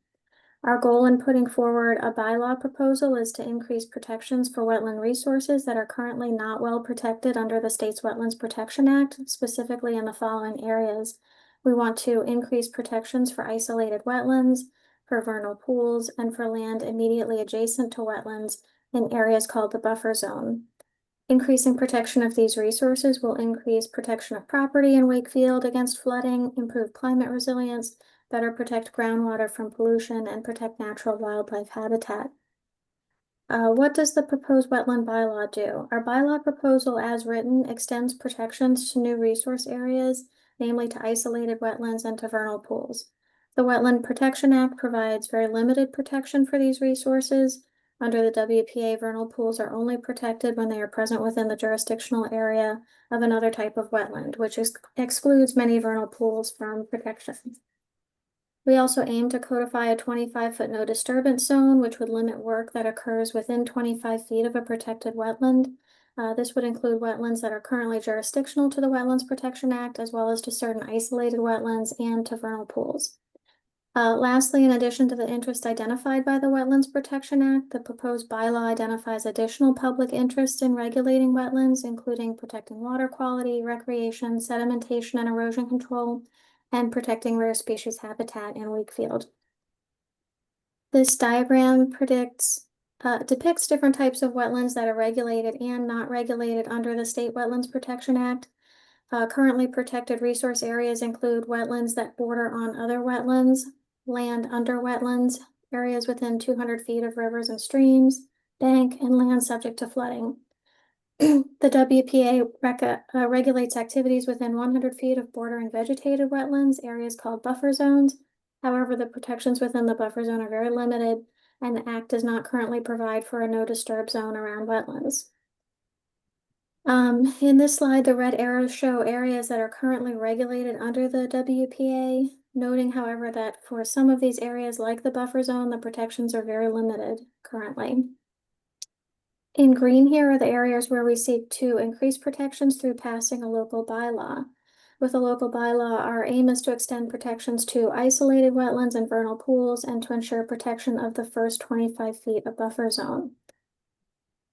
Our goal in putting forward a bylaw proposal is to increase protections for wetland resources that are currently not well protected under the state's Wetlands Protection Act, specifically in the following areas. We want to increase protections for isolated wetlands, for vernal pools, and for land immediately adjacent to wetlands in areas called the buffer zone. Increasing protection of these resources will increase protection of property in Wakefield against flooding, improve climate resilience, better protect groundwater from pollution, and protect natural wildlife habitat. What does the proposed wetland bylaw do? Our bylaw proposal, as written, extends protections to new resource areas, namely to isolated wetlands and to vernal pools. The Wetland Protection Act provides very limited protection for these resources. Under the WPA, vernal pools are only protected when they are present within the jurisdictional area of another type of wetland, which excludes many vernal pools from protection. We also aim to codify a 25-foot no disturbance zone, which would limit work that occurs within 25 feet of a protected wetland. This would include wetlands that are currently jurisdictional to the Wetlands Protection Act, as well as to certain isolated wetlands and to vernal pools. Lastly, in addition to the interest identified by the Wetlands Protection Act, the proposed bylaw identifies additional public interest in regulating wetlands, including protecting water quality, recreation, sedimentation, and erosion control, and protecting rare species habitat in Wakefield. This diagram depicts different types of wetlands that are regulated and not regulated under the State Wetlands Protection Act. Currently protected resource areas include wetlands that border on other wetlands, land under wetlands, areas within 200 feet of rivers and streams, bank, and land subject to flooding. The WPA regulates activities within 100 feet of bordering vegetated wetlands, areas called buffer zones. However, the protections within the buffer zone are very limited, and the Act does not currently provide for a no disturb zone around wetlands. In this slide, the red arrows show areas that are currently regulated under the WPA, noting, however, that for some of these areas, like the buffer zone, the protections are very limited currently. In green here are the areas where we seek to increase protections through passing a local bylaw. With a local bylaw, our aim is to extend protections to isolated wetlands and vernal pools and to ensure protection of the first 25 feet of buffer zone.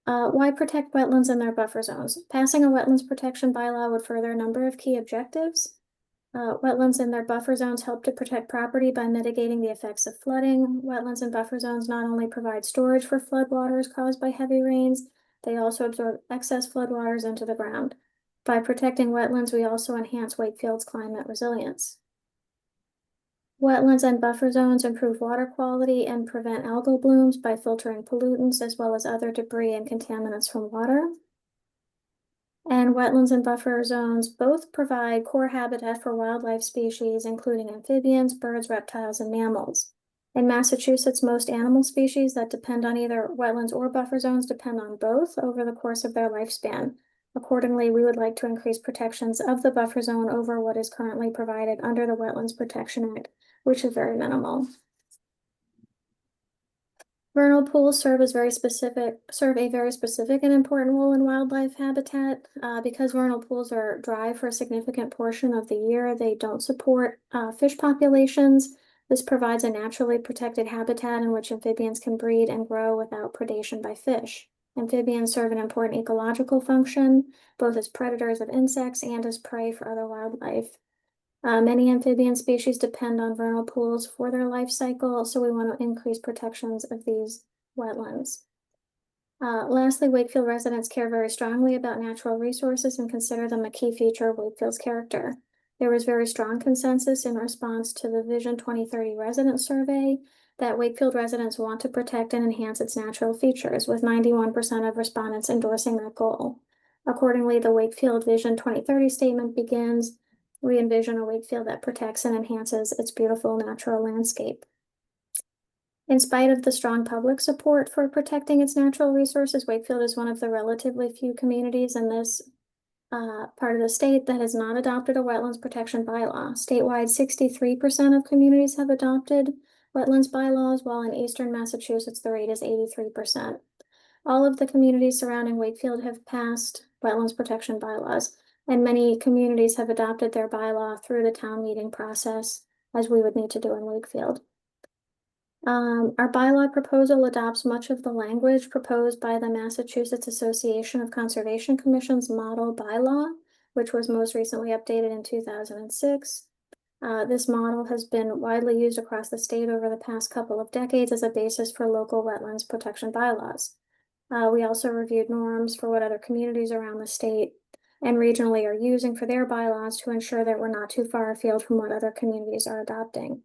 Why protect wetlands in their buffer zones? Passing a wetlands protection bylaw would further a number of key objectives. Wetlands in their buffer zones help to protect property by mitigating the effects of flooding. Wetlands and buffer zones not only provide storage for floodwaters caused by heavy rains, they also absorb excess floodwaters into the ground. By protecting wetlands, we also enhance Wakefield's climate resilience. Wetlands and buffer zones improve water quality and prevent algal blooms by filtering pollutants as well as other debris and contaminants from water. And wetlands and buffer zones both provide core habitat for wildlife species, including amphibians, birds, reptiles, and mammals. In Massachusetts, most animal species that depend on either wetlands or buffer zones depend on both over the course of their lifespan. Accordingly, we would like to increase protections of the buffer zone over what is currently provided under the Wetlands Protection Act, which is very minimal. Vernal pools serve a very specific and important role in wildlife habitat. Because vernal pools are dry for a significant portion of the year, they don't support fish populations. This provides a naturally protected habitat in which amphibians can breed and grow without predation by fish. Amphibians serve an important ecological function, both as predators of insects and as prey for other wildlife. Many amphibian species depend on vernal pools for their life cycle, so we want to increase protections of these wetlands. Lastly, Wakefield residents care very strongly about natural resources and consider them a key feature of Wakefield's character. There was very strong consensus in response to the Vision 2030 resident survey that Wakefield residents want to protect and enhance its natural features, with 91% of respondents endorsing that goal. Accordingly, the Wakefield Vision 2030 statement begins, "We envision a Wakefield that protects and enhances its beautiful natural landscape." In spite of the strong public support for protecting its natural resources, Wakefield is one of the relatively few communities in this part of the state that has not adopted a wetlands protection bylaw. Statewide, 63% of communities have adopted wetlands bylaws, while in eastern Massachusetts, the rate is 83%. All of the communities surrounding Wakefield have passed wetlands protection bylaws, and many communities have adopted their bylaw through the town meeting process, as we would need to do in Wakefield. Our bylaw proposal adopts much of the language proposed by the Massachusetts Association of Conservation Commission's model bylaw, which was most recently updated in 2006. This model has been widely used across the state over the past couple of decades as a basis for local wetlands protection bylaws. We also reviewed norms for what other communities around the state and regionally are using for their bylaws to ensure that we're not too far afield from what other communities are adopting.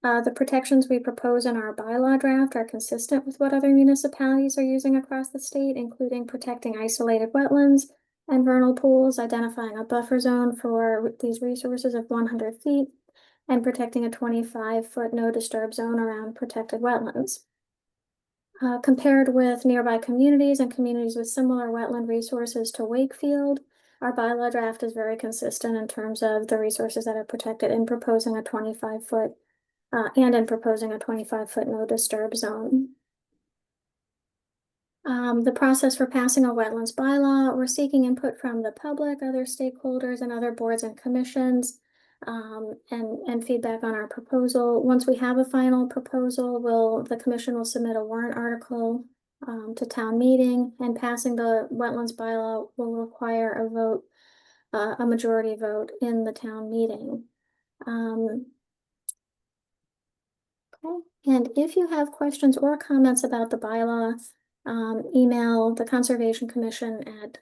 The protections we propose in our bylaw draft are consistent with what other municipalities are using across the state, including protecting isolated wetlands and vernal pools, identifying a buffer zone for these resources of 100 feet, and protecting a 25-foot no disturb zone around protected wetlands. Compared with nearby communities and communities with similar wetland resources to Wakefield, our bylaw draft is very consistent in terms of the resources that are protected in proposing a 25-foot and in proposing a 25-foot no disturb zone. The process for passing a wetlands bylaw, we're seeking input from the public, other stakeholders, and other boards and commissions, and feedback on our proposal. Once we have a final proposal, the commission will submit a warrant article to town meeting, and passing the wetlands bylaw will require a vote, a majority vote in the town meeting. Okay. And if you have questions or comments about the bylaw, email the Conservation Commission at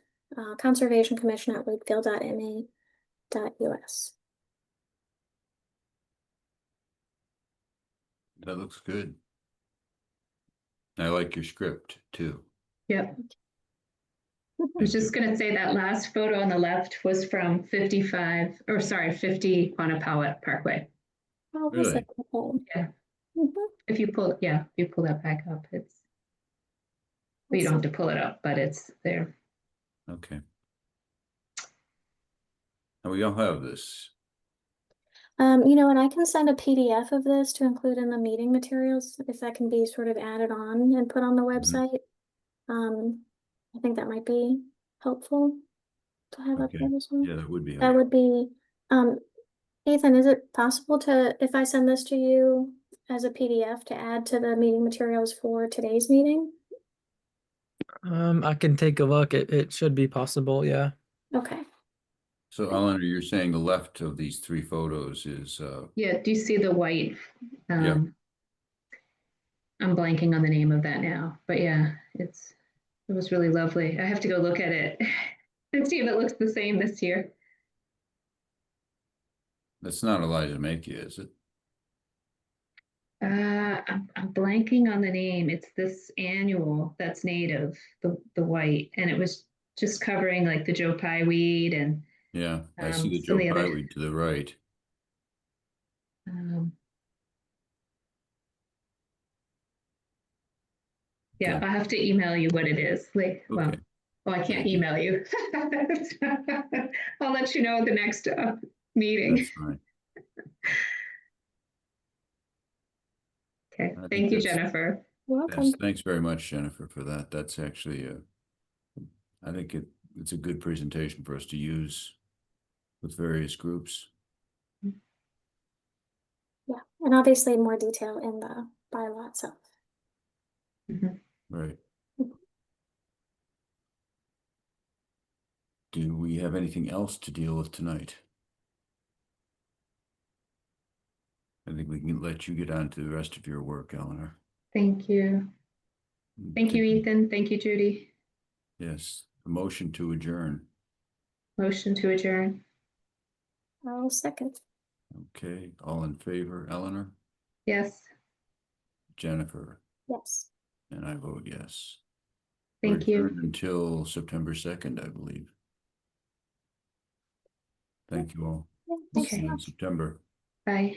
conservationcommission@wakefield.ma.us. That looks good. I like your script too. Yep. I was just gonna say that last photo on the left was from 50 Quannapowitt Parkway. Oh, Really? okay. Yeah. Mhm. If you pull that back up, well, you don't have to pull it up, but it's there. Okay. And we all have this. You know what, I can send a PDF of this to include in the meeting materials, if that can be sort of added on and put on the website. I think that might be helpful to have up Okay. there as well. Yeah, that would be That helpful. would be, Ethan, is it possible to, if I send this to you as a PDF, to add to the meeting materials for today's meeting? I can take a look. It should be possible, yeah. Okay. So Eleanor, you're saying the left of these three photos is Yeah, do you see the white? Yeah. I'm blanking on the name of that now, but yeah, it was really lovely. I have to go look at it and see if it looks the same this year. that's not Elijah Makia, is it? I'm blanking on the name. It's this annual that's native, the white, and it was just covering like the Joe Pye weed and Yeah, I see the some Joe of the other. Pye to the right. Yeah, Okay. I'll have to email you what it is. Like, well, Okay. I can't Thank you. email you. I'll let you know at the next meeting. That's fine. Okay, I think thank you, that's- Jennifer. Welcome. Yes, thanks very much, Jennifer, for that. That's actually I think it's a good presentation for us to use with various groups. Yeah, and obviously more detail in the bylaw itself. Right. Do we have anything else to deal with tonight? I think we can let you get on to the rest of your work, Eleanor. Thank you. Thank you, Ethan. Thank you, Judy. Yes, a motion to adjourn. Motion to adjourn. I'll second. Okay, all in favor, Eleanor, Yes. Jennifer, Yes. and I vote yes. We're Thank you. adjourned until September 2nd, I believe. Thank you all. Yeah, thanks See so you in much. September. Bye.